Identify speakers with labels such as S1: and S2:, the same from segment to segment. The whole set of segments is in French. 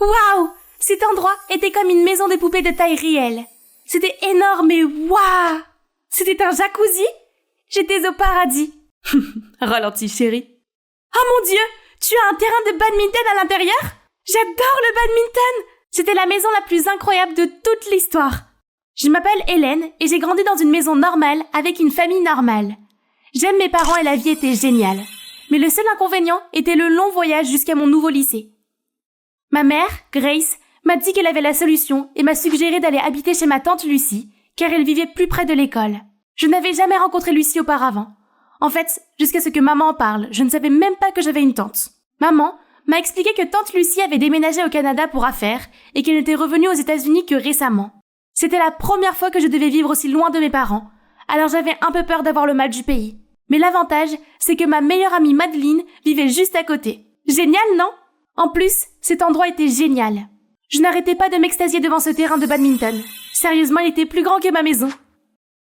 S1: Waouh! Cet endroit était comme une maison de poupées de taille réelle. C'était énorme et waouh! C'était un jacuzzi? J'étais au paradis. Ralentis, chérie. Oh mon Dieu! Tu as un terrain de badminton à l'intérieur? J'adore le badminton! C'était la maison la plus incroyable de toute l'histoire. Je m'appelle Hélène et j'ai grandi dans une maison normale avec une famille normale. J'aime mes parents et la vie était géniale. Mais le seul inconvénient était le long voyage jusqu'à mon nouveau lycée. Ma mère, Grace, m'a dit qu'elle avait la solution et m'a suggéré d'aller habiter chez ma tante Lucie, car elle vivait plus près de l'école. Je n'avais jamais rencontré Lucie auparavant. En fait, jusqu'à ce que maman en parle, je ne savais même pas que j'avais une tante. Maman m'a expliqué que tante Lucie avait déménagé au Canada pour affaires et qu'elle n'était revenue aux États-Unis que récemment. C'était la première fois que je devais vivre aussi loin de mes parents, alors j'avais un peu peur d'avoir le mal du pays. Mais l'avantage, c'est que ma meilleure amie Madeleine vivait juste à côté. Génial, non? En plus, cet endroit était génial. Je n'arrêtais pas de m'extasier devant ce terrain de badminton. Sérieusement, il était plus grand que ma maison.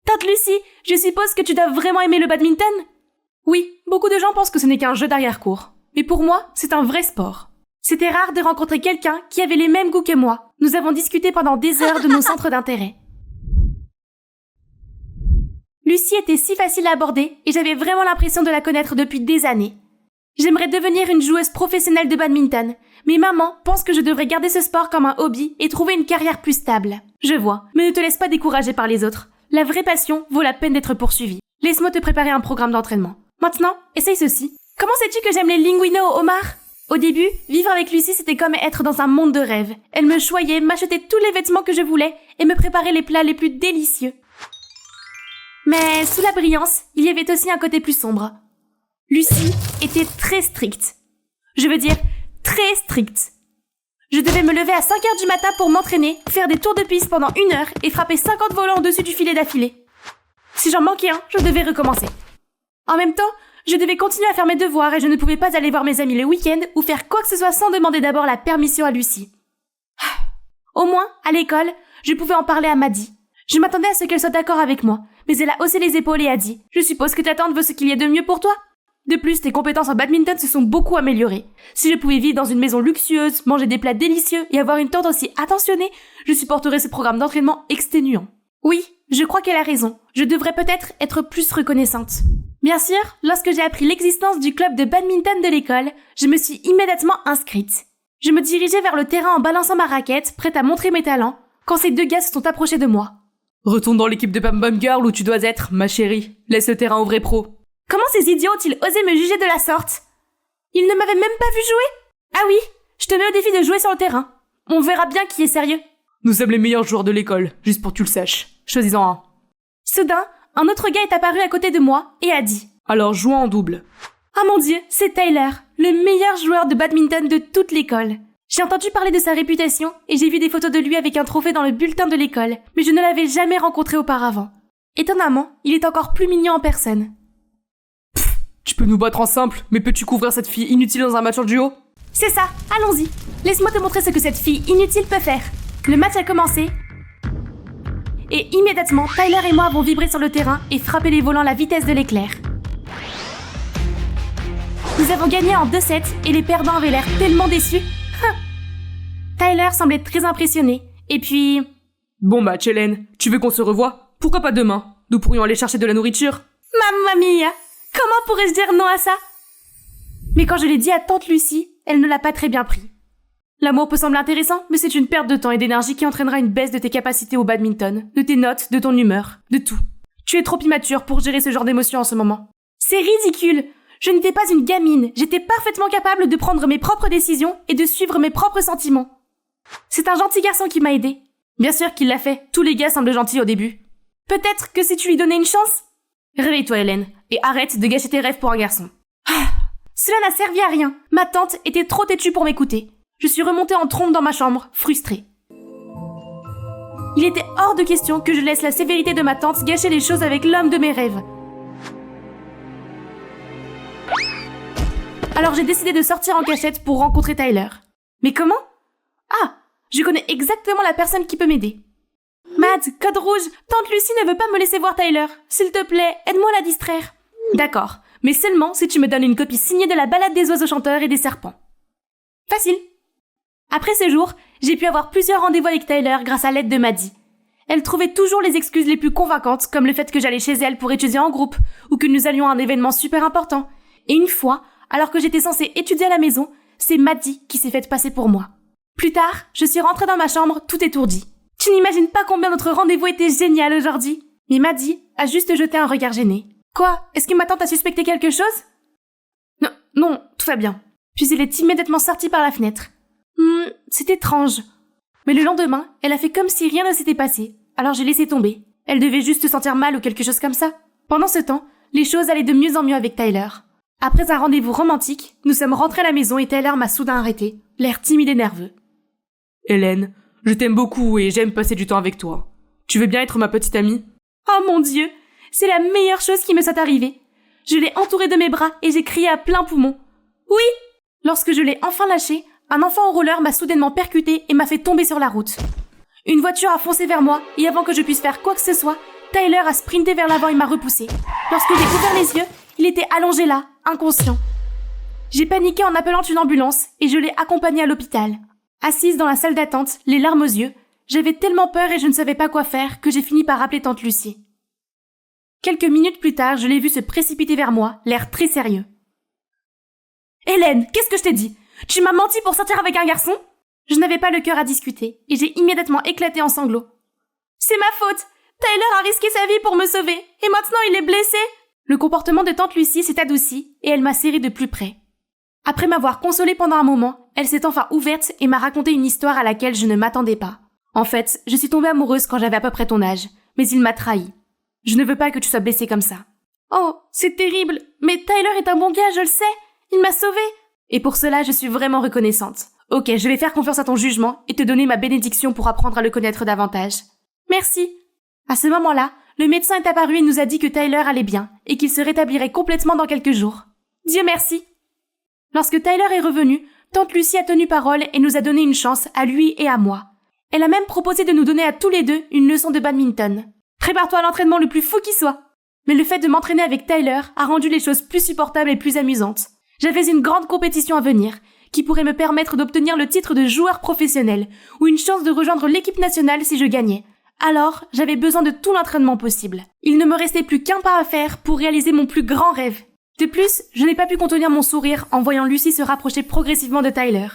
S1: Tante Lucie, je suppose que tu dois vraiment aimer le badminton? Oui, beaucoup de gens pensent que ce n'est qu'un jeu d'arrière-cour. Mais pour moi, c'est un vrai sport. C'était rare de rencontrer quelqu'un qui avait les mêmes goûts que moi. Nous avons discuté pendant des heures de nos centres d'intérêt. Lucie était si facile à aborder et j'avais vraiment l'impression de la connaître depuis des années. J'aimerais devenir une joueuse professionnelle de badminton, mais maman pense que je devrais garder ce sport comme un hobby et trouver une carrière plus stable. Je vois, mais ne te laisse pas décourager par les autres. La vraie passion vaut la peine d'être poursuivie. Laisse-moi te préparer un programme d'entraînement. Maintenant, essaye ceci. Comment sais-tu que j'aime les linguines au homard? Au début, vivre avec Lucie, c'était comme être dans un monde de rêve. Elle me choyait, m'achetait tous les vêtements que je voulais et me préparait les plats les plus délicieux. Mais sous la brillance, il y avait aussi un côté plus sombre. Lucie était très stricte. Je veux dire, très stricte. Je devais me lever à 5 heures du matin pour m'entraîner, faire des tours de piste pendant 1 heure et frapper 50 volants au-dessus du filet d'affilée. Si j'en manquais un, je devais recommencer. En même temps, je devais continuer à faire mes devoirs et je ne pouvais pas aller voir mes amis le week-end ou faire quoi que ce soit sans demander d'abord la permission à Lucie. Au moins, à l'école, je pouvais en parler à Maddy. Je m'attendais à ce qu'elle soit d'accord avec moi, mais elle a haussé les épaules et a dit « Je suppose que ta tante veut ce qu'il y a de mieux pour toi ?» De plus, tes compétences en badminton se sont beaucoup améliorées. Si je pouvais vivre dans une maison luxueuse, manger des plats délicieux et avoir une tante aussi attentionnée, je supporterais ce programme d'entraînement exténuant. Oui, je crois qu'elle a raison. Je devrais peut-être être plus reconnaissante. Bien sûr, lorsque j'ai appris l'existence du club de badminton de l'école, je me suis immédiatement inscrite. Je me dirigeais vers le terrain en balançant ma raquette, prête à montrer mes talents, quand ces deux gars se sont approchés de moi.
S2: Retourne dans l'équipe de Bam Bam Girl où tu dois être, ma chérie. Laisse le terrain au vrai pro.
S1: Comment ces idiots ont-ils osé me juger de la sorte? Ils ne m'avaient même pas vu jouer? Ah oui, je te mets au défi de jouer sur le terrain. On verra bien qui est sérieux.
S2: Nous sommes les meilleurs joueurs de l'école, juste pour que tu le saches. Choisis-en un.
S1: Soudain, un autre gars est apparu à côté de moi et a dit «
S2: Alors jouons en double. »
S1: Oh mon Dieu, c'est Tyler, le meilleur joueur de badminton de toute l'école. J'ai entendu parler de sa réputation et j'ai vu des photos de lui avec un trophée dans le bulletin de l'école, mais je ne l'avais jamais rencontré auparavant. Étonnamment, il est encore plus mignon en personne.
S2: Tu peux nous battre en simple, mais peux-tu couvrir cette fille inutile dans un match en duo?
S1: C'est ça, allons-y. Laisse-moi te montrer ce que cette fille inutile peut faire. Le match a commencé. Et immédiatement, Tyler et moi avons vibré sur le terrain et frappé les volants à la vitesse de l'éclair. Nous avons gagné en 2 sets et les perdants avaient l'air tellement déçus. Tyler semblait très impressionné. Et puis...
S2: Bon match, Hélène. Tu veux qu'on se revoie? Pourquoi pas demain? Nous pourrions aller chercher de la nourriture.
S1: Mamma mia! Comment pourrais-je dire non à ça? Mais quand je l'ai dit à tante Lucie, elle ne l'a pas très bien pris. L'amour peut sembler intéressant, mais c'est une perte de temps et d'énergie qui entraînera une baisse de tes capacités au badminton, de tes notes, de ton humeur, de tout. Tu es trop immature pour gérer ce genre d'émotions en ce moment. C'est ridicule! Je n'étais pas une gamine, j'étais parfaitement capable de prendre mes propres décisions et de suivre mes propres sentiments. C'est un gentil garçon qui m'a aidé. Bien sûr qu'il l'a fait, tous les gars semblent gentils au début. Peut-être que si tu lui donnais une chance... Réveille-toi, Hélène, et arrête de gâcher tes rêves pour un garçon. Cela n'a servi à rien. Ma tante était trop têtue pour m'écouter. Je suis remontée en trombe dans ma chambre, frustrée. Il était hors de question que je laisse la sévérité de ma tante gâcher les choses avec l'homme de mes rêves. Alors j'ai décidé de sortir en cachette pour rencontrer Tyler. Mais comment? Ah, je connais exactement la personne qui peut m'aider. Mads, code rouge, tante Lucie ne veut pas me laisser voir Tyler. S'il te plaît, aide-moi à la distraire. D'accord, mais seulement si tu me donnes une copie signée de la Ballade des oiseaux chanteurs et des serpents. Facile. Après ce jour, j'ai pu avoir plusieurs rendez-vous avec Tyler grâce à l'aide de Maddie. Elle trouvait toujours les excuses les plus convaincantes, comme le fait que j'allais chez elle pour étudier en groupe, ou que nous allions à un événement super important. Et une fois, alors que j'étais censée étudier à la maison, c'est Maddie qui s'est faite passer pour moi. Plus tard, je suis rentrée dans ma chambre, tout étourdie. Tu n'imagines pas combien notre rendez-vous était génial aujourd'hui. Mais Maddie a juste jeté un regard gêné. Quoi? Est-ce que ma tante a suspecté quelque chose? Non, tout va bien. Puis elle est immédiatement sortie par la fenêtre. C'est étrange. Mais le lendemain, elle a fait comme si rien ne s'était passé. Alors j'ai laissé tomber. Elle devait juste se sentir mal ou quelque chose comme ça. Pendant ce temps, les choses allaient de mieux en mieux avec Tyler. Après un rendez-vous romantique, nous sommes rentrés à la maison et Tyler m'a soudain arrêté, l'air timide et nerveux.
S2: Hélène, je t'aime beaucoup et j'aime passer du temps avec toi. Tu veux bien être ma petite amie?
S1: Oh mon Dieu, c'est la meilleure chose qui me soit arrivée. Je l'ai entouré de mes bras et j'ai crié à plein poumon. Oui! Lorsque je l'ai enfin lâché, un enfant en roller m'a soudainement percuté et m'a fait tomber sur la route. Une voiture a foncé vers moi et avant que je puisse faire quoi que ce soit, Tyler a sprinté vers l'avant et m'a repoussé. Lorsque j'ai ouvert les yeux, il était allongé là, inconscient. J'ai paniqué en appelant une ambulance et je l'ai accompagné à l'hôpital. Assise dans la salle d'attente, les larmes aux yeux, j'avais tellement peur et je ne savais pas quoi faire que j'ai fini par appeler tante Lucie. Quelques minutes plus tard, je l'ai vu se précipiter vers moi, l'air très sérieux. « Hélène, qu'est-ce que je t'ai dit? Tu m'as menti pour sortir avec un garçon ?» Je n'avais pas le cœur à discuter et j'ai immédiatement éclaté en sanglots. « C'est ma faute! Tyler a risqué sa vie pour me sauver et maintenant il est blessé !» Le comportement de tante Lucie s'est adouci et elle m'a serré de plus près. Après m'avoir consolée pendant un moment, elle s'est enfin ouverte et m'a raconté une histoire à laquelle je ne m'attendais pas. En fait, je suis tombée amoureuse quand j'avais à peu près ton âge, mais il m'a trahi. Je ne veux pas que tu sois blessée comme ça. Oh, c'est terrible, mais Tyler est un bon gars, je le sais. Il m'a sauvée. Et pour cela, je suis vraiment reconnaissante. Ok, je vais faire confiance à ton jugement et te donner ma bénédiction pour apprendre à le connaître davantage. Merci. À ce moment-là, le médecin est apparu et nous a dit que Tyler allait bien et qu'il se rétablirait complètement dans quelques jours. Dieu merci. Lorsque Tyler est revenu, tante Lucie a tenu parole et nous a donné une chance à lui et à moi. Elle a même proposé de nous donner à tous les deux une leçon de badminton. Prépare-toi à l'entraînement le plus fou qui soit. Mais le fait de m'entraîner avec Tyler a rendu les choses plus supportables et plus amusantes. J'avais une grande compétition à venir, qui pourrait me permettre d'obtenir le titre de joueur professionnel, ou une chance de rejoindre l'équipe nationale si je gagnais. Alors, j'avais besoin de tout l'entraînement possible. Il ne me restait plus qu'un pas à faire pour réaliser mon plus grand rêve. De plus, je n'ai pas pu contenir mon sourire en voyant Lucie se rapprocher progressivement de Tyler.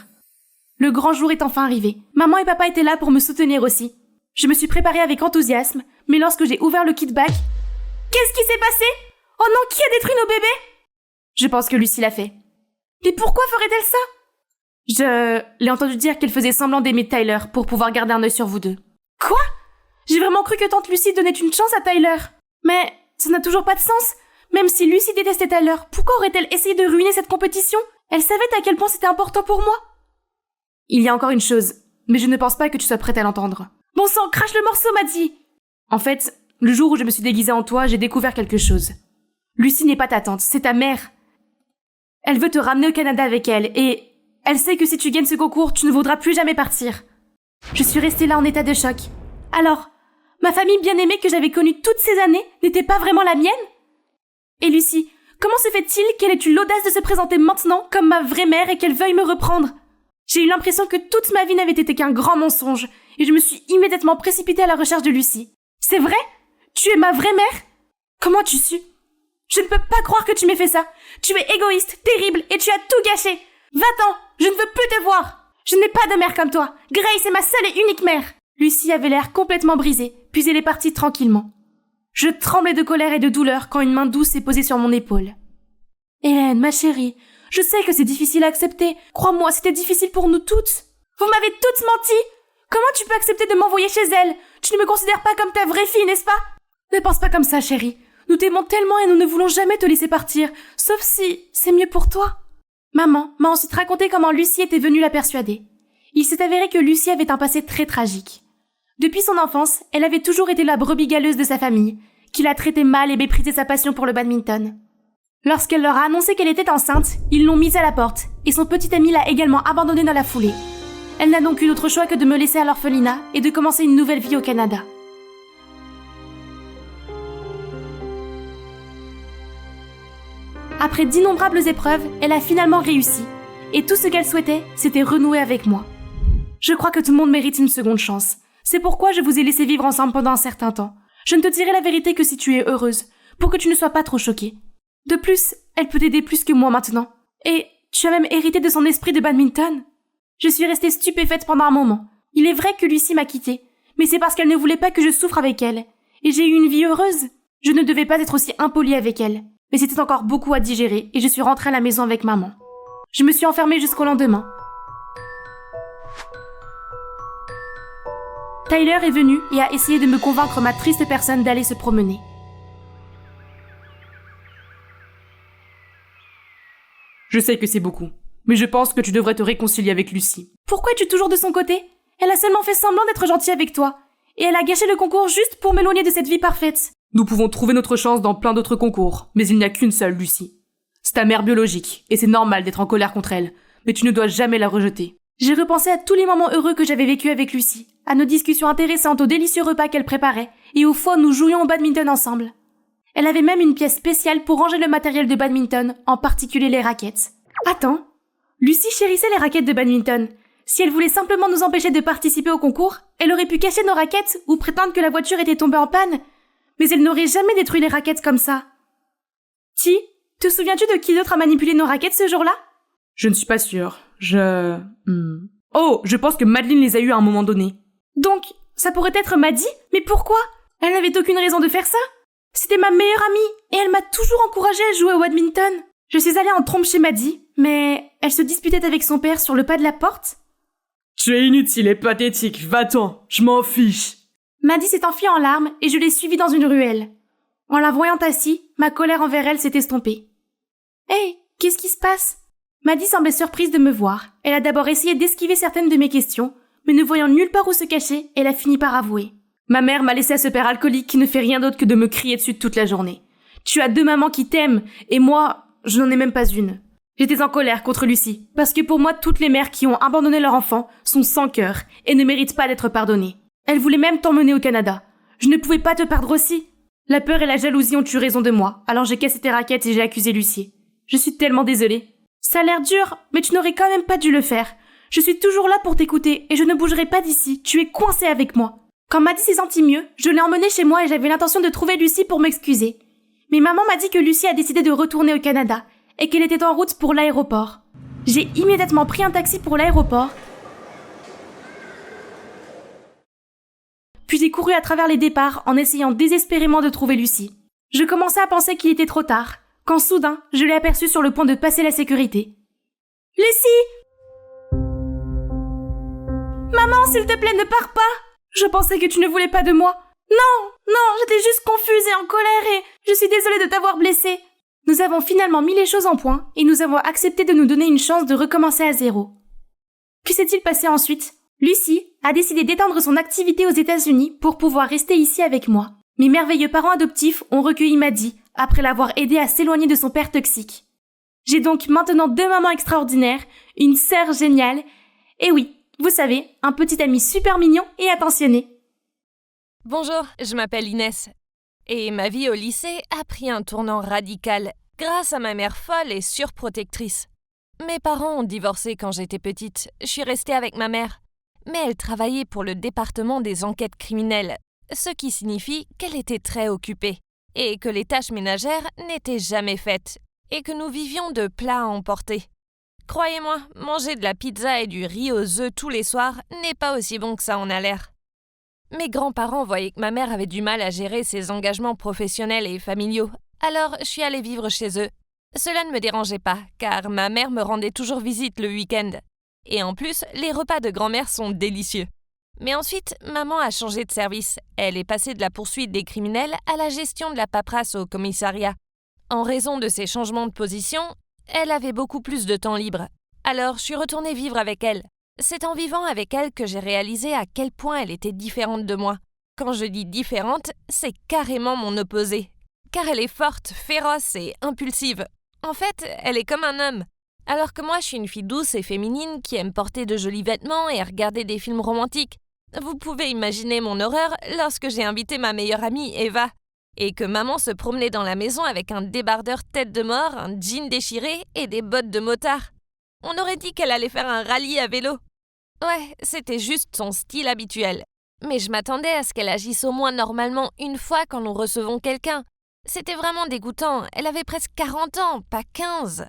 S1: Le grand jour est enfin arrivé. Maman et papa étaient là pour me soutenir aussi. Je me suis préparée avec enthousiasme, mais lorsque j'ai ouvert le kit bag... Qu'est-ce qui s'est passé? Oh non, qui a détruit nos bébés? Je pense que Lucie l'a fait. Mais pourquoi ferait-elle ça? Je l'ai entendu dire qu'elle faisait semblant d'aimer Tyler pour pouvoir garder un œil sur vous deux. Quoi? J'ai vraiment cru que tante Lucie donnait une chance à Tyler. Mais ça n'a toujours pas de sens. Même si Lucie détestait Tyler, pourquoi aurait-elle essayé de ruiner cette compétition? Elle savait à quel point c'était important pour moi. Il y a encore une chose, mais je ne pense pas que tu sois prête à l'entendre. Bon sang, crache le morceau, Maddie! En fait, le jour où je me suis déguisée en toi, j'ai découvert quelque chose. Lucie n'est pas ta tante, c'est ta mère. Elle veut te ramener au Canada avec elle, et elle sait que si tu gagnes ce concours, tu ne voudras plus jamais partir. Je suis restée là en état de choc. Alors, ma famille bien-aimée que j'avais connue toutes ces années n'était pas vraiment la mienne? Et Lucie, comment se fait-il qu'elle ait eu l'audace de se présenter maintenant comme ma vraie mère et qu'elle veuille me reprendre? J'ai eu l'impression que toute ma vie n'avait été qu'un grand mensonge, et je me suis immédiatement précipitée à la recherche de Lucie. C'est vrai? Tu es ma vraie mère? Comment as-tu su? Je ne peux pas croire que tu m'aies fait ça. Tu es égoïste, terrible, et tu as tout gâché. Va-t'en, je ne veux plus te voir. Je n'ai pas de mère comme toi. Grace est ma seule et unique mère. Lucie avait l'air complètement brisée, puis elle est partie tranquillement. Je tremblais de colère et de douleur quand une main douce s'est posée sur mon épaule. Hélène, ma chérie, je sais que c'est difficile à accepter. Crois-moi, c'était difficile pour nous toutes. Vous m'avez toutes menti. Comment tu peux accepter de m'envoyer chez elle? Tu ne me considères pas comme ta vraie fille, n'est-ce pas? Ne pense pas comme ça, chérie. Nous t'aimons tellement et nous ne voulons jamais te laisser partir, sauf si c'est mieux pour toi. Maman m'a ensuite raconté comment Lucie était venue la persuader. Il s'est avéré que Lucie avait un passé très tragique. Depuis son enfance, elle avait toujours été la brebis galeuse de sa famille, qui la traitait mal et méprisait sa passion pour le badminton. Lorsqu'elle leur a annoncé qu'elle était enceinte, ils l'ont mise à la porte, et son petit ami l'a également abandonnée dans la foulée. Elle n'a donc eu d'autre choix que de me laisser à l'orphelinat et de commencer une nouvelle vie au Canada. Après d'innombrables épreuves, elle a finalement réussi, et tout ce qu'elle souhaitait, c'était renouer avec moi. Je crois que tout le monde mérite une seconde chance. C'est pourquoi je vous ai laissé vivre ensemble pendant un certain temps. Je ne te dirai la vérité que si tu es heureuse, pour que tu ne sois pas trop choquée. De plus, elle peut t'aider plus que moi maintenant. Et tu as même hérité de son esprit de badminton. Je suis restée stupéfaite pendant un moment. Il est vrai que Lucie m'a quittée, mais c'est parce qu'elle ne voulait pas que je souffre avec elle. Et j'ai eu une vie heureuse. Je ne devais pas être aussi impolie avec elle. Mais c'était encore beaucoup à digérer et je suis rentrée à la maison avec maman. Je me suis enfermée jusqu'au lendemain. Tyler est venu et a essayé de me convaincre, ma triste personne, d'aller se promener.
S2: Je sais que c'est beaucoup, mais je pense que tu devrais te réconcilier avec Lucie.
S1: Pourquoi es-tu toujours de son côté? Elle a seulement fait semblant d'être gentille avec toi. Et elle a gâché le concours juste pour m'éloigner de cette vie parfaite.
S2: Nous pouvons trouver notre chance dans plein d'autres concours, mais il n'y a qu'une seule, Lucie. C'est ta mère biologique, et c'est normal d'être en colère contre elle, mais tu ne dois jamais la rejeter.
S1: J'ai repensé à tous les moments heureux que j'avais vécus avec Lucie, à nos discussions intéressantes, aux délicieux repas qu'elle préparait, et aux fois où nous jouions au badminton ensemble. Elle avait même une pièce spéciale pour ranger le matériel de badminton, en particulier les raquettes. Attends, Lucie chérissait les raquettes de badminton. Si elle voulait simplement nous empêcher de participer au concours, elle aurait pu cacher nos raquettes ou prétendre que la voiture était tombée en panne. Mais elle n'aurait jamais détruit les raquettes comme ça. Ti, te souviens-tu de qui d'autre a manipulé nos raquettes ce jour-là?
S2: Je ne suis pas sûre. Oh, je pense que Madeleine les a eues à un moment donné.
S1: Donc, ça pourrait être Maddie? Mais pourquoi? Elle n'avait aucune raison de faire ça. C'était ma meilleure amie, et elle m'a toujours encouragée à jouer au badminton. Je suis allée en trompe chez Maddie, mais elle se disputait avec son père sur le pas de la porte.
S2: Tu es inutile et pathétique, va-t'en, je m'en fiche.
S1: Maddie s'est enfuie en larmes et je l'ai suivie dans une ruelle. En la voyant assise, ma colère envers elle s'est estompée. Hey, qu'est-ce qui se passe? Maddie semblait surprise de me voir. Elle a d'abord essayé d'esquiver certaines de mes questions, mais ne voyant nulle part où se cacher, elle a fini par avouer. Ma mère m'a laissé à ce père alcoolique qui ne fait rien d'autre que de me crier dessus toute la journée. Tu as 2 mamans qui t'aiment, et moi, je n'en ai même pas une. J'étais en colère contre Lucie, parce que pour moi, toutes les mères qui ont abandonné leur enfant sont sans cœur et ne méritent pas d'être pardonnées. Elle voulait même t'emmener au Canada. Je ne pouvais pas te perdre aussi. La peur et la jalousie ont eu raison de moi, alors j'ai cassé tes raquettes et j'ai accusé Lucie. Je suis tellement désolée. Ça a l'air dur, mais tu n'aurais quand même pas dû le faire. Je suis toujours là pour t'écouter et je ne bougerai pas d'ici, tu es coincée avec moi. Quand Maddie s'est sentie mieux, je l'ai emmenée chez moi et j'avais l'intention de trouver Lucie pour m'excuser. Mais maman m'a dit que Lucie a décidé de retourner au Canada et qu'elle était en route pour l'aéroport. J'ai immédiatement pris un taxi pour l'aéroport, puis j'ai couru à travers les départs en essayant désespérément de trouver Lucie. Je commençais à penser qu'il était trop tard, quand soudain, je l'ai aperçue sur le point de passer la sécurité. « Lucie !»« Maman, s'il te plaît, ne pars pas !» Je pensais que tu ne voulais pas de moi. « Non, j'étais juste confuse et en colère et je suis désolée de t'avoir blessée. » Nous avons finalement mis les choses en point et nous avons accepté de nous donner une chance de recommencer à zéro. Que s'est-il passé ensuite? Lucie a décidé d'étendre son activité aux États-Unis pour pouvoir rester ici avec moi. Mes merveilleux parents adoptifs ont recueilli Maddie après l'avoir aidée à s'éloigner de son père toxique. J'ai donc maintenant 2 mamans extraordinaires, une sœur géniale, et oui, vous savez, un petit ami super mignon et attentionné.
S3: Bonjour, je m'appelle Inès. Et ma vie au lycée a pris un tournant radical grâce à ma mère folle et surprotectrice. Mes parents ont divorcé quand j'étais petite. Je suis restée avec ma mère. Mais elle travaillait pour le département des enquêtes criminelles, ce qui signifie qu'elle était très occupée et que les tâches ménagères n'étaient jamais faites et que nous vivions de plats à emporter. Croyez-moi, manger de la pizza et du riz aux œufs tous les soirs n'est pas aussi bon que ça en a l'air. Mes grands-parents voyaient que ma mère avait du mal à gérer ses engagements professionnels et familiaux, alors je suis allée vivre chez eux. Cela ne me dérangeait pas, car ma mère me rendait toujours visite le week-end. Et en plus, les repas de grand-mère sont délicieux. Mais ensuite, maman a changé de service. Elle est passée de la poursuite des criminels à la gestion de la paperasse au commissariat. En raison de ces changements de position, elle avait beaucoup plus de temps libre. Alors, je suis retournée vivre avec elle. C'est en vivant avec elle que j'ai réalisé à quel point elle était différente de moi. Quand je dis différente, c'est carrément mon opposé. Car elle est forte, féroce et impulsive. En fait, elle est comme un homme. Alors que moi, je suis une fille douce et féminine qui aime porter de jolis vêtements et regarder des films romantiques. Vous pouvez imaginer mon horreur lorsque j'ai invité ma meilleure amie, Eva, et que maman se promenait dans la maison avec un débardeur tête de mort, un jean déchiré et des bottes de motard. On aurait dit qu'elle allait faire un rallye à vélo. Ouais, c'était juste son style habituel. Mais je m'attendais à ce qu'elle agisse au moins normalement une fois quand nous recevons quelqu'un. C'était vraiment dégoûtant, elle avait presque 40 ans, pas 15.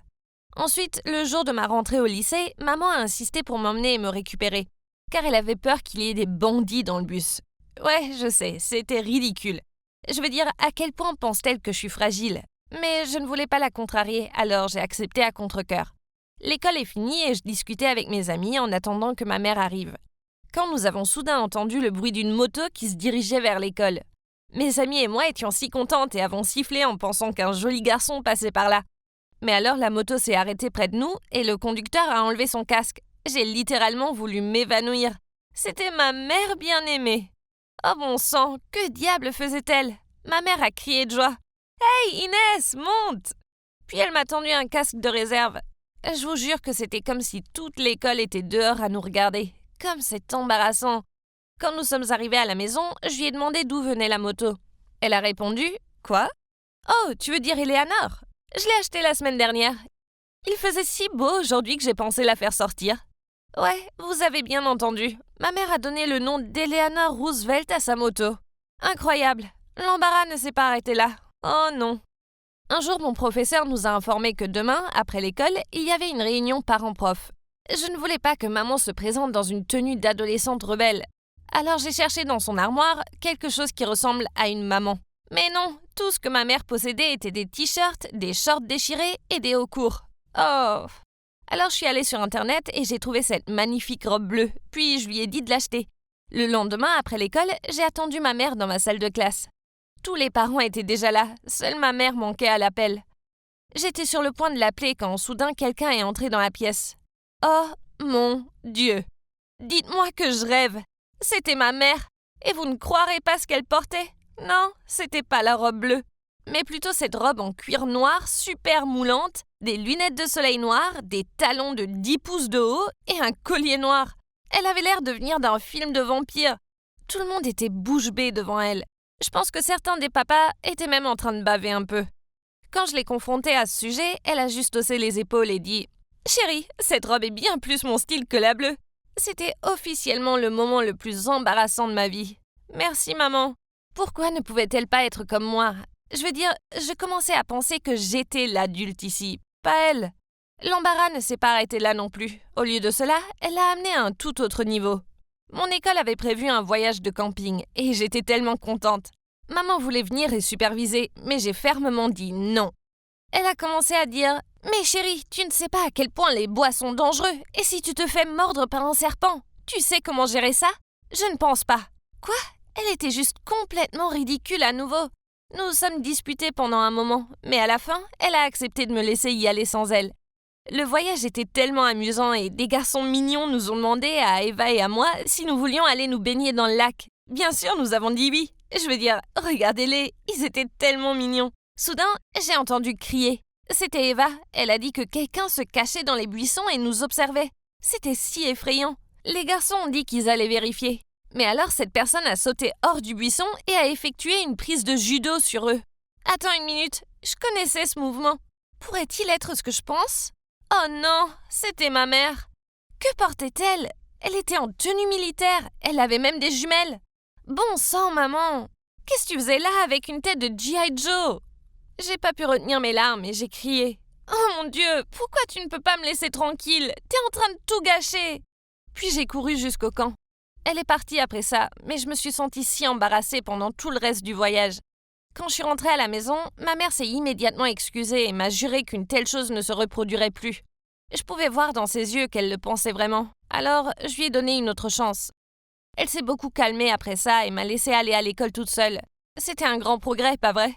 S3: Ensuite, le jour de ma rentrée au lycée, maman a insisté pour m'emmener et me récupérer, car elle avait peur qu'il y ait des bandits dans le bus. Ouais, je sais, c'était ridicule. Je veux dire, à quel point pense-t-elle que je suis fragile? Mais je ne voulais pas la contrarier, alors j'ai accepté à contre-cœur. L'école est finie et je discutais avec mes amis en attendant que ma mère arrive. Quand nous avons soudain entendu le bruit d'une moto qui se dirigeait vers l'école. Mes amis et moi étions si contentes et avons sifflé en pensant qu'un joli garçon passait par là. Mais alors la moto s'est arrêtée près de nous et le conducteur a enlevé son casque. J'ai littéralement voulu m'évanouir. C'était ma mère bien-aimée. Oh bon sang, que diable faisait-elle? Ma mère a crié de joie. « Hey Inès, monte !» Puis elle m'a tendu un casque de réserve. Je vous jure que c'était comme si toute l'école était dehors à nous regarder. Comme c'est embarrassant. Quand nous sommes arrivés à la maison, je lui ai demandé d'où venait la moto. Elle a répondu « Quoi ? Oh, tu veux dire Eleanor ? Je l'ai achetée la semaine dernière. Il faisait si beau aujourd'hui que j'ai pensé la faire sortir. » Ouais, vous avez bien entendu. Ma mère a donné le nom d'Eleanor Roosevelt à sa moto. Incroyable. L'embarras ne s'est pas arrêté là. Oh non. Un jour, mon professeur nous a informé que demain, après l'école, il y avait une réunion parents-prof. Je ne voulais pas que maman se présente dans une tenue d'adolescente rebelle. Alors j'ai cherché dans son armoire quelque chose qui ressemble à une maman. Mais non, tout ce que ma mère possédait était des t-shirts, des shorts déchirés et des hauts courts. Oh. Alors je suis allée sur Internet et j'ai trouvé cette magnifique robe bleue, puis je lui ai dit de l'acheter. Le lendemain, après l'école, j'ai attendu ma mère dans ma salle de classe. Tous les parents étaient déjà là, seule ma mère manquait à l'appel. J'étais sur le point de l'appeler quand soudain quelqu'un est entré dans la pièce. Oh mon Dieu! Dites-moi que je rêve! C'était ma mère, et vous ne croirez pas ce qu'elle portait? Non, c'était pas la robe bleue, mais plutôt cette robe en cuir noir super moulante, des lunettes de soleil noires, des talons de 10 pouces de haut et un collier noir. Elle avait l'air de venir d'un film de vampire. Tout le monde était bouche bée devant elle. Je pense que certains des papas étaient même en train de baver un peu. Quand je l'ai confrontée à ce sujet, elle a juste haussé les épaules et dit « Chérie, cette robe est bien plus mon style que la bleue. » C'était officiellement le moment le plus embarrassant de ma vie. Merci maman. Pourquoi ne pouvait-elle pas être comme moi? Je veux dire, je commençais à penser que j'étais l'adulte ici, pas elle. L'embarras ne s'est pas arrêté là non plus. Au lieu de cela, elle l'a amené à un tout autre niveau. Mon école avait prévu un voyage de camping et j'étais tellement contente. Maman voulait venir et superviser, mais j'ai fermement dit non. Elle a commencé à dire « Mais chérie, tu ne sais pas à quel point les bois sont dangereux, et si tu te fais mordre par un serpent, tu sais comment gérer ça? Je ne pense pas. » Quoi? Elle était juste complètement ridicule à nouveau. Nous sommes disputés pendant un moment, mais à la fin, elle a accepté de me laisser y aller sans elle. Le voyage était tellement amusant et des garçons mignons nous ont demandé à Eva et à moi si nous voulions aller nous baigner dans le lac. Bien sûr, nous avons dit oui. Je veux dire, regardez-les, ils étaient tellement mignons. Soudain, j'ai entendu crier. C'était Eva. Elle a dit que quelqu'un se cachait dans les buissons et nous observait. C'était si effrayant. Les garçons ont dit qu'ils allaient vérifier. Mais alors cette personne a sauté hors du buisson et a effectué une prise de judo sur eux. Attends une minute, je connaissais ce mouvement. Pourrait-il être ce que je pense? Oh non, c'était ma mère. Que portait-elle? Elle était en tenue militaire, elle avait même des jumelles. Bon sang, maman! Qu'est-ce que tu faisais là avec une tête de G.I. Joe? J'ai pas pu retenir mes larmes et j'ai crié. Oh mon Dieu, pourquoi tu ne peux pas me laisser tranquille? T'es en train de tout gâcher! Puis j'ai couru jusqu'au camp. Elle est partie après ça, mais je me suis sentie si embarrassée pendant tout le reste du voyage. Quand je suis rentrée à la maison, ma mère s'est immédiatement excusée et m'a juré qu'une telle chose ne se reproduirait plus. Je pouvais voir dans ses yeux qu'elle le pensait vraiment, alors je lui ai donné une autre chance. Elle s'est beaucoup calmée après ça et m'a laissée aller à l'école toute seule. C'était un grand progrès, pas vrai?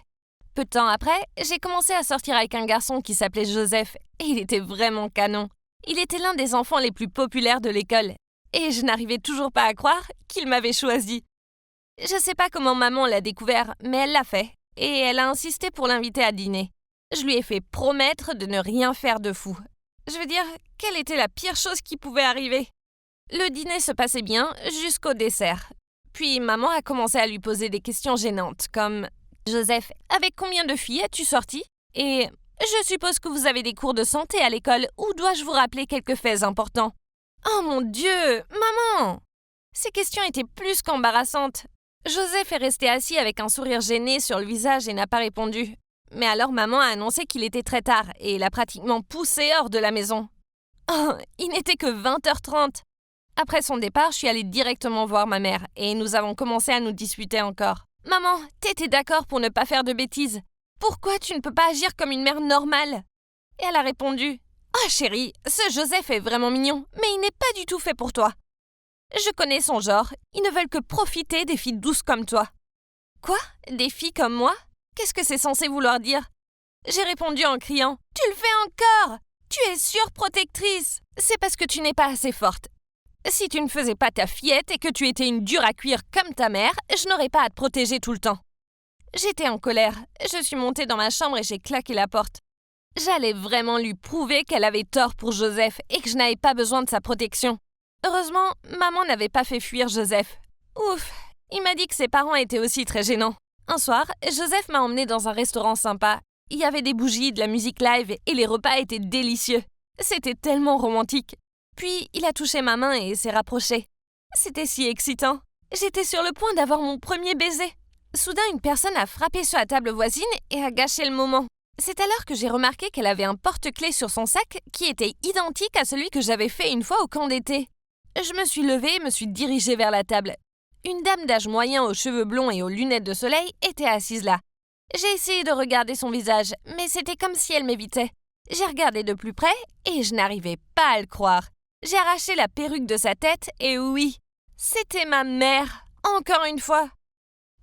S3: Peu de temps après, j'ai commencé à sortir avec un garçon qui s'appelait Joseph, et il était vraiment canon. Il était l'un des enfants les plus populaires de l'école, et je n'arrivais toujours pas à croire qu'il m'avait choisi. Je sais pas comment maman l'a découvert, mais elle l'a fait, et elle a insisté pour l'inviter à dîner. Je lui ai fait promettre de ne rien faire de fou. Je veux dire, quelle était la pire chose qui pouvait arriver? Le dîner se passait bien jusqu'au dessert. Puis maman a commencé à lui poser des questions gênantes, comme « Joseph, avec combien de filles as-tu sorti? Et je suppose que vous avez des cours de santé à l'école, ou dois-je vous rappeler quelques faits importants ?» Oh mon Dieu, maman! Ces questions étaient plus qu'embarrassantes. Joseph est resté assis avec un sourire gêné sur le visage et n'a pas répondu. Mais alors maman a annoncé qu'il était très tard et l'a pratiquement poussé hors de la maison. Oh, il n'était que 20h30. Après son départ, je suis allée directement voir ma mère et nous avons commencé à nous disputer encore. Maman, t'étais d'accord pour ne pas faire de bêtises. Pourquoi tu ne peux pas agir comme une mère normale? Et elle a répondu: Oh chérie, ce Joseph est vraiment mignon, mais il n'est pas du tout fait pour toi. Je connais son genre, ils ne veulent que profiter des filles douces comme toi. Quoi? Des filles comme moi? Qu'est-ce que c'est censé vouloir dire? J'ai répondu en criant: Tu le fais encore! Tu es surprotectrice! C'est parce que tu n'es pas assez forte. Si tu ne faisais pas ta fillette et que tu étais une dure à cuire comme ta mère, je n'aurais pas à te protéger tout le temps. J'étais en colère. Je suis montée dans ma chambre et j'ai claqué la porte. J'allais vraiment lui prouver qu'elle avait tort pour Joseph et que je n'avais pas besoin de sa protection. Heureusement, maman n'avait pas fait fuir Joseph. Ouf, il m'a dit que ses parents étaient aussi très gênants. Un soir, Joseph m'a emmenée dans un restaurant sympa. Il y avait des bougies, de la musique live et les repas étaient délicieux. C'était tellement romantique. Puis, il a touché ma main et s'est rapproché. C'était si excitant. J'étais sur le point d'avoir mon premier baiser. Soudain, une personne a frappé sur la table voisine et a gâché le moment. C'est alors que j'ai remarqué qu'elle avait un porte-clés sur son sac qui était identique à celui que j'avais fait une fois au camp d'été. Je me suis levée et me suis dirigée vers la table. Une dame d'âge moyen aux cheveux blonds et aux lunettes de soleil était assise là. J'ai essayé de regarder son visage, mais c'était comme si elle m'évitait. J'ai regardé de plus près et je n'arrivais pas à le croire. J'ai arraché la perruque de sa tête et oui, c'était ma mère, encore une fois.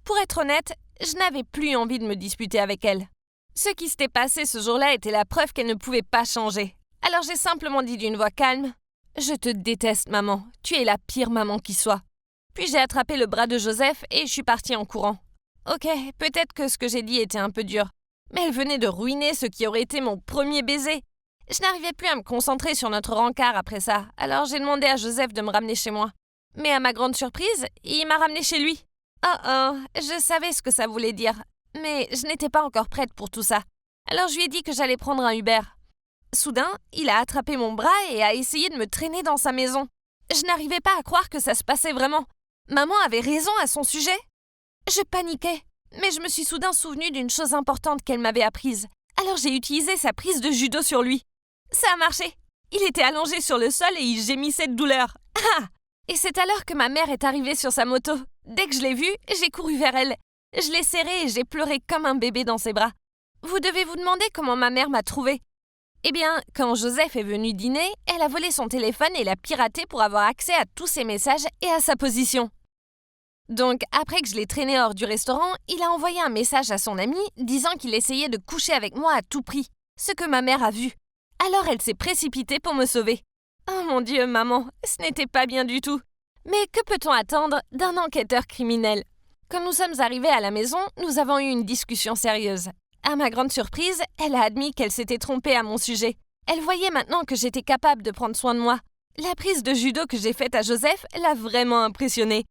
S3: Pour être honnête, je n'avais plus envie de me disputer avec elle. Ce qui s'était passé ce jour-là était la preuve qu'elle ne pouvait pas changer. Alors j'ai simplement dit d'une voix calme: Je te déteste, maman. Tu es la pire maman qui soit. Puis j'ai attrapé le bras de Joseph et je suis partie en courant. Ok, peut-être que ce que j'ai dit était un peu dur, mais elle venait de ruiner ce qui aurait été mon premier baiser. Je n'arrivais plus à me concentrer sur notre rencard après ça, alors j'ai demandé à Joseph de me ramener chez moi. Mais à ma grande surprise, il m'a ramené chez lui. Je savais ce que ça voulait dire, mais je n'étais pas encore prête pour tout ça. Alors je lui ai dit que j'allais prendre un Uber. Soudain, il a attrapé mon bras et a essayé de me traîner dans sa maison. Je n'arrivais pas à croire que ça se passait vraiment. Maman avait raison à son sujet. Je paniquais, mais je me suis soudain souvenue d'une chose importante qu'elle m'avait apprise. Alors j'ai utilisé sa prise de judo sur lui. Ça a marché. Il était allongé sur le sol et il gémissait de douleur. Ah! Et c'est alors que ma mère est arrivée sur sa moto. Dès que je l'ai vue, j'ai couru vers elle. Je l'ai serrée et j'ai pleuré comme un bébé dans ses bras. Vous devez vous demander comment ma mère m'a trouvée. Eh bien, quand Joseph est venu dîner, elle a volé son téléphone et l'a piraté pour avoir accès à tous ses messages et à sa position. Donc, après que je l'ai traîné hors du restaurant, il a envoyé un message à son ami disant qu'il essayait de coucher avec moi à tout prix, ce que ma mère a vu. Alors elle s'est précipitée pour me sauver. Oh mon Dieu, maman, ce n'était pas bien du tout. Mais que peut-on attendre d'un enquêteur criminel? Quand nous sommes arrivés à la maison, nous avons eu une discussion sérieuse. À ma grande surprise, elle a admis qu'elle s'était trompée à mon sujet. Elle voyait maintenant que j'étais capable de prendre soin de moi. La prise de judo que j'ai faite à Joseph l'a vraiment impressionnée.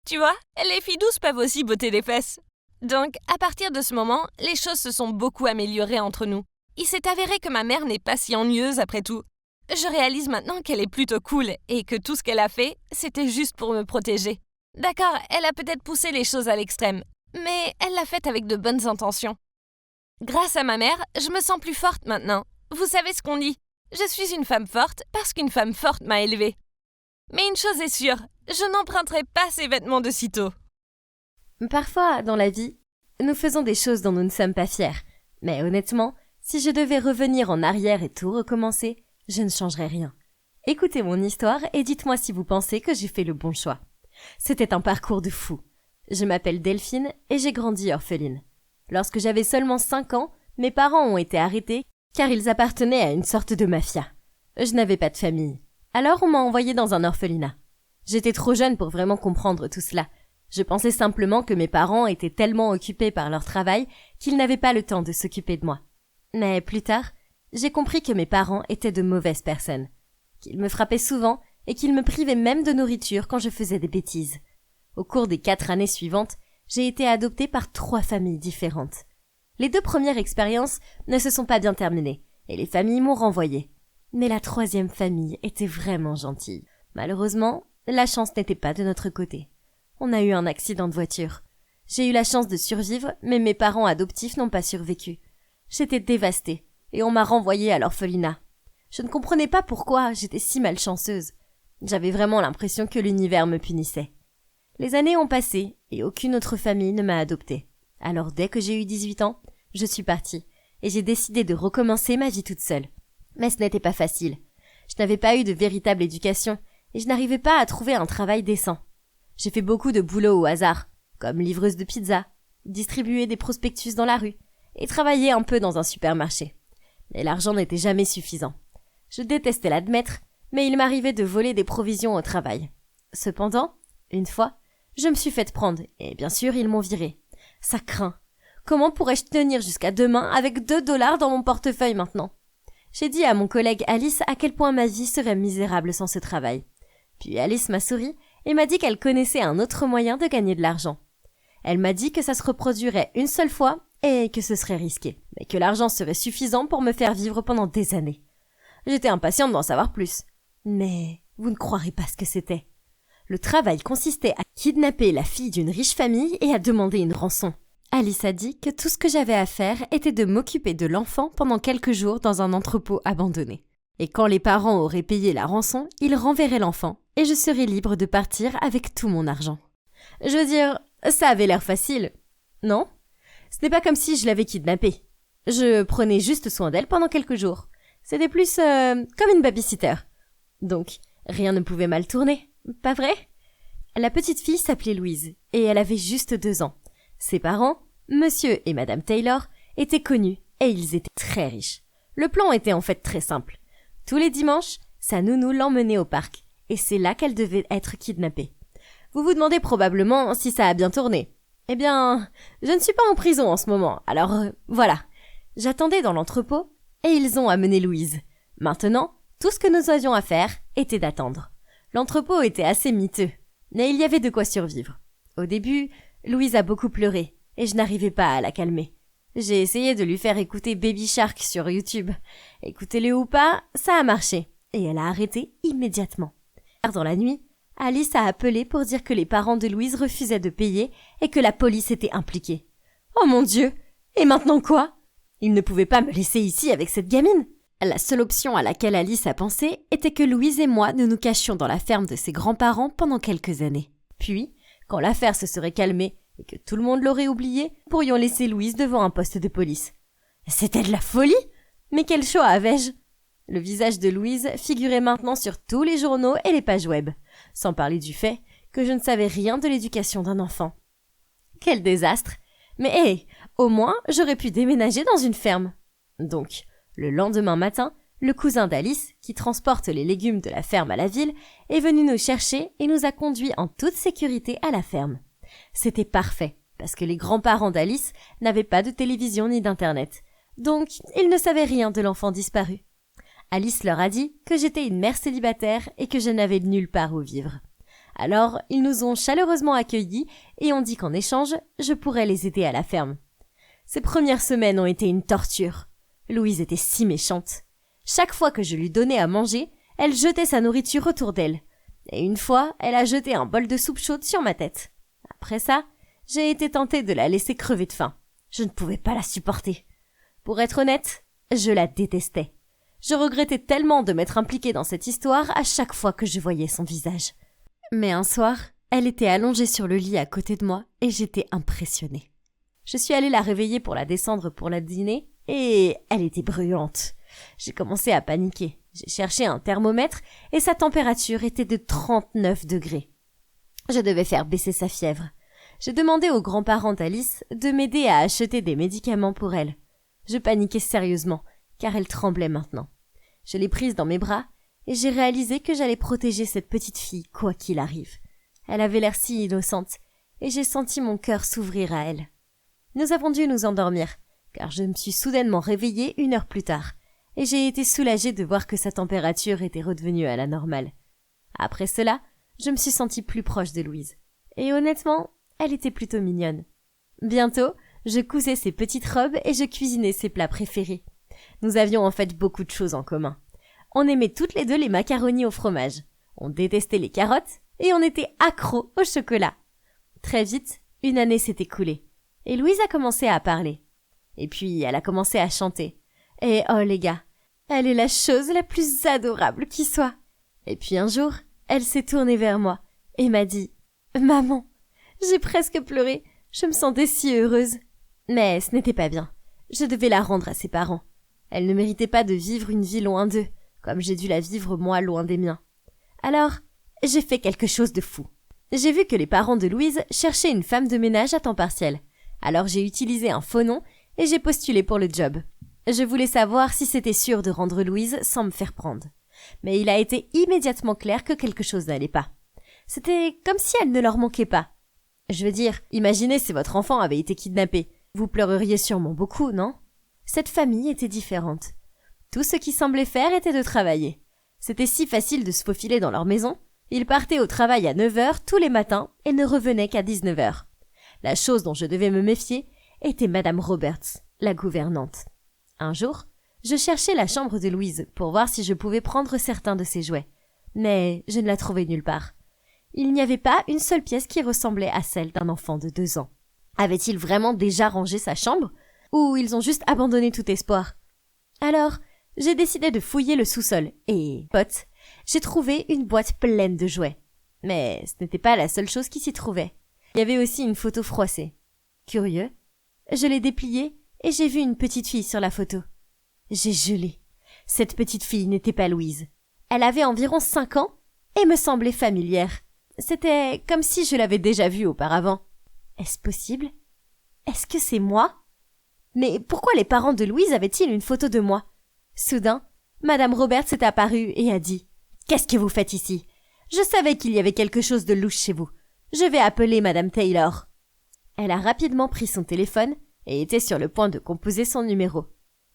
S3: Tu vois, les filles douces peuvent aussi botter les fesses. Donc, à partir de ce moment, les choses se sont beaucoup améliorées entre nous. Il s'est avéré que ma mère n'est pas si ennuyeuse après tout. Je réalise maintenant qu'elle est plutôt cool et que tout ce qu'elle a fait, c'était juste pour me protéger. D'accord, elle a peut-être poussé les choses à l'extrême, mais elle l'a fait avec de bonnes intentions. Grâce à ma mère, je me sens plus forte maintenant. Vous savez ce qu'on dit? Je suis une femme forte parce qu'une femme forte m'a élevée. Mais une chose est sûre, je n'emprunterai pas ces vêtements de sitôt.
S4: Parfois, dans la vie, nous faisons des choses dont nous ne sommes pas fiers. Mais honnêtement, si je devais revenir en arrière et tout recommencer, je ne changerais rien. Écoutez mon histoire et dites-moi si vous pensez que j'ai fait le bon choix. C'était un parcours de fou. Je m'appelle Delphine et j'ai grandi orpheline. Lorsque j'avais seulement 5 ans, mes parents ont été arrêtés car ils appartenaient à une sorte de mafia. Je n'avais pas de famille. Alors on m'a envoyée dans un orphelinat. J'étais trop jeune pour vraiment comprendre tout cela. Je pensais simplement que mes parents étaient tellement occupés par leur travail qu'ils n'avaient pas le temps de s'occuper de moi. Mais plus tard, j'ai compris que mes parents étaient de mauvaises personnes, qu'ils me frappaient souvent et qu'ils me privaient même de nourriture quand je faisais des bêtises. Au cours des 4 années suivantes, j'ai été adoptée par 3 familles différentes. Les 2 premières expériences ne se sont pas bien terminées et les familles m'ont renvoyée. Mais la 3e famille était vraiment gentille. Malheureusement, la chance n'était pas de notre côté. On a eu un accident de voiture. J'ai eu la chance de survivre, mais mes parents adoptifs n'ont pas survécu. J'étais dévastée, et on m'a renvoyée à l'orphelinat. Je ne comprenais pas pourquoi j'étais si malchanceuse. J'avais vraiment l'impression que l'univers me punissait. Les années ont passé, et aucune autre famille ne m'a adoptée. Alors dès que j'ai eu 18 ans, je suis partie, et j'ai décidé de recommencer ma vie toute seule. Mais ce n'était pas facile. Je n'avais pas eu de véritable éducation, et je n'arrivais pas à trouver un travail décent. J'ai fait beaucoup de boulot au hasard, comme livreuse de pizza, distribuer des prospectus dans la rue, et travailler un peu dans un supermarché. Mais l'argent n'était jamais suffisant. Je détestais l'admettre, mais il m'arrivait de voler des provisions au travail. Cependant, une fois, je me suis faite prendre, et bien sûr ils m'ont virée. Ça craint. Comment pourrais-je tenir jusqu'à demain avec 2 $ dans mon portefeuille maintenant? J'ai dit à mon collègue Alice à quel point ma vie serait misérable sans ce travail. Puis Alice m'a souri et m'a dit qu'elle connaissait un autre moyen de gagner de l'argent. Elle m'a dit que ça se reproduirait une seule fois et que ce serait risqué, mais que l'argent serait suffisant pour me faire vivre pendant des années. J'étais impatiente d'en savoir plus. Mais vous ne croirez pas ce que c'était. Le travail consistait à kidnapper la fille d'une riche famille et à demander une rançon. Alice a dit que tout ce que j'avais à faire était de m'occuper de l'enfant pendant quelques jours dans un entrepôt abandonné. Et quand les parents auraient payé la rançon, ils renverraient l'enfant et je serais libre de partir avec tout mon argent. Je veux dire, ça avait l'air facile, non? Ce n'est pas comme si je l'avais kidnappée. Je prenais juste soin d'elle pendant quelques jours. C'était plus comme une babysitter. Donc, rien ne pouvait mal tourner, pas vrai? La petite fille s'appelait Louise et elle avait juste 2 ans. Ses parents, Monsieur et Madame Taylor, étaient connus et ils étaient très riches. Le plan était en fait très simple. Tous les dimanches, sa nounou l'emmenait au parc et c'est là qu'elle devait être kidnappée. Vous vous demandez probablement si ça a bien tourné. Eh bien, je ne suis pas en prison en ce moment, alors voilà. J'attendais dans l'entrepôt et ils ont amené Louise. Maintenant, tout ce que nous avions à faire était d'attendre. L'entrepôt était assez miteux, mais il y avait de quoi survivre. Au début, Louise a beaucoup pleuré et je n'arrivais pas à la calmer. J'ai essayé de lui faire écouter Baby Shark sur YouTube. Écoutez-le ou pas, ça a marché et elle a arrêté immédiatement. Dans la nuit, Alice a appelé pour dire que les parents de Louise refusaient de payer et que la police était impliquée. Oh mon Dieu! Et maintenant quoi? Ils ne pouvaient pas me laisser ici avec cette gamine. La seule option à laquelle Alice a pensé était que Louise et moi nous nous cachions dans la ferme de ses grands-parents pendant quelques années. Puis, quand l'affaire se serait calmée et que tout le monde l'aurait oubliée, nous pourrions laisser Louise devant un poste de police. C'était de la folie! Mais quel choix avais-je? Le visage de Louise figurait maintenant sur tous les journaux et les pages web, sans parler du fait que je ne savais rien de l'éducation d'un enfant. Quel désastre! Mais hé, au moins j'aurais pu déménager dans une ferme. Donc, le lendemain matin, le cousin d'Alice, qui transporte les légumes de la ferme à la ville, est venu nous chercher et nous a conduits en toute sécurité à la ferme. C'était parfait, parce que les grands-parents d'Alice n'avaient pas de télévision ni d'internet, donc ils ne savaient rien de l'enfant disparu. Alice leur a dit que j'étais une mère célibataire et que je n'avais nulle part où vivre. Alors, ils nous ont chaleureusement accueillis et ont dit qu'en échange, je pourrais les aider à la ferme. Ces premières semaines ont été une torture. Louise était si méchante. Chaque fois que je lui donnais à manger, elle jetait sa nourriture autour d'elle. Et une fois, elle a jeté un bol de soupe chaude sur ma tête. Après ça, j'ai été tentée de la laisser crever de faim. Je ne pouvais pas la supporter. Pour être honnête, je la détestais. Je regrettais tellement de m'être impliquée dans cette histoire à chaque fois que je voyais son visage. Mais un soir, elle était allongée sur le lit à côté de moi et j'étais impressionnée. Je suis allée la réveiller pour la descendre pour la dîner et elle était brûlante. J'ai commencé à paniquer. J'ai cherché un thermomètre et sa température était de 39 degrés. Je devais faire baisser sa fièvre. J'ai demandé aux grands-parents d'Alice de m'aider à acheter des médicaments pour elle. Je paniquais sérieusement, car elle tremblait maintenant. Je l'ai prise dans mes bras et j'ai réalisé que j'allais protéger cette petite fille quoi qu'il arrive. Elle avait l'air si innocente et j'ai senti mon cœur s'ouvrir à elle. Nous avons dû nous endormir, car je me suis soudainement réveillée 1 heure plus tard et j'ai été soulagée de voir que sa température était redevenue à la normale. Après cela, je me suis sentie plus proche de Louise. Et honnêtement, elle était plutôt mignonne. Bientôt, je cousais ses petites robes et je cuisinais ses plats préférés. Nous avions en fait beaucoup de choses en commun. On aimait toutes les deux les macaronis au fromage. On détestait les carottes et on était accro au chocolat. Très vite, une année s'est écoulée et Louise a commencé à parler. Et puis, elle a commencé à chanter. Et oh les gars, elle est la chose la plus adorable qui soit. Et puis un jour, elle s'est tournée vers moi et m'a dit « Maman, j'ai presque pleuré, je me sentais si heureuse. » Mais ce n'était pas bien. Je devais la rendre à ses parents. Elle ne méritait pas de vivre une vie loin d'eux, comme j'ai dû la vivre moi loin des miens. Alors, j'ai fait quelque chose de fou. J'ai vu que les parents de Louise cherchaient une femme de ménage à temps partiel. Alors j'ai utilisé un faux nom et j'ai postulé pour le job. Je voulais savoir si c'était sûr de rendre Louise sans me faire prendre. Mais il a été immédiatement clair que quelque chose n'allait pas. C'était comme si elle ne leur manquait pas. Je veux dire, imaginez si votre enfant avait été kidnappé. Vous pleureriez sûrement beaucoup, non? Cette famille était différente. Tout ce qu'ils semblaient faire était de travailler. C'était si facile de se faufiler dans leur maison. Ils partaient au travail à 9h tous les matins et ne revenaient qu'à 19h. La chose dont je devais me méfier était Madame Roberts, la gouvernante. Un jour, je cherchais la chambre de Louise pour voir si je pouvais prendre certains de ses jouets. Mais je ne la trouvais nulle part. Il n'y avait pas une seule pièce qui ressemblait à celle d'un enfant de 2 ans. Avait-il vraiment déjà rangé sa chambre? Ou ils ont juste abandonné tout espoir? Alors, j'ai décidé de fouiller le sous-sol et, pote, j'ai trouvé une boîte pleine de jouets. Mais ce n'était pas la seule chose qui s'y trouvait. Il y avait aussi une photo froissée. Curieux, je l'ai dépliée et j'ai vu une petite fille sur la photo. J'ai gelé. Cette petite fille n'était pas Louise. Elle avait environ 5 ans et me semblait familière. C'était comme si je l'avais déjà vue auparavant. Est-ce possible? Est-ce que c'est moi? Mais pourquoi les parents de Louise avaient-ils une photo de moi? Soudain, Madame Roberts est apparue et a dit « Qu'est-ce que vous faites ici? Je savais qu'il y avait quelque chose de louche chez vous. Je vais appeler Madame Taylor. » Elle a rapidement pris son téléphone et était sur le point de composer son numéro.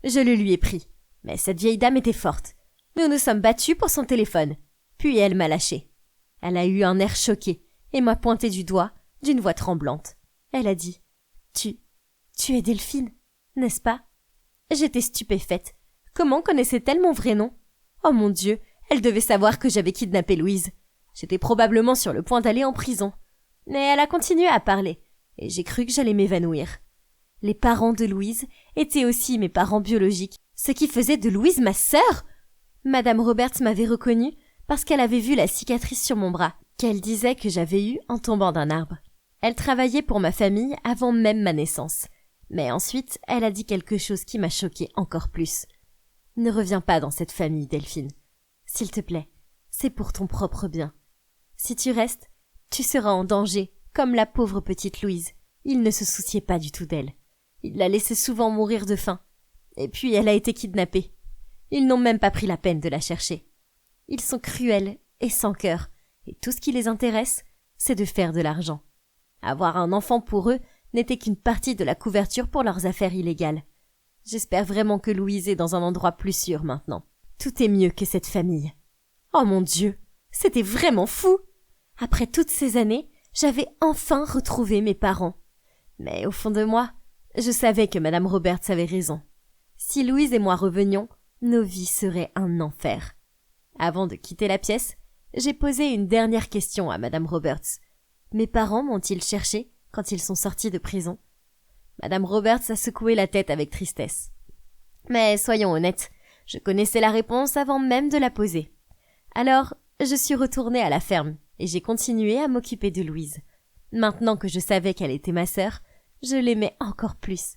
S4: Je le lui ai pris, mais cette vieille dame était forte. Nous nous sommes battus pour son téléphone. Puis elle m'a lâché. Elle a eu un air choqué et m'a pointé du doigt d'une voix tremblante. Elle a dit « Tu es Delphine, n'est-ce pas ?» J'étais stupéfaite. Comment connaissait-elle mon vrai nom? Oh mon Dieu, elle devait savoir que j'avais kidnappé Louise. J'étais probablement sur le point d'aller en prison. Mais elle a continué à parler, et j'ai cru que j'allais m'évanouir. Les parents de Louise étaient aussi mes parents biologiques, ce qui faisait de Louise ma sœur. Madame Roberts m'avait reconnue parce qu'elle avait vu la cicatrice sur mon bras, qu'elle disait que j'avais eue en tombant d'un arbre. Elle travaillait pour ma famille avant même ma naissance. Mais ensuite, elle a dit quelque chose qui m'a choquée encore plus. « Ne reviens pas dans cette famille, Delphine. S'il te plaît, c'est pour ton propre bien. Si tu restes, tu seras en danger, comme la pauvre petite Louise. Il ne se souciait pas du tout d'elle. Il la laissait souvent mourir de faim. Et puis elle a été kidnappée. Ils n'ont même pas pris la peine de la chercher. Ils sont cruels et sans cœur, et tout ce qui les intéresse, c'est de faire de l'argent. Avoir un enfant pour eux n'était qu'une partie de la couverture pour leurs affaires illégales. J'espère vraiment que Louise est dans un endroit plus sûr maintenant. Tout est mieux que cette famille. Oh mon Dieu, c'était vraiment fou! Après toutes ces années, j'avais enfin retrouvé mes parents. Mais au fond de moi, je savais que Madame Roberts avait raison. Si Louise et moi revenions, nos vies seraient un enfer. Avant de quitter la pièce, j'ai posé une dernière question à Madame Roberts. Mes parents m'ont-ils cherché quand ils sont sortis de prison? Madame Roberts a secoué la tête avec tristesse. Mais soyons honnêtes, je connaissais la réponse avant même de la poser. Alors, je suis retournée à la ferme et j'ai continué à m'occuper de Louise. Maintenant que je savais qu'elle était ma sœur, je l'aimais encore plus.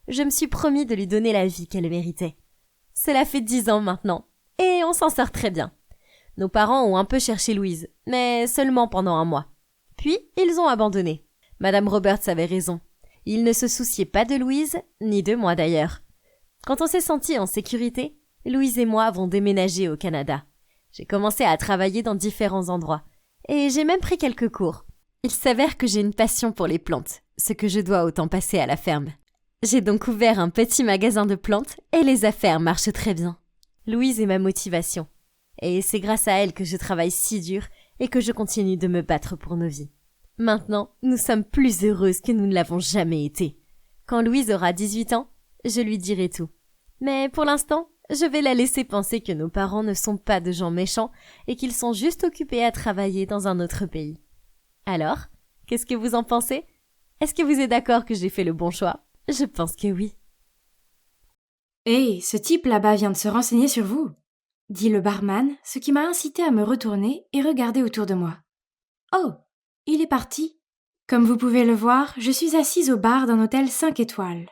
S4: Je me suis promis de lui donner la vie qu'elle méritait. Cela fait 10 ans maintenant, et on s'en sort très bien. Nos parents ont un peu cherché Louise, mais seulement pendant 1 mois. Puis, ils ont abandonné. Madame Roberts avait raison. Ils ne se souciaient pas de Louise, ni de moi d'ailleurs. Quand on s'est sentis en sécurité, Louise et moi avons déménagé au Canada. J'ai commencé à travailler dans différents endroits, et j'ai même pris quelques cours. Il s'avère que j'ai une passion pour les plantes, ce que je dois autant passer à la ferme. J'ai donc ouvert un petit magasin de plantes, et les affaires marchent très bien. Louise est ma motivation, et c'est grâce à elle que je travaille si dur et que je continue de me battre pour nos vies. Maintenant, nous sommes plus heureuses que nous ne l'avons jamais été. Quand Louise aura 18 ans, je lui dirai tout. Mais pour l'instant, Je vais la laisser penser que nos parents ne sont pas de gens méchants et qu'ils sont juste occupés à travailler dans un autre pays. Alors, qu'est-ce que vous en pensez? Est-ce que vous êtes d'accord que j'ai fait le bon choix? Je pense que oui.
S5: Hé, ce type là-bas vient de se renseigner sur vous, dit le barman, ce qui m'a incité à me retourner et regarder autour de moi. Oh, il est parti. Comme vous pouvez le voir, je suis assise au bar d'un hôtel 5 étoiles.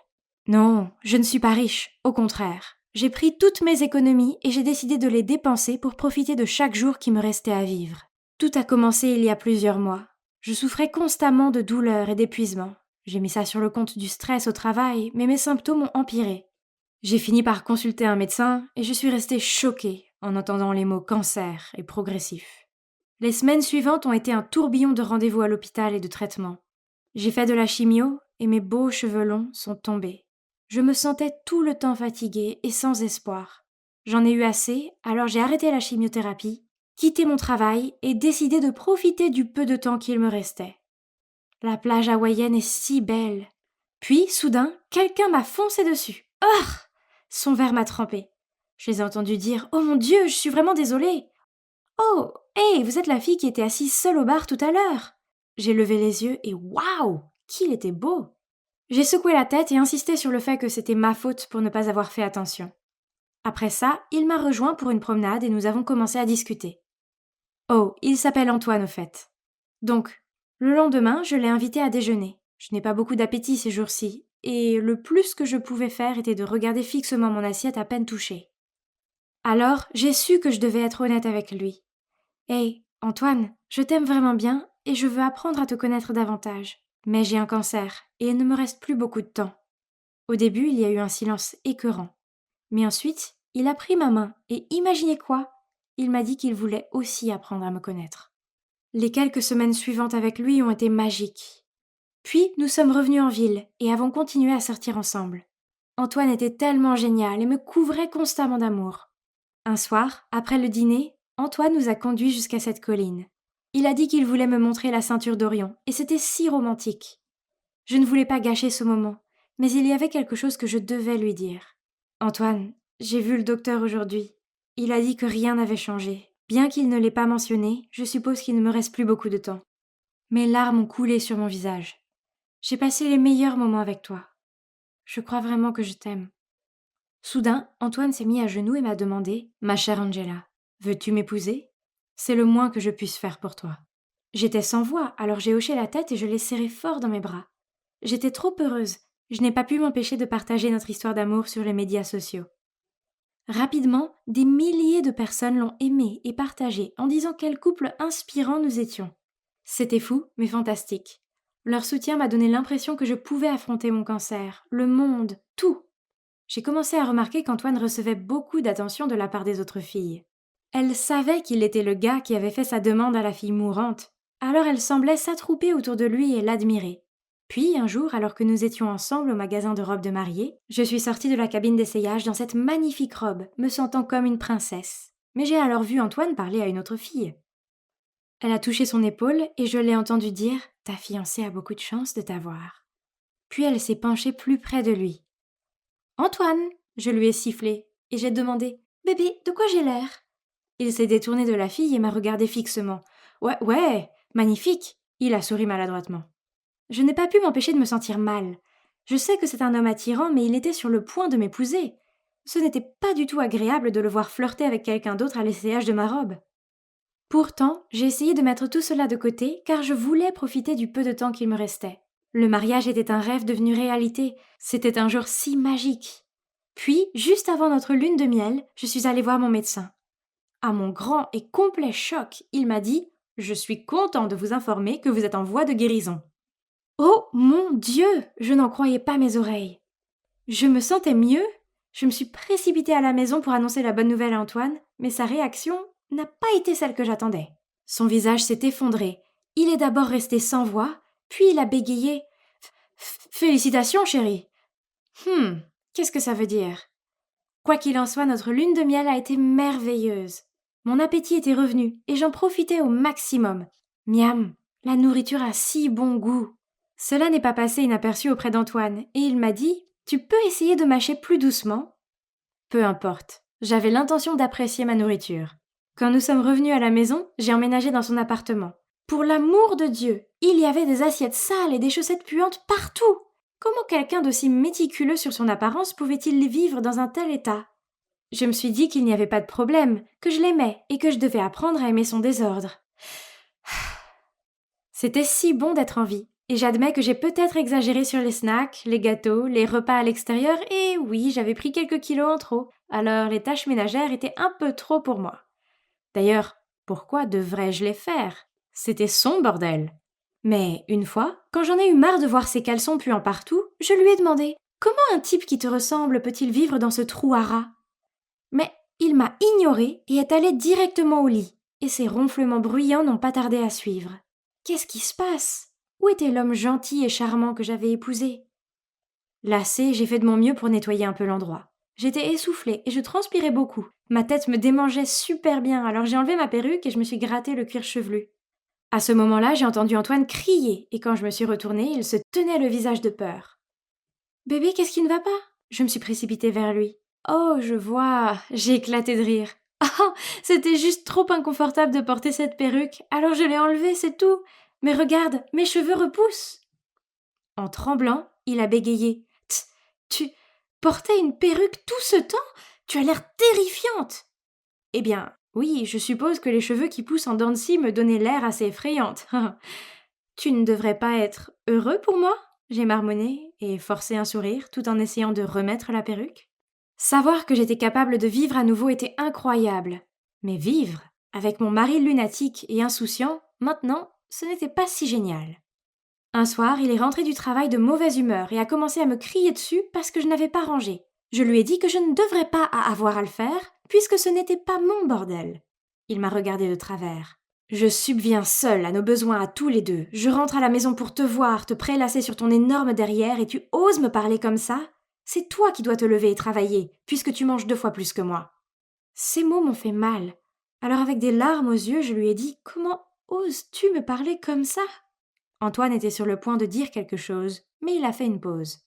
S5: Non, je ne suis pas riche, au contraire. J'ai pris toutes mes économies et j'ai décidé de les dépenser pour profiter de chaque jour qui me restait à vivre. Tout a commencé il y a plusieurs mois. Je souffrais constamment de douleurs et d'épuisement. J'ai mis ça sur le compte du stress au travail, mais mes symptômes ont empiré. J'ai fini par consulter un médecin et je suis restée choquée en entendant les mots cancer et progressif. Les semaines suivantes ont été un tourbillon de rendez-vous à l'hôpital et de traitements. J'ai fait de la chimio et mes beaux cheveux longs sont tombés. Je me sentais tout le temps fatiguée et sans espoir. J'en ai eu assez, alors j'ai arrêté la chimiothérapie, quitté mon travail et décidé de profiter du peu de temps qu'il me restait. La plage hawaïenne est si belle. Puis, soudain, quelqu'un m'a foncé dessus. Ah! Son verre m'a trempé. Je les ai entendus dire « Oh mon Dieu, je suis vraiment désolée !»« Oh, hé, vous êtes la fille qui était assise seule au bar tout à l'heure !» J'ai levé les yeux et waouh, qu'il était beau! J'ai secoué la tête et insisté sur le fait que c'était ma faute pour ne pas avoir fait attention. Après ça, il m'a rejoint pour une promenade et nous avons commencé à discuter. Oh, il s'appelle Antoine au fait. Donc, le lendemain, je l'ai invité à déjeuner. Je n'ai pas beaucoup d'appétit ces jours-ci, et le plus que je pouvais faire était de regarder fixement mon assiette à peine touchée. Alors, j'ai su que je devais être honnête avec lui. « Hey, Antoine, je t'aime vraiment bien et je veux apprendre à te connaître davantage. Mais j'ai un cancer et il ne me reste plus beaucoup de temps. » Au début, il y a eu un silence écœurant. Mais ensuite, il a pris ma main et imaginez quoi? Il m'a dit qu'il voulait aussi apprendre à me connaître. Les quelques semaines suivantes avec lui ont été magiques. Puis, nous sommes revenus en ville et avons continué à sortir ensemble. Antoine était tellement génial et me couvrait constamment d'amour. Un soir, après le dîner, Antoine nous a conduits jusqu'à cette colline. Il a dit qu'il voulait me montrer la ceinture d'Orion, et c'était si romantique. Je ne voulais pas gâcher ce moment, mais il y avait quelque chose que je devais lui dire. « Antoine, j'ai vu le docteur aujourd'hui. Il a dit que rien n'avait changé. Bien qu'il ne l'ait pas mentionné, je suppose qu'il ne me reste plus beaucoup de temps. » Mes larmes ont coulé sur mon visage. J'ai passé les meilleurs moments avec toi. Je crois vraiment que je t'aime. Soudain, Antoine s'est mis à genoux et m'a demandé « Ma chère Angela, veux-tu m'épouser ? C'est le moins que je puisse faire pour toi. » J'étais sans voix, alors j'ai hoché la tête et je l'ai serré fort dans mes bras. J'étais trop heureuse. Je n'ai pas pu m'empêcher de partager notre histoire d'amour sur les médias sociaux. Rapidement, des milliers de personnes l'ont aimé et partagé en disant quel couple inspirant nous étions. C'était fou, mais fantastique. Leur soutien m'a donné l'impression que je pouvais affronter mon cancer, le monde, tout. J'ai commencé à remarquer qu'Antoine recevait beaucoup d'attention de la part des autres filles. Elle savait qu'il était le gars qui avait fait sa demande à la fille mourante, alors elle semblait s'attrouper autour de lui et l'admirer. Puis, un jour, alors que nous étions ensemble au magasin de robes de mariée, je suis sortie de la cabine d'essayage dans cette magnifique robe, me sentant comme une princesse. Mais j'ai alors vu Antoine parler à une autre fille. Elle a touché son épaule et je l'ai entendu dire « Ta fiancée a beaucoup de chance de t'avoir. » Puis elle s'est penchée plus près de lui. « Antoine !» je lui ai sifflé et j'ai demandé « Bébé, de quoi j'ai l'air ?» Il s'est détourné de la fille et m'a regardé fixement. « Ouais, magnifique !» Il a souri maladroitement. Je n'ai pas pu m'empêcher de me sentir mal. Je sais que c'est un homme attirant, mais il était sur le point de m'épouser. Ce n'était pas du tout agréable de le voir flirter avec quelqu'un d'autre à l'essayage de ma robe. Pourtant, j'ai essayé de mettre tout cela de côté, car je voulais profiter du peu de temps qu'il me restait. Le mariage était un rêve devenu réalité. C'était un jour si magique. Puis, juste avant notre lune de miel, je suis allée voir mon médecin. À mon grand et complet choc, il m'a dit « Je suis content de vous informer que vous êtes en voie de guérison. » Oh mon Dieu! Je n'en croyais pas mes oreilles. Je me sentais mieux. Je me suis précipitée à la maison pour annoncer la bonne nouvelle à Antoine, mais sa réaction n'a pas été celle que j'attendais. Son visage s'est effondré. Il est d'abord resté sans voix, puis il a bégayé. « Félicitations, chérie !»« Qu'est-ce que ça veut dire ?» Quoi qu'il en soit, notre lune de miel a été merveilleuse. Mon appétit était revenu, et j'en profitais au maximum. Miam, la nourriture a si bon goût. Cela n'est pas passé inaperçu auprès d'Antoine, et il m'a dit « Tu peux essayer de mâcher plus doucement ?» Peu importe. J'avais l'intention d'apprécier ma nourriture. Quand nous sommes revenus à la maison, j'ai emménagé dans son appartement. Pour l'amour de Dieu, il y avait des assiettes sales et des chaussettes puantes partout. Comment quelqu'un d'aussi méticuleux sur son apparence pouvait-il vivre dans un tel état? Je me suis dit qu'il n'y avait pas de problème, que je l'aimais et que je devais apprendre à aimer son désordre. C'était si bon d'être en vie, et j'admets que j'ai peut-être exagéré sur les snacks, les gâteaux, les repas à l'extérieur, et oui, j'avais pris quelques kilos en trop, alors les tâches ménagères étaient un peu trop pour moi. D'ailleurs, pourquoi devrais-je les faire? C'était son bordel. Mais une fois, quand j'en ai eu marre de voir ses caleçons puant partout, je lui ai demandé « Comment un type qui te ressemble peut-il vivre dans ce trou à rats ?» Mais il m'a ignoré et est allé directement au lit, et ses ronflements bruyants n'ont pas tardé à suivre. Qu'est-ce qui se passe? Où était l'homme gentil et charmant que j'avais épousé? Lassée, j'ai fait de mon mieux pour nettoyer un peu l'endroit. J'étais essoufflée et je transpirais beaucoup. Ma tête me démangeait super bien, alors j'ai enlevé ma perruque et je me suis gratté le cuir chevelu. À ce moment-là, j'ai entendu Antoine crier, et quand je me suis retournée, il se tenait le visage de peur. « Bébé, qu'est-ce qui ne va pas ?» Je me suis précipitée vers lui. « Oh, je vois !» J'ai éclaté de rire. « Oh, c'était juste trop inconfortable de porter cette perruque, alors je l'ai enlevée, c'est tout. Mais regarde, mes cheveux repoussent !» En tremblant, il a bégayé. « Tu portais une perruque tout ce temps? Tu as l'air terrifiante !» Eh bien, oui, je suppose que les cheveux qui poussent en dents de scie me donnaient l'air assez effrayante. « Tu ne devrais pas être heureux pour moi ?» J'ai marmonné et forcé un sourire tout en essayant de remettre la perruque. Savoir que j'étais capable de vivre à nouveau était incroyable. Mais vivre, avec mon mari lunatique et insouciant, maintenant, ce n'était pas si génial. Un soir, il est rentré du travail de mauvaise humeur et a commencé à me crier dessus parce que je n'avais pas rangé. Je lui ai dit que je ne devrais pas avoir à le faire, puisque ce n'était pas mon bordel. Il m'a regardé de travers. Je subviens seule à nos besoins à tous les deux. Je rentre à la maison pour te voir, te prélasser sur ton énorme derrière, et tu oses me parler comme ça? C'est toi qui dois te lever et travailler, puisque tu manges 2 fois plus que moi. Ces mots m'ont fait mal. Alors avec des larmes aux yeux, je lui ai dit « Comment oses-tu me parler comme ça ?» Antoine était sur le point de dire quelque chose, mais il a fait une pause.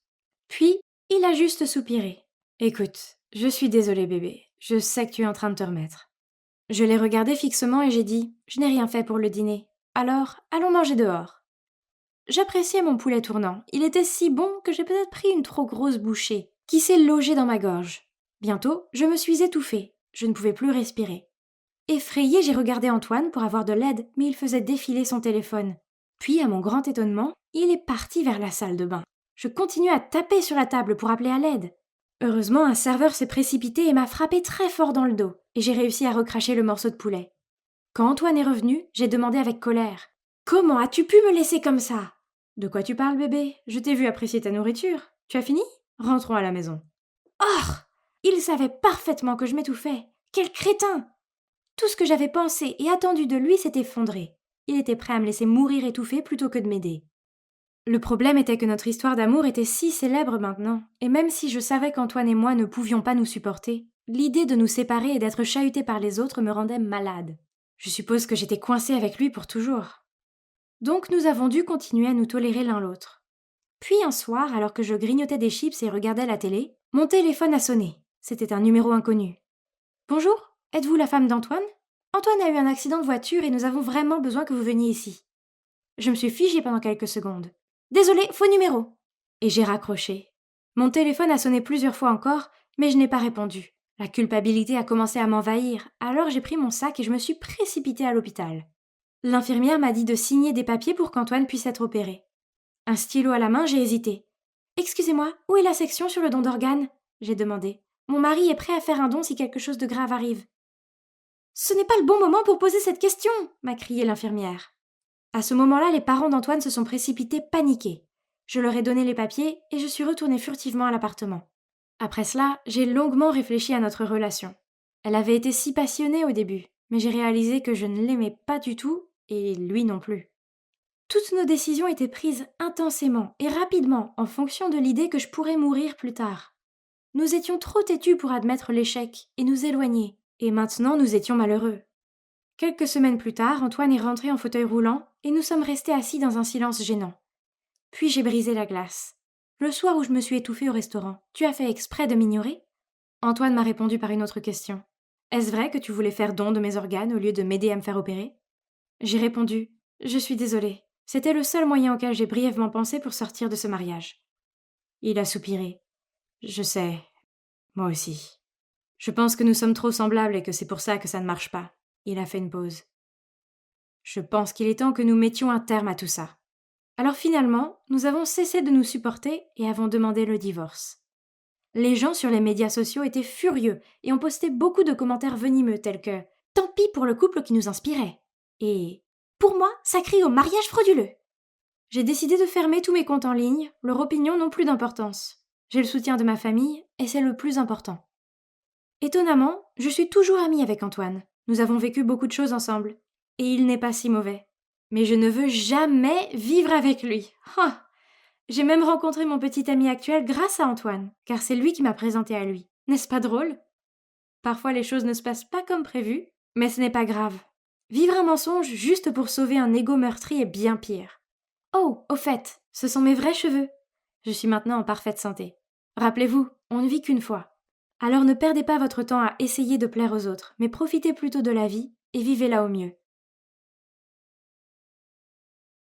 S5: Puis, il a juste soupiré. « Écoute, je suis désolée bébé, je sais que tu es en train de te remettre. » Je l'ai regardé fixement et j'ai dit « Je n'ai rien fait pour le dîner. Alors, allons manger dehors. » J'appréciais mon poulet tournant. Il était si bon que j'ai peut-être pris une trop grosse bouchée, qui s'est logée dans ma gorge. Bientôt, je me suis étouffée. Je ne pouvais plus respirer. Effrayée, j'ai regardé Antoine pour avoir de l'aide, mais il faisait défiler son téléphone. Puis, à mon grand étonnement, il est parti vers la salle de bain. Je continue à taper sur la table pour appeler à l'aide. Heureusement, un serveur s'est précipité et m'a frappé très fort dans le dos, et j'ai réussi à recracher le morceau de poulet. Quand Antoine est revenu, j'ai demandé avec colère « Comment as-tu pu me laisser comme ça ?»« De quoi tu parles, bébé? Je t'ai vu apprécier ta nourriture. Tu as fini? Rentrons à la maison. » Oh! Il savait parfaitement que je m'étouffais. Quel crétin! Tout ce que j'avais pensé et attendu de lui s'est effondré. Il était prêt à me laisser mourir étouffé plutôt que de m'aider. Le problème était que notre histoire d'amour était si célèbre maintenant, et même si je savais qu'Antoine et moi ne pouvions pas nous supporter, l'idée de nous séparer et d'être chahutés par les autres me rendait malade. Je suppose que j'étais coincée avec lui pour toujours. Donc nous avons dû continuer à nous tolérer l'un l'autre. Puis un soir, alors que je grignotais des chips et regardais la télé, mon téléphone a sonné. C'était un numéro inconnu. « Bonjour, êtes-vous la femme d'Antoine ? Antoine a eu un accident de voiture et nous avons vraiment besoin que vous veniez ici. » Je me suis figée pendant quelques secondes. « Désolée, faux numéro !» Et j'ai raccroché. Mon téléphone a sonné plusieurs fois encore, mais je n'ai pas répondu. La culpabilité a commencé à m'envahir, alors j'ai pris mon sac et je me suis précipitée à l'hôpital. L'infirmière m'a dit de signer des papiers pour qu'Antoine puisse être opéré. Un stylo à la main, j'ai hésité. « Excusez-moi, où est la section sur le don d'organes ?» j'ai demandé. « Mon mari est prêt à faire un don si quelque chose de grave arrive. »« Ce n'est pas le bon moment pour poser cette question !» m'a crié l'infirmière. À ce moment-là, les parents d'Antoine se sont précipités paniqués. Je leur ai donné les papiers et je suis retournée furtivement à l'appartement. Après cela, j'ai longuement réfléchi à notre relation. Elle avait été si passionnée au début, mais j'ai réalisé que je ne l'aimais pas du tout et lui non plus. Toutes nos décisions étaient prises intensément et rapidement en fonction de l'idée que je pourrais mourir plus tard. Nous étions trop têtus pour admettre l'échec et nous éloigner, et maintenant nous étions malheureux. Quelques semaines plus tard, Antoine est rentré en fauteuil roulant et nous sommes restés assis dans un silence gênant. Puis j'ai brisé la glace. Le soir où je me suis étouffée au restaurant, tu as fait exprès de m'ignorer ? Antoine m'a répondu par une autre question. Est-ce vrai que tu voulais faire don de mes organes au lieu de m'aider à me faire opérer? J'ai répondu. Je suis désolée. C'était le seul moyen auquel j'ai brièvement pensé pour sortir de ce mariage. Il a soupiré. Je sais. Moi aussi. Je pense que nous sommes trop semblables et que c'est pour ça que ça ne marche pas. Il a fait une pause. Je pense qu'il est temps que nous mettions un terme à tout ça. Alors finalement, nous avons cessé de nous supporter et avons demandé le divorce. Les gens sur les médias sociaux étaient furieux et ont posté beaucoup de commentaires venimeux tels que « Tant pis pour le couple qui nous inspirait » et « Pour moi, ça crie au mariage frauduleux ». J'ai décidé de fermer tous mes comptes en ligne, leur opinion n'ont plus d'importance. J'ai le soutien de ma famille et c'est le plus important. Étonnamment, je suis toujours amie avec Antoine. Nous avons vécu beaucoup de choses ensemble. Et il n'est pas si mauvais. Mais je ne veux jamais vivre avec lui. Ah! J'ai même rencontré mon petit ami actuel grâce à Antoine, car c'est lui qui m'a présenté à lui. N'est-ce pas drôle? Parfois les choses ne se passent pas comme prévu, mais ce n'est pas grave. Vivre un mensonge juste pour sauver un ego meurtri est bien pire. Oh, au fait, ce sont mes vrais cheveux. Je suis maintenant en parfaite santé. Rappelez-vous, on ne vit qu'une fois. Alors ne perdez pas votre temps à essayer de plaire aux autres, mais profitez plutôt de la vie et vivez-la au mieux.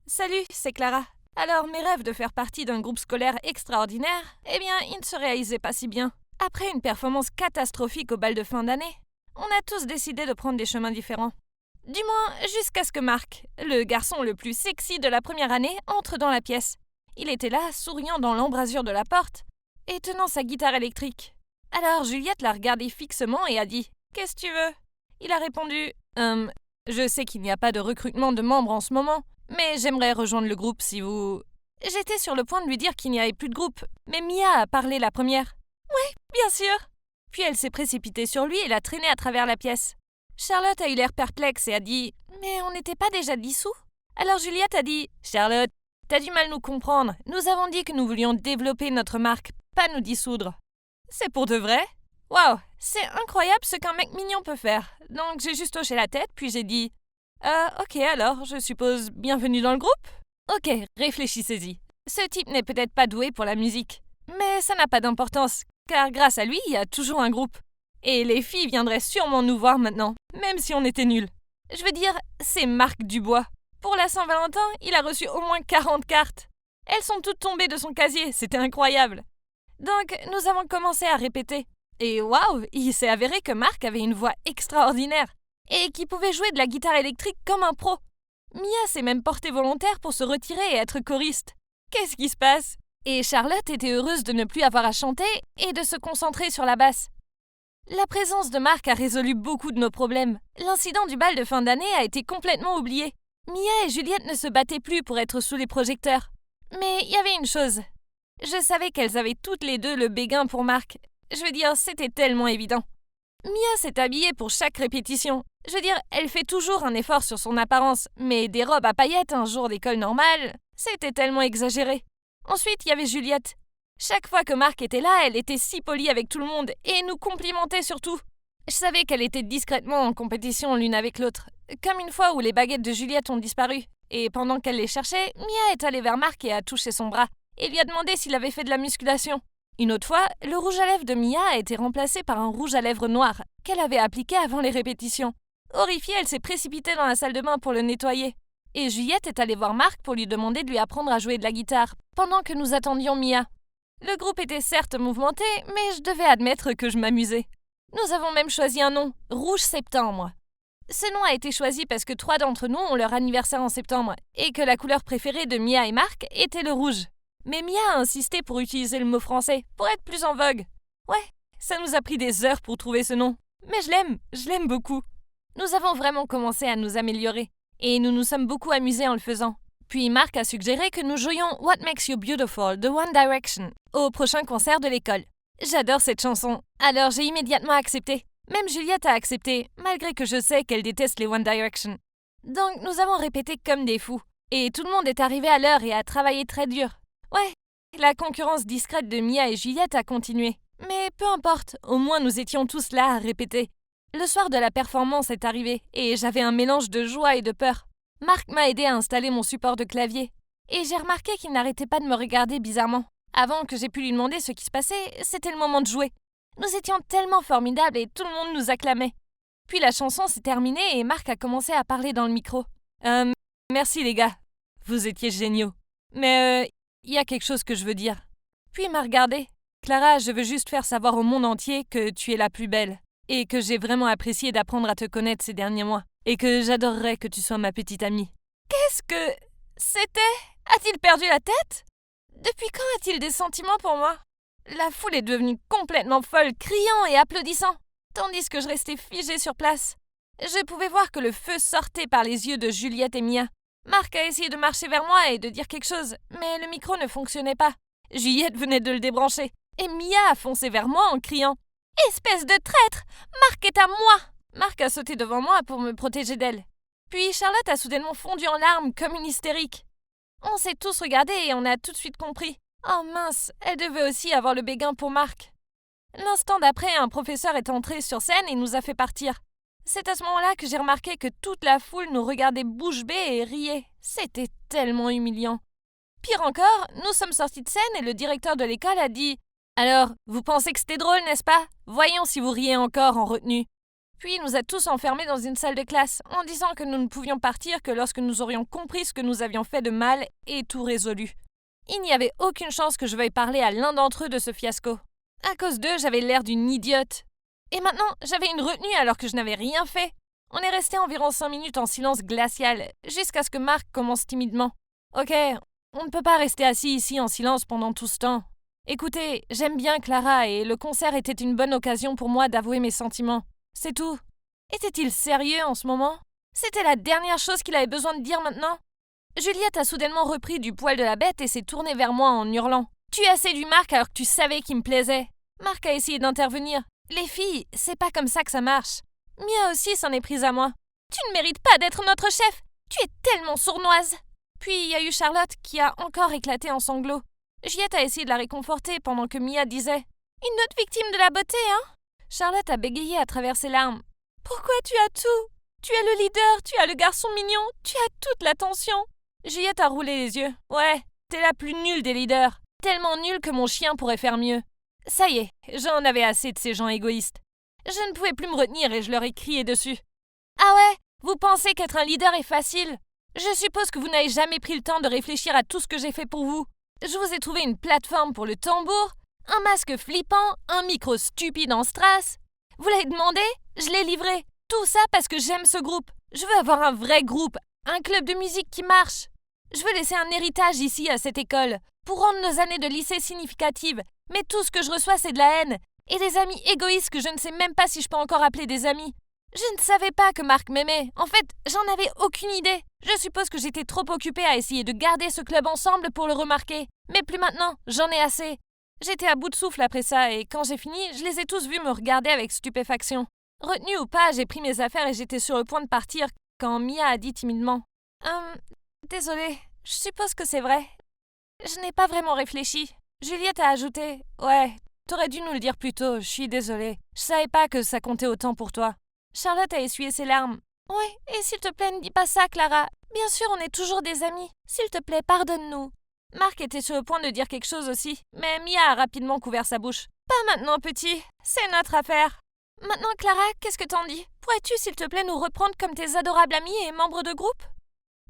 S3: Salut, c'est Clara. Alors, mes rêves de faire partie d'un groupe scolaire extraordinaire, eh bien, ils ne se réalisaient pas si bien. Après une performance catastrophique au bal de fin d'année, on a tous décidé de prendre des chemins différents. Du moins, jusqu'à ce que Marc, le garçon le plus sexy de la première année, entre dans la pièce. Il était là, souriant dans l'embrasure de la porte, et tenant sa guitare électrique. Alors Juliette l'a regardé fixement et a dit « Qu'est-ce que tu veux ?» Il a répondu « je sais qu'il n'y a pas de recrutement de membres en ce moment, mais j'aimerais rejoindre le groupe si vous... » J'étais sur le point de lui dire qu'il n'y avait plus de groupe, mais Mia a parlé la première. « Oui, bien sûr !» Puis elle s'est précipitée sur lui et l'a traîné à travers la pièce. Charlotte a eu l'air perplexe et a dit « Mais on n'était pas déjà dissous ?» Alors Juliette a dit « Charlotte, t'as du mal nous comprendre. Nous avons dit que nous voulions développer notre marque, pas nous dissoudre. » C'est pour de vrai? Waouh, c'est incroyable ce qu'un mec mignon peut faire. Donc j'ai juste hoché la tête, puis j'ai dit ok alors, je suppose bienvenue dans le groupe? Ok, réfléchissez-y. Ce type n'est peut-être pas doué pour la musique. Mais ça n'a pas d'importance, car grâce à lui, il y a toujours un groupe. Et les filles viendraient sûrement nous voir maintenant, même si on était nuls. Je veux dire, c'est Marc Dubois. Pour la Saint-Valentin, il a reçu au moins 40 cartes. Elles sont toutes tombées de son casier, c'était incroyable. Donc, nous avons commencé à répéter. Et waouh, il s'est avéré que Marc avait une voix extraordinaire et qu'il pouvait jouer de la guitare électrique comme un pro. Mia s'est même portée volontaire pour se retirer et être choriste. Qu'est-ce qui se passe? Et Charlotte était heureuse de ne plus avoir à chanter et de se concentrer sur la basse. La présence de Marc a résolu beaucoup de nos problèmes. L'incident du bal de fin d'année a été complètement oublié. Mia et Juliette ne se battaient plus pour être sous les projecteurs. Mais il y avait une chose. Je savais qu'elles avaient toutes les deux le béguin pour Marc. Je veux dire, c'était tellement évident. Mia s'est habillée pour chaque répétition. Je veux dire, elle fait toujours un effort sur son apparence, mais des robes à paillettes un jour d'école normale, c'était tellement exagéré. Ensuite, il y avait Juliette. Chaque fois que Marc était là, elle était si polie avec tout le monde et nous complimentait surtout. Je savais qu'elle était discrètement en compétition l'une avec l'autre, comme une fois où les baguettes de Juliette ont disparu. Et pendant qu'elle les cherchait, Mia est allée vers Marc et a touché son bras et lui a demandé s'il avait fait de la musculation. Une autre fois, le rouge à lèvres de Mia a été remplacé par un rouge à lèvres noir qu'elle avait appliqué avant les répétitions. Horrifiée, elle s'est précipitée dans la salle de bain pour le nettoyer. Et Juliette est allée voir Marc pour lui demander de lui apprendre à jouer de la guitare, pendant que nous attendions Mia. Le groupe était certes mouvementé, mais je devais admettre que je m'amusais. Nous avons même choisi un nom, Rouge Septembre. Ce nom a été choisi parce que 3 d'entre nous ont leur anniversaire en septembre, et que la couleur préférée de Mia et Marc était le rouge. Mais Mia a insisté pour utiliser le mot français, pour être plus en vogue. Ouais, ça nous a pris des heures pour trouver ce nom. Mais je l'aime beaucoup. Nous avons vraiment commencé à nous améliorer, et nous nous sommes beaucoup amusés en le faisant. Puis Marc a suggéré que nous jouions What Makes You Beautiful de One Direction au prochain concert de l'école. J'adore cette chanson, alors j'ai immédiatement accepté. Même Juliette a accepté, malgré que je sais qu'elle déteste les One Direction. Donc nous avons répété comme des fous, et tout le monde est arrivé à l'heure et a travaillé très dur. Ouais, la concurrence discrète de Mia et Juliette a continué. Mais peu importe, au moins nous étions tous là à répéter. Le soir de la performance est arrivé, et j'avais un mélange de joie et de peur. Marc m'a aidé à installer mon support de clavier, et j'ai remarqué qu'il n'arrêtait pas de me regarder bizarrement. Avant que j'aie pu lui demander ce qui se passait, c'était le moment de jouer. Nous étions tellement formidables et tout le monde nous acclamait. Puis la chanson s'est terminée et Marc a commencé à parler dans le micro. Merci les gars, vous étiez géniaux. Mais y a quelque chose que je veux dire. Puis il m'a regardé. Clara, je veux juste faire savoir au monde entier que tu es la plus belle. Et que j'ai vraiment apprécié d'apprendre à te connaître ces derniers mois. Et que j'adorerais que tu sois ma petite amie. Qu'est-ce que c'était? A-t-il perdu la tête? Depuis quand a-t-il des sentiments pour moi? La foule est devenue complètement folle, criant et applaudissant, tandis que je restais figée sur place. Je pouvais voir que le feu sortait par les yeux de Juliette et Mia. Marc a essayé de marcher vers moi et de dire quelque chose, mais le micro ne fonctionnait pas. Juliette venait de le débrancher, et Mia a foncé vers moi en criant « Espèce de traître! Marc est à moi !» Marc a sauté devant moi pour me protéger d'elle. Puis Charlotte a soudainement fondu en larmes comme une hystérique. On s'est tous regardés et on a tout de suite compris. Oh mince, elle devait aussi avoir le béguin pour Marc. L'instant d'après, un professeur est entré sur scène et nous a fait partir. C'est à ce moment-là que j'ai remarqué que toute la foule nous regardait bouche bée et riait. C'était tellement humiliant. Pire encore, nous sommes sortis de scène et le directeur de l'école a dit « Alors, vous pensez que c'était drôle, n'est-ce pas? Voyons si vous riez encore en retenue. » Puis il nous a tous enfermés dans une salle de classe en disant que nous ne pouvions partir que lorsque nous aurions compris ce que nous avions fait de mal et tout résolu. Il n'y avait aucune chance que je veuille parler à l'un d'entre eux de ce fiasco. À cause d'eux, j'avais l'air d'une idiote. Et maintenant, j'avais une retenue alors que je n'avais rien fait. On est resté environ 5 minutes en silence glacial, jusqu'à ce que Marc commence timidement. Ok, on ne peut pas rester assis ici en silence pendant tout ce temps. Écoutez, j'aime bien Clara et le concert était une bonne occasion pour moi d'avouer mes sentiments. C'est tout. Était-il sérieux en ce moment? C'était la dernière chose qu'il avait besoin de dire maintenant? Juliette a soudainement repris du poil de la bête et s'est tournée vers moi en hurlant. « Tu as séduit Marc alors que tu savais qu'il me plaisait. » Marc a essayé d'intervenir. « Les filles, c'est pas comme ça que ça marche. » Mia aussi s'en est prise à moi. « Tu ne mérites pas d'être notre chef. Tu es tellement sournoise. » Puis il y a eu Charlotte qui a encore éclaté en sanglots. Juliette a essayé de la réconforter pendant que Mia disait « Une autre victime de la beauté, hein ?» Charlotte a bégayé à travers ses larmes. « Pourquoi tu as tout? Tu es le leader, tu as le garçon mignon, tu as toute l'attention. » Juliette a roulé les yeux. « Ouais, t'es la plus nulle des leaders. Tellement nulle que mon chien pourrait faire mieux. » Ça y est, j'en avais assez de ces gens égoïstes. Je ne pouvais plus me retenir et je leur ai crié dessus. « Ah ouais? Vous pensez qu'être un leader est facile? Je suppose que vous n'avez jamais pris le temps de réfléchir à tout ce que j'ai fait pour vous. Je vous ai trouvé une plateforme pour le tambour, un masque flippant, un micro stupide en strass. Vous l'avez demandé? Je l'ai livré. Tout ça parce que j'aime ce groupe. Je veux avoir un vrai groupe, un club de musique qui marche. Je veux laisser un héritage ici à cette école, pour rendre nos années de lycée significatives. Mais tout ce que je reçois, c'est de la haine. Et des amis égoïstes que je ne sais même pas si je peux encore appeler des amis. Je ne savais pas que Marc m'aimait. En fait, j'en avais aucune idée. Je suppose que j'étais trop occupée à essayer de garder ce club ensemble pour le remarquer. Mais plus maintenant, j'en ai assez. J'étais à bout de souffle après ça et quand j'ai fini, je les ai tous vus me regarder avec stupéfaction. Retenue ou pas, j'ai pris mes affaires et j'étais sur le point de partir quand Mia a dit timidement « Désolée, je suppose que c'est vrai. Je n'ai pas vraiment réfléchi. » Juliette a ajouté « Ouais, t'aurais dû nous le dire plus tôt, je suis désolée. Je savais pas que ça comptait autant pour toi. » Charlotte a essuyé ses larmes. « Ouais, et s'il te plaît, ne dis pas ça, Clara. Bien sûr, on est toujours des amis. S'il te plaît, pardonne-nous. » Marc était sur le point de dire quelque chose aussi, mais Mia a rapidement couvert sa bouche. « Pas maintenant, petit. C'est notre affaire. » Maintenant, Clara, qu'est-ce que t'en dis? Pourrais-tu, s'il te plaît, nous reprendre comme tes adorables amis et membres de groupe?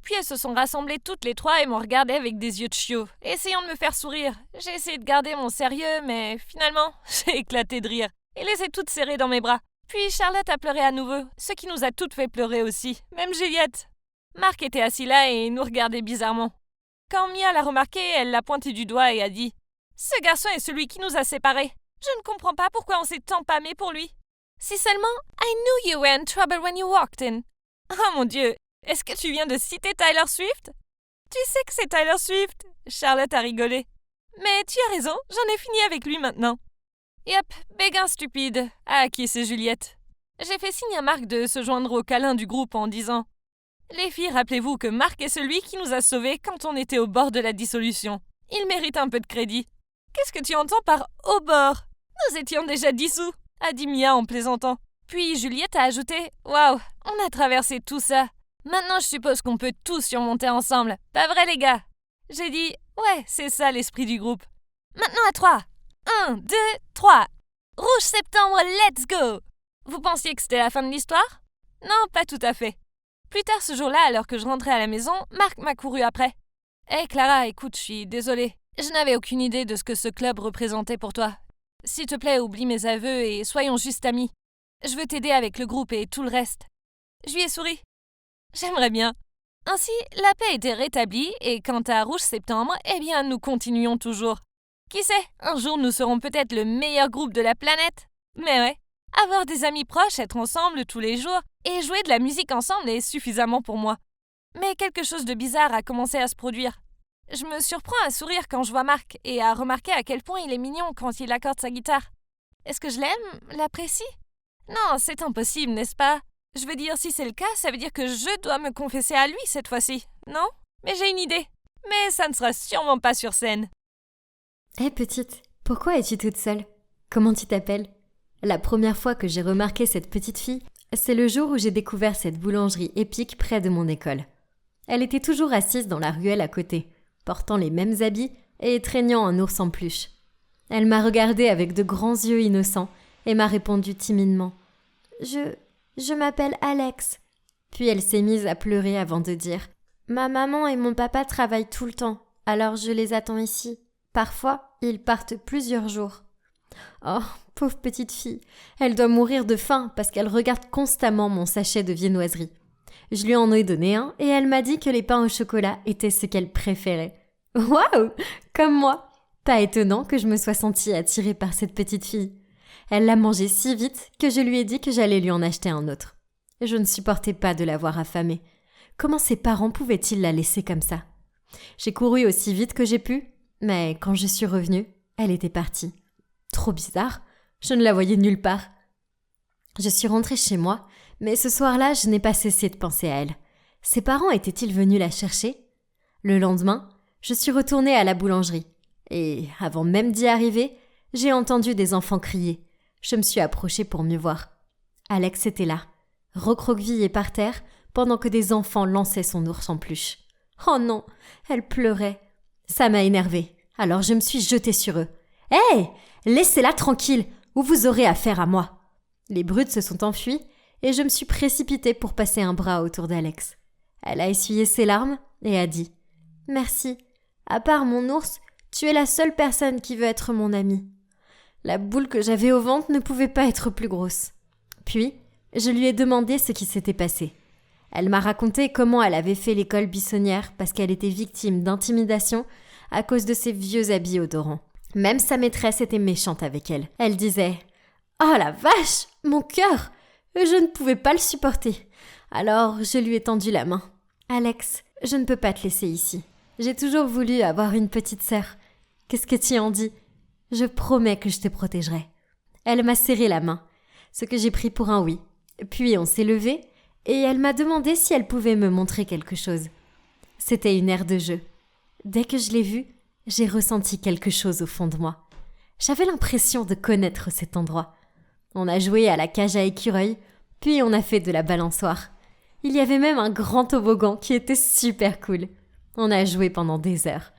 S3: Puis elles se sont rassemblées toutes les trois et m'ont regardé avec des yeux de chiot, essayant de me faire sourire. J'ai essayé de garder mon sérieux, mais finalement, j'ai éclaté de rire et les ai toutes serrées dans mes bras. Puis Charlotte a pleuré à nouveau, ce qui nous a toutes fait pleurer aussi, même Juliette. Marc était assis là et nous regardait bizarrement. Quand Mia l'a remarqué, elle l'a pointé du doigt et a dit « Ce garçon est celui qui nous a séparés. Je ne comprends pas pourquoi on s'est tant pâmé pour lui. Si seulement I knew you were in trouble when you walked in. » Oh mon Dieu, est-ce que tu viens de citer Taylor Swift? Tu sais que c'est Taylor Swift. Charlotte a rigolé. Mais tu as raison, j'en ai fini avec lui maintenant. Yep, béguin stupide, a acquiescé Juliette. J'ai fait signe à Marc de se joindre au câlin du groupe en disant « Les filles, rappelez-vous que Marc est celui qui nous a sauvés quand on était au bord de la dissolution. Il mérite un peu de crédit. » Qu'est-ce que tu entends par « au bord » ? Nous étions déjà dissous, a dit Mia en plaisantant. Puis Juliette a ajouté « Waouh, on a traversé tout ça. Maintenant je suppose qu'on peut tous surmonter ensemble. Pas vrai les gars ?» J'ai dit « Ouais, c'est ça l'esprit du groupe. Maintenant à 3. 1, 2, 3. Rouge septembre, let's go! Vous pensiez que c'était la fin de l'histoire? Non, pas tout à fait. Plus tard ce jour-là, alors que je rentrais à la maison, Marc m'a couru après. Hé Clara, écoute, je suis désolée. Je n'avais aucune idée de ce que ce club représentait pour toi. S'il te plaît, oublie mes aveux et soyons juste amis. Je veux t'aider avec le groupe et tout le reste. Je lui ai souri. J'aimerais bien. Ainsi, la paix était rétablie et quant à Rouge Septembre, eh bien, nous continuons toujours. Qui sait, un jour nous serons peut-être le meilleur groupe de la planète. Mais ouais, avoir des amis proches, être ensemble tous les jours et jouer de la musique ensemble est suffisamment pour moi. Mais quelque chose de bizarre a commencé à se produire. Je me surprends à sourire quand je vois Marc et à remarquer à quel point il est mignon quand il accorde sa guitare. Est-ce que je l'aime, l'apprécie? Non, c'est impossible, n'est-ce pas? Je veux dire, si c'est le cas, ça veut dire que je dois me confesser à lui cette fois-ci, non? Mais j'ai une idée. Mais ça ne sera sûrement pas sur scène.
S4: Hé petite, pourquoi es-tu toute seule? Comment tu t'appelles? La première fois que j'ai remarqué cette petite fille, c'est le jour où j'ai découvert cette boulangerie épique près de mon école. Elle était toujours assise dans la ruelle à côté, portant les mêmes habits et traînant un ours en peluche. Elle m'a regardée avec de grands yeux innocents et m'a répondu timidement « Je m'appelle Alex. » Puis elle s'est mise à pleurer avant de dire « Ma maman et mon papa travaillent tout le temps, alors je les attends ici. Parfois, ils partent plusieurs jours. » Oh, pauvre petite fille, elle doit mourir de faim parce qu'elle regarde constamment mon sachet de viennoiserie. Je lui en ai donné un et elle m'a dit que les pains au chocolat étaient ce qu'elle préférait. Waouh! Comme moi! Pas étonnant que je me sois sentie attirée par cette petite fille. Elle l'a mangé si vite que je lui ai dit que j'allais lui en acheter un autre. Je ne supportais pas de la voir affamée. Comment ses parents pouvaient-ils la laisser comme ça? J'ai couru aussi vite que j'ai pu, mais quand je suis revenue, elle était partie. Trop bizarre, je ne la voyais nulle part. Je suis rentrée chez moi, mais ce soir-là, je n'ai pas cessé de penser à elle. Ses parents étaient-ils venus la chercher? Le lendemain, je suis retournée à la boulangerie. Et avant même d'y arriver, j'ai entendu des enfants crier. Je me suis approchée pour mieux voir. Alex était là, recroquevillée par terre, pendant que des enfants lançaient son ours en peluche. Oh non, elle pleurait. Ça m'a énervée, alors je me suis jetée sur eux. « Hé, laissez-la tranquille, ou vous aurez affaire à moi !» Les brutes se sont enfuis et je me suis précipitée pour passer un bras autour d'Alex. Elle a essuyé ses larmes et a dit « Merci, à part mon ours, tu es la seule personne qui veut être mon amie. » La boule que j'avais au ventre ne pouvait pas être plus grosse. Puis, je lui ai demandé ce qui s'était passé. Elle m'a raconté comment elle avait fait l'école buissonnière parce qu'elle était victime d'intimidation à cause de ses vieux habits odorants. Même sa maîtresse était méchante avec elle. Elle disait « Oh la vache, mon cœur !» Je ne pouvais pas le supporter. Alors, je lui ai tendu la main. « Alex, je ne peux pas te laisser ici. J'ai toujours voulu avoir une petite sœur. Qu'est-ce que tu en dis? Je promets que je te protégerai. » Elle m'a serré la main, ce que j'ai pris pour un oui. Puis on s'est levé et elle m'a demandé si elle pouvait me montrer quelque chose. C'était une aire de jeu. Dès que je l'ai vue, j'ai ressenti quelque chose au fond de moi. J'avais l'impression de connaître cet endroit. On a joué à la cage à écureuils, puis on a fait de la balançoire. Il y avait même un grand toboggan qui était super cool. On a joué pendant des heures.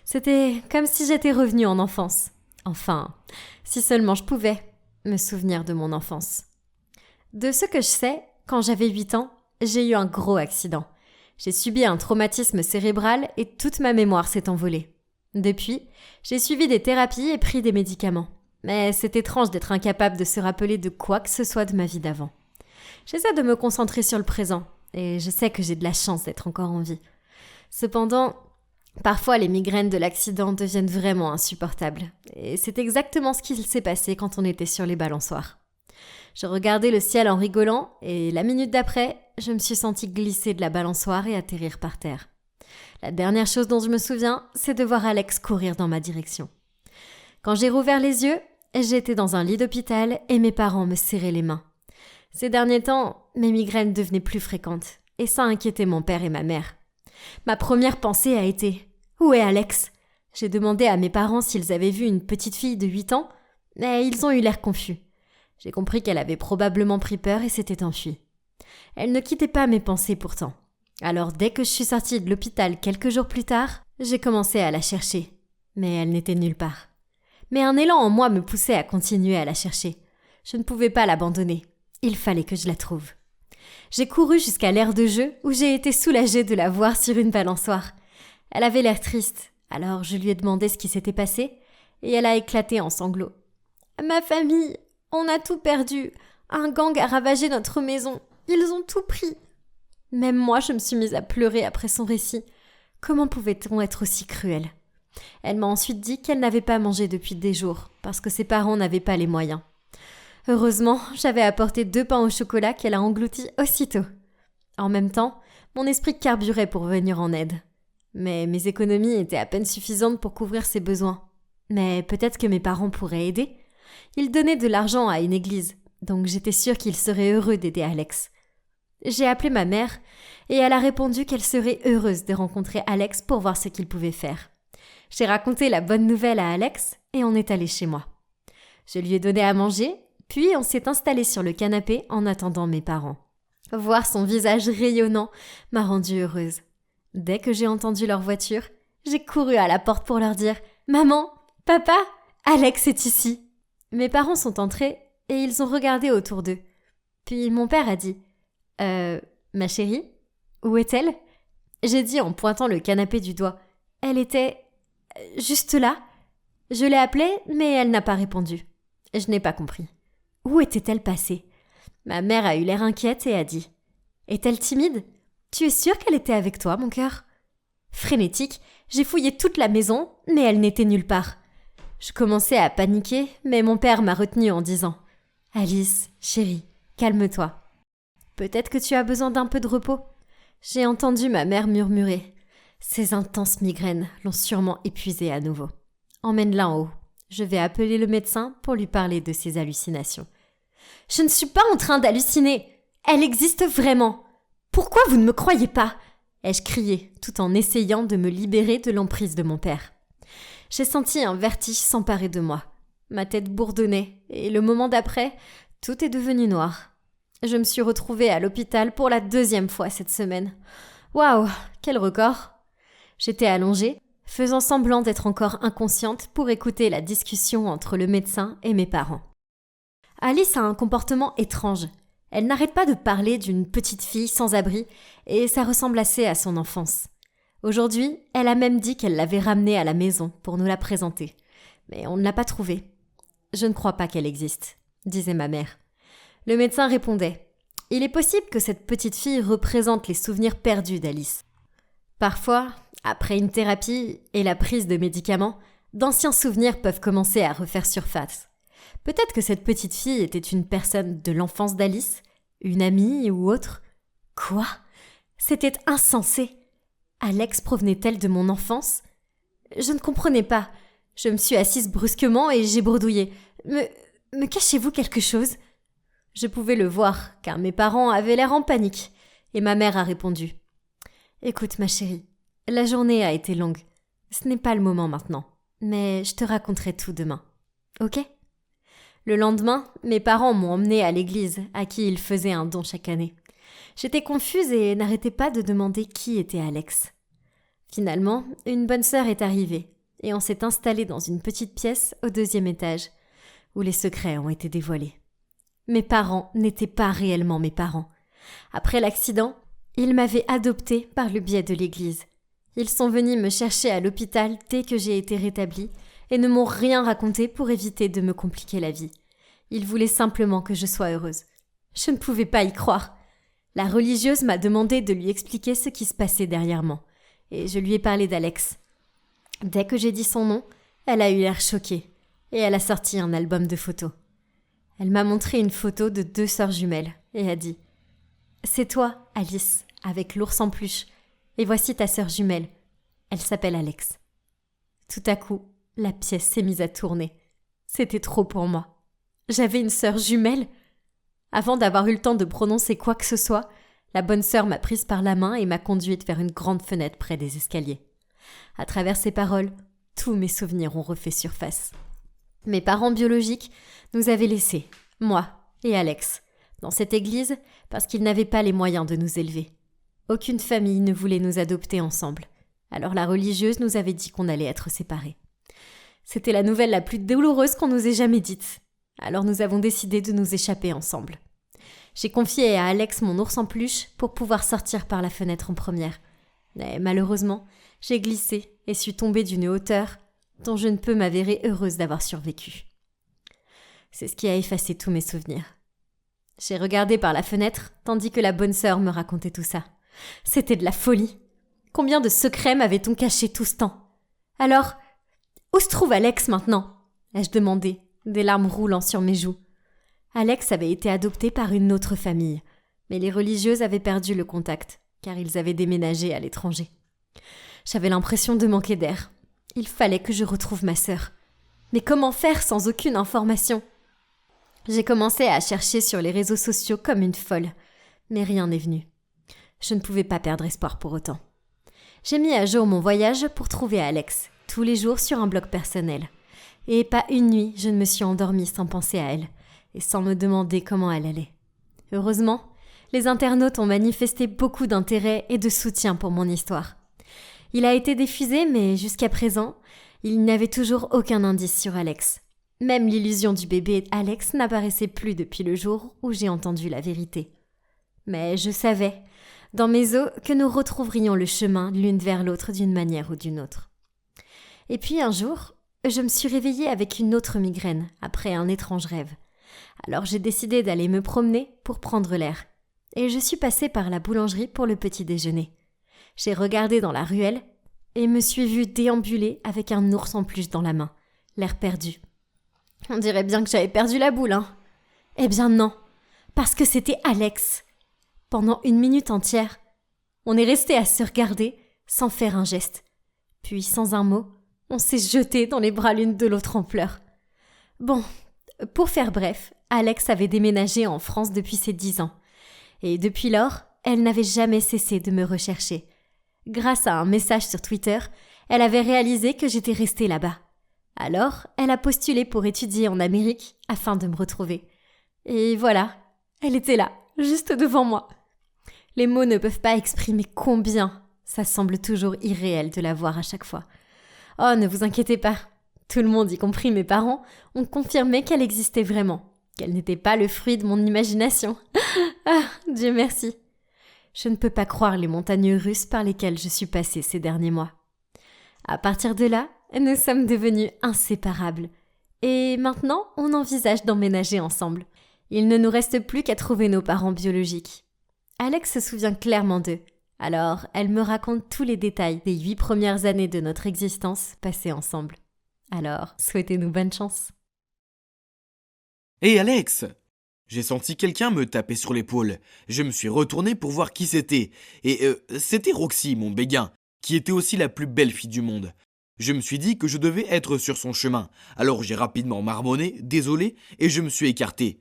S4: C'était comme si j'étais revenue en enfance. Enfin, si seulement je pouvais me souvenir de mon enfance. De ce que je sais, quand j'avais 8 ans, j'ai eu un gros accident. J'ai subi un traumatisme cérébral et toute ma mémoire s'est envolée. Depuis, j'ai suivi des thérapies et pris des médicaments. Mais c'est étrange d'être incapable de se rappeler de quoi que ce soit de ma vie d'avant. J'essaie de me concentrer sur le présent et je sais que j'ai de la chance d'être encore en vie. Cependant, parfois les migraines de l'accident deviennent vraiment insupportables. Et c'est exactement ce qui s'est passé quand on était sur les balançoires. Je regardais le ciel en rigolant et la minute d'après, je me suis sentie glisser de la balançoire et atterrir par terre. La dernière chose dont je me souviens, c'est de voir Alex courir dans ma direction. Quand j'ai rouvert les yeux, j'étais dans un lit d'hôpital et mes parents me serraient les mains. Ces derniers temps, mes migraines devenaient plus fréquentes et ça inquiétait mon père et ma mère. Ma première pensée a été « Où est Alex ?» J'ai demandé à mes parents s'ils avaient vu une petite fille de 8 ans, mais ils ont eu l'air confus. J'ai compris qu'elle avait probablement pris peur et s'était enfuie. Elle ne quittait pas mes pensées pourtant. Alors dès que je suis sortie de l'hôpital quelques jours plus tard, j'ai commencé à la chercher. Mais elle n'était nulle part. Mais un élan en moi me poussait à continuer à la chercher. Je ne pouvais pas l'abandonner. Il fallait que je la trouve. J'ai couru jusqu'à l'aire de jeu où j'ai été soulagée de la voir sur une balançoire. Elle avait l'air triste, alors je lui ai demandé ce qui s'était passé et elle a éclaté en sanglots. « Ma famille, on a tout perdu. Un gang a ravagé notre maison. Ils ont tout pris. » Même moi, je me suis mise à pleurer après son récit. Comment pouvait-on être aussi cruel ? Elle m'a ensuite dit qu'elle n'avait pas mangé depuis des jours, parce que ses parents n'avaient pas les moyens. Heureusement, j'avais apporté 2 pains au chocolat qu'elle a engloutis aussitôt. En même temps, mon esprit carburait pour venir en aide. Mais mes économies étaient à peine suffisantes pour couvrir ses besoins. Mais peut-être que mes parents pourraient aider. Ils donnaient de l'argent à une église, donc j'étais sûre qu'ils seraient heureux d'aider Alex. J'ai appelé ma mère et elle a répondu qu'elle serait heureuse de rencontrer Alex pour voir ce qu'il pouvait faire. J'ai raconté la bonne nouvelle à Alex et on est allé chez moi. Je lui ai donné à manger, puis on s'est installé sur le canapé en attendant mes parents. Voir son visage rayonnant m'a rendue heureuse. Dès que j'ai entendu leur voiture, j'ai couru à la porte pour leur dire « Maman, papa, Alex est ici !» Mes parents sont entrés et ils ont regardé autour d'eux. Puis mon père a dit « ma chérie, où est-elle ?» J'ai dit en pointant le canapé du doigt. Elle était juste là. Je l'ai appelée, mais elle n'a pas répondu. Je n'ai pas compris. Où était-elle passée ? Ma mère a eu l'air inquiète et a dit « Est-elle timide ? Tu es sûre qu'elle était avec toi, mon cœur ?» Frénétique, j'ai fouillé toute la maison, mais elle n'était nulle part. Je commençais à paniquer, mais mon père m'a retenue en disant « Alice, chérie, calme-toi. Peut-être que tu as besoin d'un peu de repos. » J'ai entendu ma mère murmurer. Ces intenses migraines l'ont sûrement épuisée à nouveau. Emmène-la en haut. Je vais appeler le médecin pour lui parler de ses hallucinations. « Je ne suis pas en train d'halluciner. Elle existe vraiment. Pourquoi vous ne me croyez pas ?» ai-je crié, tout en essayant de me libérer de l'emprise de mon père. J'ai senti un vertige s'emparer de moi. Ma tête bourdonnait, et le moment d'après, tout est devenu noir. Je me suis retrouvée à l'hôpital pour la 2e fois cette semaine. Waouh, quel record! J'étais allongée, faisant semblant d'être encore inconsciente pour écouter la discussion entre le médecin et mes parents. Alice a un comportement étrange. Elle n'arrête pas de parler d'une petite fille sans abri, et ça ressemble assez à son enfance. Aujourd'hui, elle a même dit qu'elle l'avait ramenée à la maison pour nous la présenter. Mais on ne l'a pas trouvée. « Je ne crois pas qu'elle existe », disait ma mère. Le médecin répondait « Il est possible que cette petite fille représente les souvenirs perdus d'Alice. Parfois, après une thérapie et la prise de médicaments, d'anciens souvenirs peuvent commencer à refaire surface. Peut-être que cette petite fille était une personne de l'enfance d'Alice, une amie ou autre. Quoi ? C'était insensé. Alex provenait-elle de mon enfance ? Je ne comprenais pas. Je me suis assise brusquement et j'ai bredouillé. Me cachez-vous quelque chose ? Je pouvais le voir, car mes parents avaient l'air en panique, et ma mère a répondu. Écoute, ma chérie, la journée a été longue. Ce n'est pas le moment maintenant, mais je te raconterai tout demain. Ok ? Le lendemain, mes parents m'ont emmenée à l'église, à qui ils faisaient un don chaque année. J'étais confuse et n'arrêtais pas de demander qui était Alex. Finalement, une bonne sœur est arrivée, et on s'est installé dans une petite pièce au 2e étage, où les secrets ont été dévoilés. Mes parents n'étaient pas réellement mes parents. Après l'accident, ils m'avaient adoptée par le biais de l'église. Ils sont venus me chercher à l'hôpital dès que j'ai été rétablie et ne m'ont rien raconté pour éviter de me compliquer la vie. Ils voulaient simplement que je sois heureuse. Je ne pouvais pas y croire. La religieuse m'a demandé de lui expliquer ce qui se passait derrière moi, et je lui ai parlé d'Alex. Dès que j'ai dit son nom, elle a eu l'air choquée, et elle a sorti un album de photos. Elle m'a montré une photo de 2 sœurs jumelles, et a dit « C'est toi, Alice, avec l'ours en peluche, et voici ta sœur jumelle. Elle s'appelle Alex. » Tout à coup, la pièce s'est mise à tourner. C'était trop pour moi. J'avais une sœur jumelle. Avant d'avoir eu le temps de prononcer quoi que ce soit, la bonne sœur m'a prise par la main et m'a conduite vers une grande fenêtre près des escaliers. À travers ces paroles, tous mes souvenirs ont refait surface. Mes parents biologiques nous avaient laissés, moi et Alex, dans cette église parce qu'ils n'avaient pas les moyens de nous élever. Aucune famille ne voulait nous adopter ensemble, alors la religieuse nous avait dit qu'on allait être séparés. C'était la nouvelle la plus douloureuse qu'on nous ait jamais dite. Alors nous avons décidé de nous échapper ensemble. J'ai confié à Alex mon ours en peluche pour pouvoir sortir par la fenêtre en première. Mais malheureusement, j'ai glissé et suis tombée d'une hauteur dont je ne peux m'avérer heureuse d'avoir survécu. C'est ce qui a effacé tous mes souvenirs. J'ai regardé par la fenêtre tandis que la bonne sœur me racontait tout ça. C'était de la folie. Combien de secrets m'avait-on caché tout ce temps? Alors, où se trouve Alex maintenant? Ai-je demandé, des larmes roulant sur mes joues. Alex avait été adopté par une autre famille, mais les religieuses avaient perdu le contact, car ils avaient déménagé à l'étranger. J'avais l'impression de manquer d'air. Il fallait que je retrouve ma sœur. Mais comment faire sans aucune information? J'ai commencé à chercher sur les réseaux sociaux comme une folle, mais rien n'est venu. Je ne pouvais pas perdre espoir pour autant. J'ai mis à jour mon voyage pour trouver Alex, tous les jours sur un blog personnel. Et pas une nuit, je ne me suis endormie sans penser à elle, et sans me demander comment elle allait. Heureusement, les internautes ont manifesté beaucoup d'intérêt et de soutien pour mon histoire. Il a été diffusé, mais jusqu'à présent, il n'y avait toujours aucun indice sur Alex. Même l'illusion du bébé Alex n'apparaissait plus depuis le jour où j'ai entendu la vérité. Mais je savais, dans mes os, que nous retrouverions le chemin l'une vers l'autre d'une manière ou d'une autre. Et puis un jour, je me suis réveillée avec une autre migraine, après un étrange rêve. Alors j'ai décidé d'aller me promener pour prendre l'air. Et je suis passée par la boulangerie pour le petit déjeuner. J'ai regardé dans la ruelle et me suis vue déambuler avec un ours en peluche dans la main, l'air perdu. On dirait bien que j'avais perdu la boule, hein. Eh bien non, parce que c'était Alex. Pendant 1 minute entière, on est resté à se regarder sans faire un geste. Puis, sans un mot, on s'est jeté dans les bras l'une de l'autre en pleurs. Bon, pour faire bref, Alex avait déménagé en France depuis ses 10 ans. Et depuis lors, elle n'avait jamais cessé de me rechercher. Grâce à un message sur Twitter, elle avait réalisé que j'étais restée là-bas. Alors, elle a postulé pour étudier en Amérique afin de me retrouver. Et voilà, elle était là, juste devant moi. Les mots ne peuvent pas exprimer combien ça semble toujours irréel de la voir à chaque fois. Oh, ne vous inquiétez pas. Tout le monde, y compris mes parents, ont confirmé qu'elle existait vraiment, qu'elle n'était pas le fruit de mon imagination. Ah, Dieu merci. Je ne peux pas croire les montagnes russes par lesquelles je suis passée ces derniers mois. À partir de là, nous sommes devenus inséparables. Et maintenant, on envisage d'emménager ensemble. Il ne nous reste plus qu'à trouver nos parents biologiques. Alex se souvient clairement d'eux. Alors, elle me raconte tous les détails des 8 premières années de notre existence passées ensemble. Alors, souhaitez-nous bonne chance.
S6: Hé Alex! J'ai senti quelqu'un me taper sur l'épaule. Je me suis retourné pour voir qui c'était. Et c'était Roxy, mon béguin, qui était aussi la plus belle fille du monde. Je me suis dit que je devais être sur son chemin. Alors j'ai rapidement marmonné, désolé, et je me suis écarté.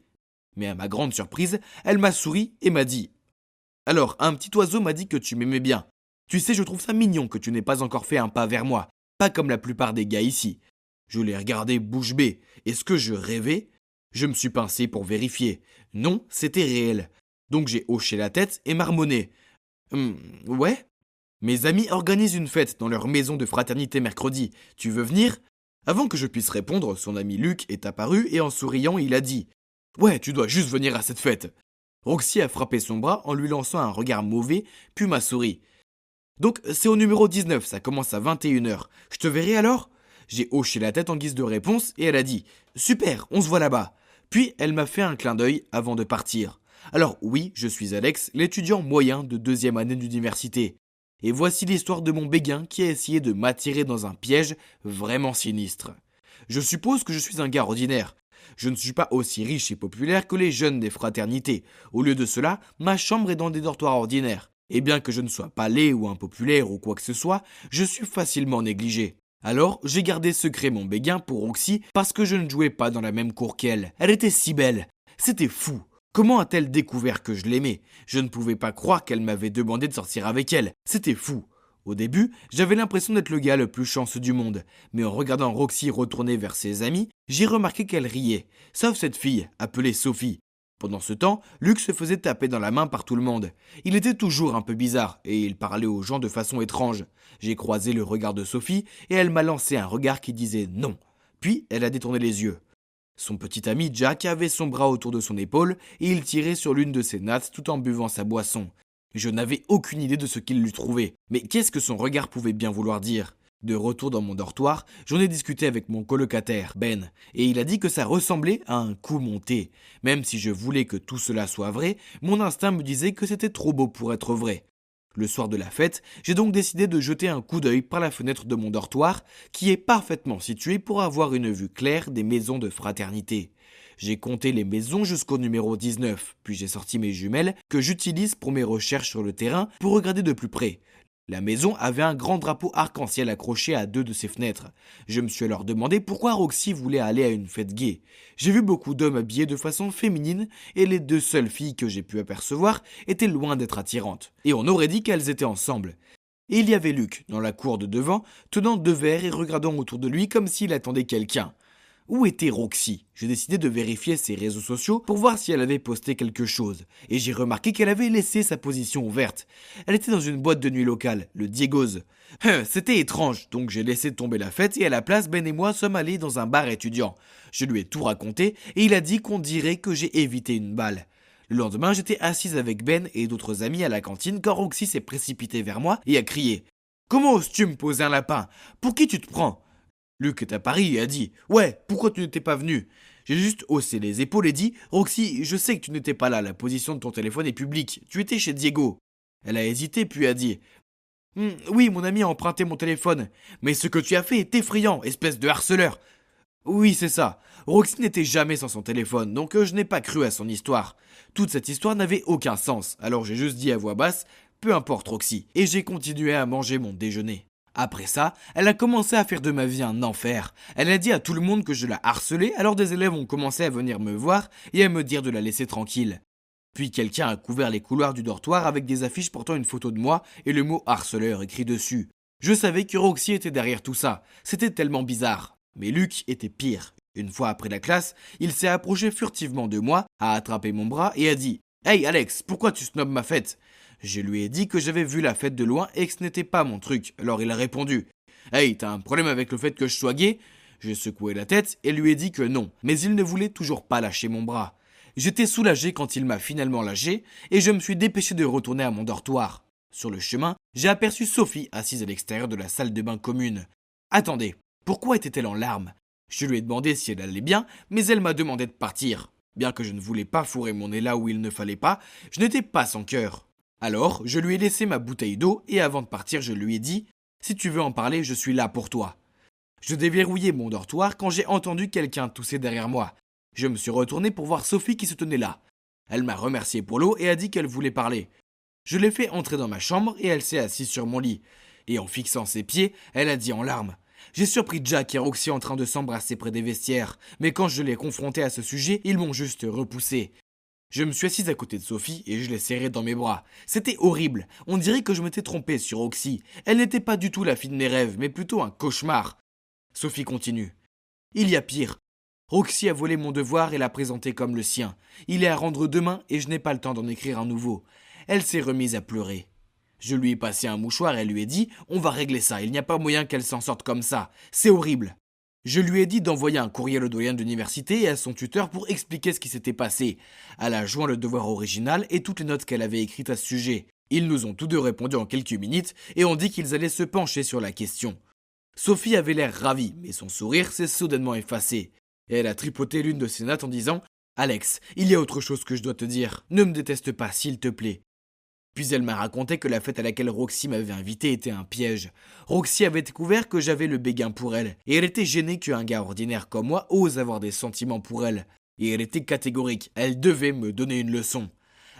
S6: Mais à ma grande surprise, elle m'a souri et m'a dit « Alors, un petit oiseau m'a dit que tu m'aimais bien. Tu sais, je trouve ça mignon que tu n'aies pas encore fait un pas vers moi, pas comme la plupart des gars ici. » Je l'ai regardé bouche bée. Est-ce que je rêvais ? Je me suis pincé pour vérifier. Non, c'était réel. Donc j'ai hoché la tête et marmonné. Ouais ? Mes amis organisent une fête dans leur maison de fraternité mercredi. Tu veux venir ? Avant que je puisse répondre, son ami Luc est apparu et en souriant, il a dit « Ouais, tu dois juste venir à cette fête. » Roxy a frappé son bras en lui lançant un regard mauvais, puis m'a souri. « Donc c'est au numéro 19, ça commence à 21h. Je te verrai alors ?» J'ai hoché la tête en guise de réponse et elle a dit « Super, on se voit là-bas. » Puis elle m'a fait un clin d'œil avant de partir. Alors oui, je suis Alex, l'étudiant moyen de 2e année d'université. Et voici l'histoire de mon béguin qui a essayé de m'attirer dans un piège vraiment sinistre. Je suppose que je suis un gars ordinaire. Je ne suis pas aussi riche et populaire que les jeunes des fraternités. Au lieu de cela, ma chambre est dans des dortoirs ordinaires. Et bien que je ne sois pas laid ou impopulaire ou quoi que ce soit, je suis facilement négligé. Alors, j'ai gardé secret mon béguin pour Roxy parce que je ne jouais pas dans la même cour qu'elle. Elle était si belle. C'était fou. Comment a-t-elle découvert que je l'aimais ? Je ne pouvais pas croire qu'elle m'avait demandé de sortir avec elle. C'était fou. Au début, j'avais l'impression d'être le gars le plus chanceux du monde. Mais en regardant Roxy retourner vers ses amis, j'ai remarqué qu'elle riait. Sauf cette fille, appelée Sophie. Pendant ce temps, Luc se faisait taper dans la main par tout le monde. Il était toujours un peu bizarre et il parlait aux gens de façon étrange. J'ai croisé le regard de Sophie et elle m'a lancé un regard qui disait non. Puis elle a détourné les yeux. Son petit ami Jack avait son bras autour de son épaule et il tirait sur l'une de ses nattes tout en buvant sa boisson. Je n'avais aucune idée de ce qu'il lui trouvait, mais qu'est-ce que son regard pouvait bien vouloir dire ? De retour dans mon dortoir, j'en ai discuté avec mon colocataire, Ben, et il a dit que ça ressemblait à un coup monté. Même si je voulais que tout cela soit vrai, mon instinct me disait que c'était trop beau pour être vrai. Le soir de la fête, j'ai donc décidé de jeter un coup d'œil par la fenêtre de mon dortoir, qui est parfaitement situé pour avoir une vue claire des maisons de fraternité. J'ai compté les maisons jusqu'au numéro 19, puis j'ai sorti mes jumelles que j'utilise pour mes recherches sur le terrain pour regarder de plus près. La maison avait un grand drapeau arc-en-ciel accroché à 2 de ses fenêtres. Je me suis alors demandé pourquoi Roxy voulait aller à une fête gay. J'ai vu beaucoup d'hommes habillés de façon féminine et les 2 seules filles que j'ai pu apercevoir étaient loin d'être attirantes. Et on aurait dit qu'elles étaient ensemble. Et il y avait Luc, dans la cour de devant, tenant 2 verres et regardant autour de lui comme s'il attendait quelqu'un. Où était Roxy ? J'ai décidé de vérifier ses réseaux sociaux pour voir si elle avait posté quelque chose. Et j'ai remarqué qu'elle avait laissé sa position ouverte. Elle était dans une boîte de nuit locale, le Diego's. C'était étrange, donc j'ai laissé tomber la fête et à la place, Ben et moi sommes allés dans un bar étudiant. Je lui ai tout raconté et il a dit qu'on dirait que j'ai évité une balle. Le lendemain, j'étais assise avec Ben et d'autres amis à la cantine quand Roxy s'est précipitée vers moi et a crié « Comment oses-tu me poser un lapin ? Pour qui tu te prends ?» Luc est à Paris et a dit « Ouais, pourquoi tu n'étais pas venu ?» J'ai juste haussé les épaules et dit « Roxy, je sais que tu n'étais pas là, la position de ton téléphone est publique, tu étais chez Diego. » Elle a hésité puis a dit « Oui, mon ami a emprunté mon téléphone, mais ce que tu as fait est effrayant, espèce de harceleur. » Oui, c'est ça. Roxy n'était jamais sans son téléphone, donc je n'ai pas cru à son histoire. Toute cette histoire n'avait aucun sens, alors j'ai juste dit à voix basse « Peu importe Roxy », et j'ai continué à manger mon déjeuner. Après ça, elle a commencé à faire de ma vie un enfer. Elle a dit à tout le monde que je la harcelais, alors des élèves ont commencé à venir me voir et à me dire de la laisser tranquille. Puis quelqu'un a couvert les couloirs du dortoir avec des affiches portant une photo de moi et le mot harceleur écrit dessus. Je savais que Roxy était derrière tout ça, c'était tellement bizarre. Mais Luc était pire. Une fois après la classe, il s'est approché furtivement de moi, a attrapé mon bras et a dit « Hey Alex, pourquoi tu snobs ma fête ?» Je lui ai dit que j'avais vu la fête de loin et que ce n'était pas mon truc, alors il a répondu « Hey, t'as un problème avec le fait que je sois gay ?» J'ai secoué la tête et lui ai dit que non, mais il ne voulait toujours pas lâcher mon bras. J'étais soulagé quand il m'a finalement lâché et je me suis dépêché de retourner à mon dortoir. Sur le chemin, j'ai aperçu Sophie assise à l'extérieur de la salle de bain commune. Attendez, pourquoi était-elle en larmes ? Je lui ai demandé si elle allait bien, mais elle m'a demandé de partir. Bien que je ne voulais pas fourrer mon nez là où il ne fallait pas, je n'étais pas sans cœur. Alors, je lui ai laissé ma bouteille d'eau et avant de partir, je lui ai dit « Si tu veux en parler, je suis là pour toi ». Je déverrouillais mon dortoir quand j'ai entendu quelqu'un tousser derrière moi. Je me suis retourné pour voir Sophie qui se tenait là. Elle m'a remercié pour l'eau et a dit qu'elle voulait parler. Je l'ai fait entrer dans ma chambre et elle s'est assise sur mon lit. Et en fixant ses pieds, elle a dit en larmes « J'ai surpris Jack et Roxy en train de s'embrasser près des vestiaires, mais quand je l'ai confronté à ce sujet, ils m'ont juste repoussé. » Je me suis assise à côté de Sophie et je l'ai serrée dans mes bras. C'était horrible. On dirait que je m'étais trompé sur Roxy. Elle n'était pas du tout la fille de mes rêves, mais plutôt un cauchemar. Sophie continue. Il y a pire. Roxy a volé mon devoir et l'a présenté comme le sien. Il est à rendre demain et je n'ai pas le temps d'en écrire un nouveau. Elle s'est remise à pleurer. Je lui ai passé un mouchoir et lui ai dit « On va régler ça, il n'y a pas moyen qu'elle s'en sorte comme ça. C'est horrible. » Je lui ai dit d'envoyer un courriel au doyen de l'université et à son tuteur pour expliquer ce qui s'était passé. Elle a joint le devoir original et toutes les notes qu'elle avait écrites à ce sujet. Ils nous ont tous deux répondu en quelques minutes et ont dit qu'ils allaient se pencher sur la question. Sophie avait l'air ravie, mais son sourire s'est soudainement effacé. Et elle a tripoté l'une de ses notes en disant « Alex, il y a autre chose que je dois te dire. Ne me déteste pas, s'il te plaît. » Puis elle m'a raconté que la fête à laquelle Roxy m'avait invité était un piège. Roxy avait découvert que j'avais le béguin pour elle, et elle était gênée qu'un gars ordinaire comme moi ose avoir des sentiments pour elle. Et elle était catégorique, elle devait me donner une leçon.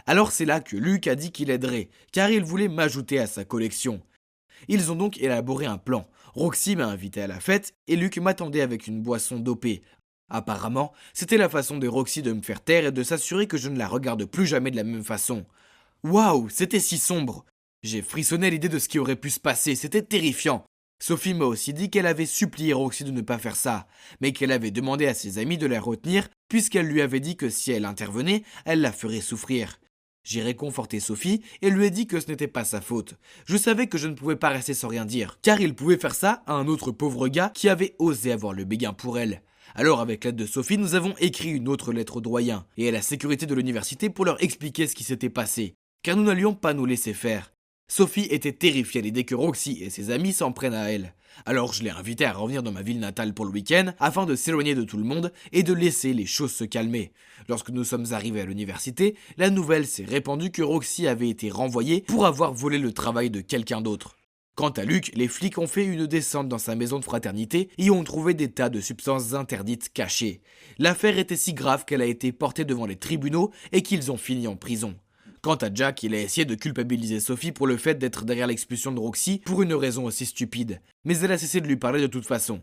S6: Alors c'est là que Luc a dit qu'il aiderait, car il voulait m'ajouter à sa collection. Ils ont donc élaboré un plan. Roxy m'a invité à la fête, et Luc m'attendait avec une boisson dopée. Apparemment, c'était la façon de Roxy de me faire taire et de s'assurer que je ne la regarde plus jamais de la même façon. Waouh, c'était si sombre. J'ai frissonné à l'idée de ce qui aurait pu se passer, c'était terrifiant. Sophie m'a aussi dit qu'elle avait supplié Roxy de ne pas faire ça, mais qu'elle avait demandé à ses amis de la retenir puisqu'elle lui avait dit que si elle intervenait, elle la ferait souffrir. J'ai réconforté Sophie et lui ai dit que ce n'était pas sa faute. Je savais que je ne pouvais pas rester sans rien dire, car il pouvait faire ça à un autre pauvre gars qui avait osé avoir le béguin pour elle. Alors avec l'aide de Sophie, nous avons écrit une autre lettre aux doyens et à la sécurité de l'université pour leur expliquer ce qui s'était passé, car nous n'allions pas nous laisser faire. Sophie était terrifiée à l'idée que Roxy et ses amis s'en prennent à elle. Alors je l'ai invitée à revenir dans ma ville natale pour le week-end afin de s'éloigner de tout le monde et de laisser les choses se calmer. Lorsque nous sommes arrivés à l'université, la nouvelle s'est répandue que Roxy avait été renvoyée pour avoir volé le travail de quelqu'un d'autre. Quant à Luc, les flics ont fait une descente dans sa maison de fraternité et ont trouvé des tas de substances interdites cachées. L'affaire était si grave qu'elle a été portée devant les tribunaux et qu'ils ont fini en prison. Quant à Jack, il a essayé de culpabiliser Sophie pour le fait d'être derrière l'expulsion de Roxy pour une raison aussi stupide, mais elle a cessé de lui parler de toute façon.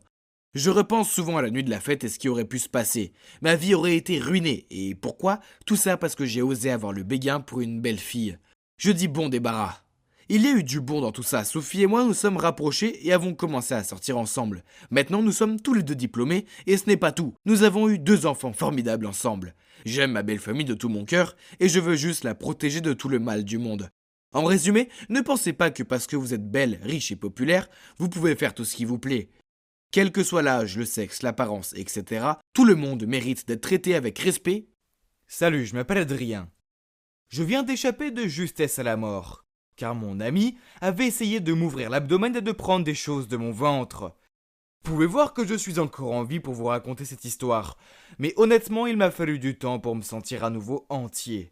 S6: Je repense souvent à la nuit de la fête et ce qui aurait pu se passer. Ma vie aurait été ruinée, et pourquoi? Tout ça parce que j'ai osé avoir le béguin pour une belle fille. Je dis bon débarras. Il y a eu du bon dans tout ça, Sophie et moi nous sommes rapprochés et avons commencé à sortir ensemble. Maintenant nous sommes tous les deux diplômés et ce n'est pas tout, nous avons eu 2 enfants formidables ensemble. J'aime ma belle famille de tout mon cœur et je veux juste la protéger de tout le mal du monde. En résumé, ne pensez pas que parce que vous êtes belle, riche et populaire, vous pouvez faire tout ce qui vous plaît. Quel que soit l'âge, le sexe, l'apparence, etc., tout le monde mérite d'être traité avec respect.
S7: Salut, je m'appelle Adrien. Je viens d'échapper de justesse à la mort, car mon ami avait essayé de m'ouvrir l'abdomen et de prendre des choses de mon ventre. Vous pouvez voir que je suis encore en vie pour vous raconter cette histoire, mais honnêtement il m'a fallu du temps pour me sentir à nouveau entier.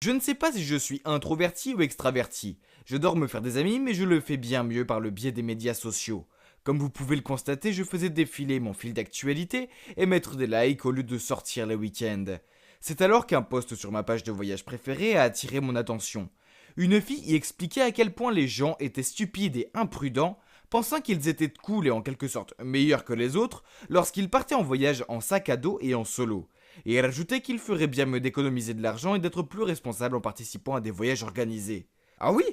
S7: Je ne sais pas si je suis introverti ou extraverti. J'adore me faire des amis, mais je le fais bien mieux par le biais des médias sociaux. Comme vous pouvez le constater, je faisais défiler mon fil d'actualité et mettre des likes au lieu de sortir les week-ends. C'est alors qu'un post sur ma page de voyage préférée a attiré mon attention. Une fille y expliquait à quel point les gens étaient stupides et imprudents, pensant qu'ils étaient cool et en quelque sorte meilleurs que les autres lorsqu'ils partaient en voyage en sac à dos et en solo. Et elle ajoutait qu'il ferait bien mieux d'économiser de l'argent et d'être plus responsable en participant à des voyages organisés. Ah oui?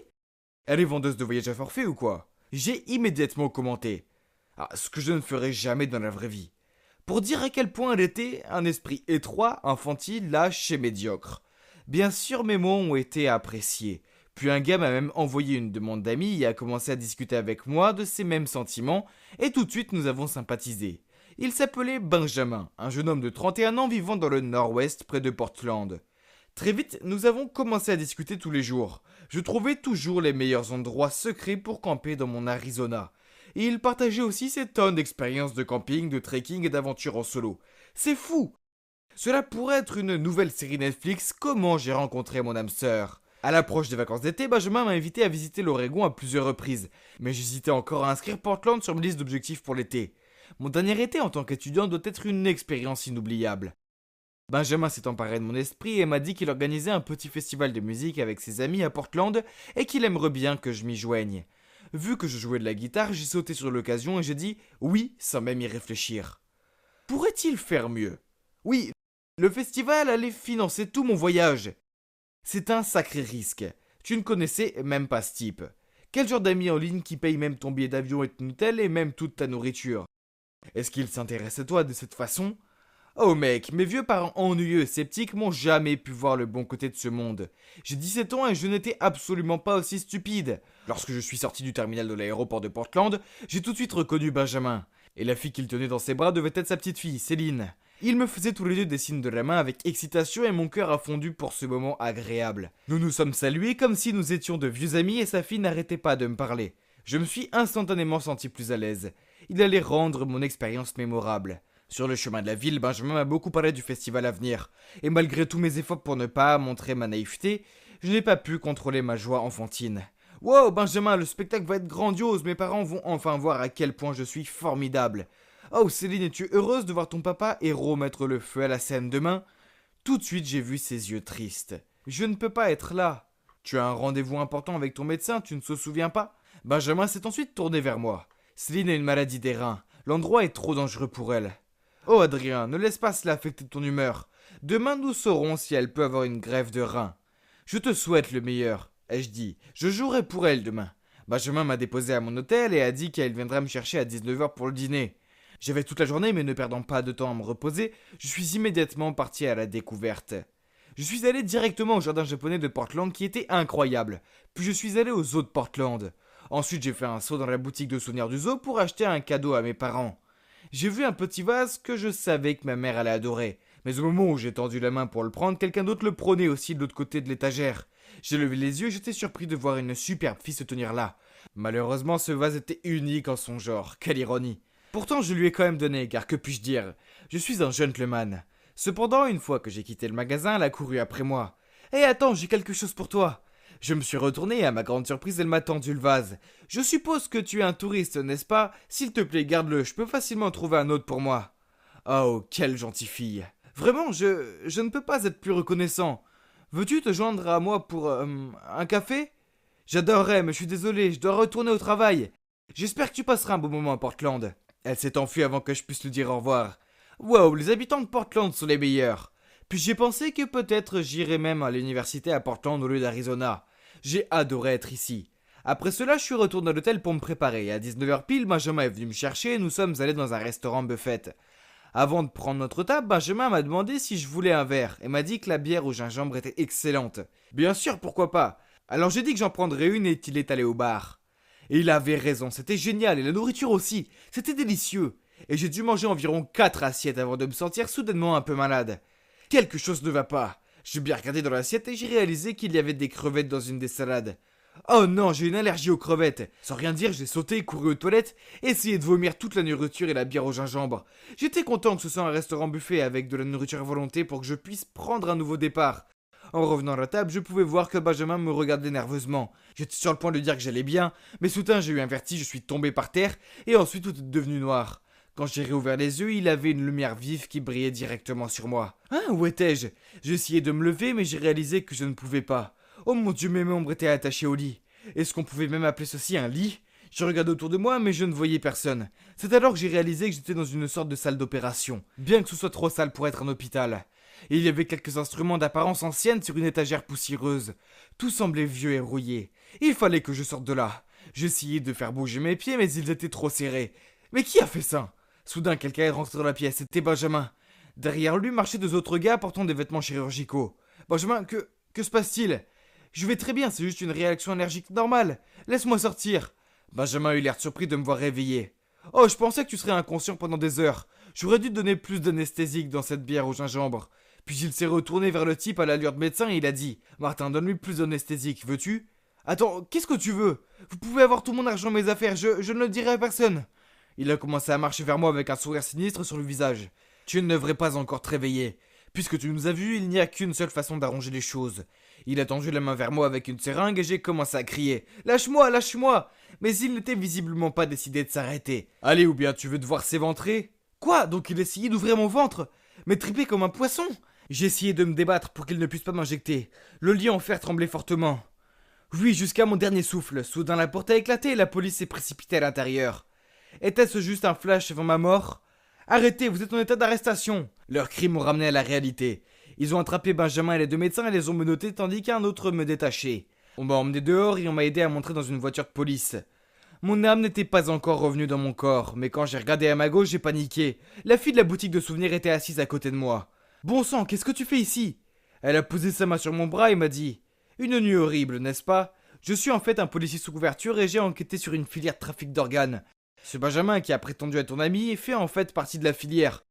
S7: Elle est vendeuse de voyages à forfait ou quoi? J'ai immédiatement commenté. Ah, ce que je ne ferais jamais dans la vraie vie. Pour dire à quel point elle était un esprit étroit, infantile, lâche et médiocre. Bien sûr, mes mots ont été appréciés. Puis un gars m'a même envoyé une demande d'amis et a commencé à discuter avec moi de ses mêmes sentiments, et tout de suite nous avons sympathisé. Il s'appelait Benjamin, un jeune homme de 31 ans vivant dans le nord-ouest près de Portland. Très vite, nous avons commencé à discuter tous les jours. Je trouvais toujours les meilleurs endroits secrets pour camper dans mon Arizona. Et il partageait aussi ses tonnes d'expériences de camping, de trekking et d'aventures en solo. C'est fou! Cela pourrait être une nouvelle série Netflix, Comment j'ai rencontré mon âme sœur. À l'approche des vacances d'été, Benjamin m'a invité à visiter l'Oregon à plusieurs reprises. Mais j'hésitais encore à inscrire Portland sur ma liste d'objectifs pour l'été. Mon dernier été en tant qu'étudiant doit être une expérience inoubliable. Benjamin s'est emparé de mon esprit et m'a dit qu'il organisait un petit festival de musique avec ses amis à Portland et qu'il aimerait bien que je m'y joigne. Vu que je jouais de la guitare, j'ai sauté sur l'occasion et j'ai dit oui sans même y réfléchir. Pourrait-il faire mieux? Oui, le festival allait financer tout mon voyage. C'est un sacré risque. Tu ne connaissais même pas ce type. Quel genre d'ami en ligne qui paye même ton billet d'avion et ton hôtel et même toute ta nourriture? Est-ce qu'il s'intéresse à toi de cette façon? Oh mec, mes vieux parents ennuyeux et sceptiques m'ont jamais pu voir le bon côté de ce monde. J'ai 17 ans et je n'étais absolument pas aussi stupide. Lorsque je suis sorti du terminal de l'aéroport de Portland, j'ai tout de suite reconnu Benjamin. Et la fille qu'il tenait dans ses bras devait être sa petite fille, Céline. Ils me faisaient tous les deux des signes de la main avec excitation et mon cœur a fondu pour ce moment agréable. Nous nous sommes salués comme si nous étions de vieux amis et sa fille n'arrêtait pas de me parler. Je me suis instantanément senti plus à l'aise. Il allait rendre mon expérience mémorable. Sur le chemin de la ville, Benjamin m'a beaucoup parlé du festival à venir. Et malgré tous mes efforts pour ne pas montrer ma naïveté, je n'ai pas pu contrôler ma joie enfantine. Wow, Benjamin, le spectacle va être grandiose, mes parents vont enfin voir à quel point je suis formidable. Oh Céline, es-tu heureuse de voir ton papa héros mettre le feu à la scène demain? Tout de suite j'ai vu ses yeux tristes. Je ne peux pas être là. Tu as un rendez-vous important avec ton médecin, tu ne te souviens pas? Benjamin s'est ensuite tourné vers moi. Céline a une maladie des reins. L'endroit est trop dangereux pour elle. Oh Adrien, ne laisse pas cela affecter ton humeur. Demain nous saurons si elle peut avoir une greffe de rein. Je te souhaite le meilleur, ai-je dit. Je jouerai pour elle demain. Benjamin m'a déposé à mon hôtel et a dit qu'elle viendra me chercher à 19h pour le dîner. J'avais toute la journée mais ne perdant pas de temps à me reposer, je suis immédiatement parti à la découverte. Je suis allé directement au jardin japonais de Portland qui était incroyable. Puis je suis allé au zoo de Portland. Ensuite, j'ai fait un saut dans la boutique de souvenirs du zoo pour acheter un cadeau à mes parents. J'ai vu un petit vase que je savais que ma mère allait adorer. Mais au moment où j'ai tendu la main pour le prendre, quelqu'un d'autre le prenait aussi de l'autre côté de l'étagère. J'ai levé les yeux et j'étais surpris de voir une superbe fille se tenir là. Malheureusement, ce vase était unique en son genre. Quelle ironie. Pourtant, je lui ai quand même donné, car que puis-je dire? Je suis un gentleman. Cependant, une fois que j'ai quitté le magasin, elle a couru après moi. « Hé, attends, j'ai quelque chose pour toi !» Je me suis retourné et à ma grande surprise, elle m'a tendu le vase. « Je suppose que tu es un touriste, n'est-ce pas? S'il te plaît, garde-le, je peux facilement trouver un autre pour moi. » Oh, quelle gentille fille. Vraiment, je ne peux pas être plus reconnaissant. Veux-tu te joindre à moi pour un café? J'adorerais, mais je suis désolé, je dois retourner au travail. J'espère que tu passeras un bon moment à Portland. Elle s'est enfuie avant que je puisse lui dire au revoir. Wow, les habitants de Portland sont les meilleurs. Puis j'ai pensé que peut-être j'irais même à l'université à Portland au lieu d'Arizona. J'ai adoré être ici. Après cela, je suis retourné à l'hôtel pour me préparer. À 19h pile, Benjamin est venu me chercher et nous sommes allés dans un restaurant buffet. Avant de prendre notre table, Benjamin m'a demandé si je voulais un verre et m'a dit que la bière au gingembre était excellente. Bien sûr, pourquoi pas. Alors j'ai dit que j'en prendrais une et qu'il est allé au bar. Et il avait raison, c'était génial et la nourriture aussi, c'était délicieux. Et j'ai dû manger environ 4 assiettes avant de me sentir soudainement un peu malade. Quelque chose ne va pas. J'ai bien regardé dans l'assiette et j'ai réalisé qu'il y avait des crevettes dans une des salades. Oh non, j'ai une allergie aux crevettes. Sans rien dire, j'ai sauté, couru aux toilettes, et essayé de vomir toute la nourriture et la bière au gingembre. J'étais content que ce soit un restaurant buffet avec de la nourriture à volonté pour que je puisse prendre un nouveau départ. En revenant à la table, je pouvais voir que Benjamin me regardait nerveusement. J'étais sur le point de lui dire que j'allais bien, mais soudain j'ai eu un vertige, je suis tombé par terre, et ensuite tout est devenu noir. Quand j'ai réouvert les yeux, il avait une lumière vive qui brillait directement sur moi. Hein, où étais-je? J'ai essayé de me lever, mais j'ai réalisé que je ne pouvais pas. Oh mon Dieu, mes membres étaient attachés au lit. Est-ce qu'on pouvait même appeler ceci un lit? Je regardais autour de moi, mais je ne voyais personne. C'est alors que j'ai réalisé que j'étais dans une sorte de salle d'opération, bien que ce soit trop sale pour être un hôpital. Et il y avait quelques instruments d'apparence ancienne sur une étagère poussiéreuse. Tout semblait vieux et rouillé. Il fallait que je sorte de là. J'essayais de faire bouger mes pieds, mais ils étaient trop serrés. Mais qui a fait ça? Soudain, quelqu'un est rentré dans la pièce, c'était Benjamin. Derrière lui marchaient 2 autres gars portant des vêtements chirurgicaux. Benjamin, que se passe-t-il? Je vais très bien, c'est juste une réaction allergique normale. Laisse-moi sortir. Benjamin eut l'air surpris de me voir réveillé. Oh, je pensais que tu serais inconscient pendant des heures. J'aurais dû te donner plus d'anesthésique dans cette bière au gingembre. Puis il s'est retourné vers le type à l'allure de médecin et il a dit « Martin, donne-lui plus d'anesthésique, veux-tu » Attends, qu'est-ce que tu veux? Vous pouvez avoir tout mon argent, mes affaires, je ne le dirai à personne. Il a commencé à marcher vers moi avec un sourire sinistre sur le visage. Tu ne devrais pas encore te réveiller. Puisque tu nous as vus, il n'y a qu'une seule façon d'arranger les choses. Il a tendu la main vers moi avec une seringue et j'ai commencé à crier « Lâche-moi, lâche-moi » Mais il n'était visiblement pas décidé de s'arrêter. « Allez, ou bien tu veux devoir s'éventrer ?»« Quoi? Donc il essayait d'ouvrir mon ventre? M'étriper comme un poisson ?» J'ai essayé de me débattre pour qu'il ne puisse pas m'injecter. Le lit en fer tremblait fortement. Oui, jusqu'à mon dernier souffle. Soudain la porte a éclaté et la police s'est précipitée à l'intérieur. Était-ce juste un flash avant ma mort? Arrêtez, vous êtes en état d'arrestation. Leurs cris m'ont ramené à la réalité. Ils ont attrapé Benjamin et les 2 médecins et les ont menottés tandis qu'un autre me détachait. On m'a emmené dehors et on m'a aidé à monter dans une voiture de police. Mon âme n'était pas encore revenue dans mon corps, mais quand j'ai regardé à ma gauche, j'ai paniqué. La fille de la boutique de souvenirs était assise à côté de moi. Bon sang, qu'est-ce que tu fais ici? Elle a posé sa main sur mon bras et m'a dit « Une nuit horrible, n'est-ce pas? Je suis en fait un policier sous couverture et j'ai enquêté sur une filière de trafic d'organes. Ce Benjamin qui a prétendu être ton ami fait en fait partie de la filière.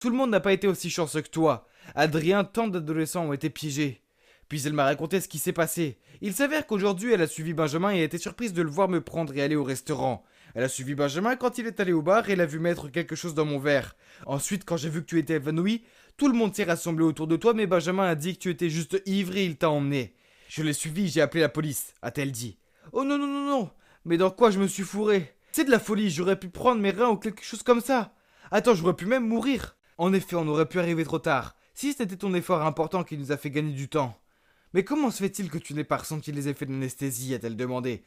S7: Tout le monde n'a pas été aussi chanceux que toi. Adrien, tant d'adolescents ont été piégés. » Puis elle m'a raconté ce qui s'est passé. Il s'avère qu'aujourd'hui elle a suivi Benjamin et a été surprise de le voir me prendre et aller au restaurant. Elle a suivi Benjamin quand il est allé au bar et l'a vu mettre quelque chose dans mon verre. Ensuite, quand j'ai vu que tu étais évanoui, tout le monde s'est rassemblé autour de toi, mais Benjamin a dit que tu étais juste ivre et il t'a emmené. Je l'ai suivi, j'ai appelé la police, a-t-elle dit. Oh non, non, non, non. Mais dans quoi je me suis fourré? C'est de la folie, j'aurais pu prendre mes reins ou quelque chose comme ça. Attends, j'aurais pu même mourir. En effet, on aurait pu arriver trop tard. Si c'était ton effort important qui nous a fait gagner du temps. Mais comment se fait-il que tu n'aies pas ressenti les effets de l'anesthésie, a-t-elle demandé.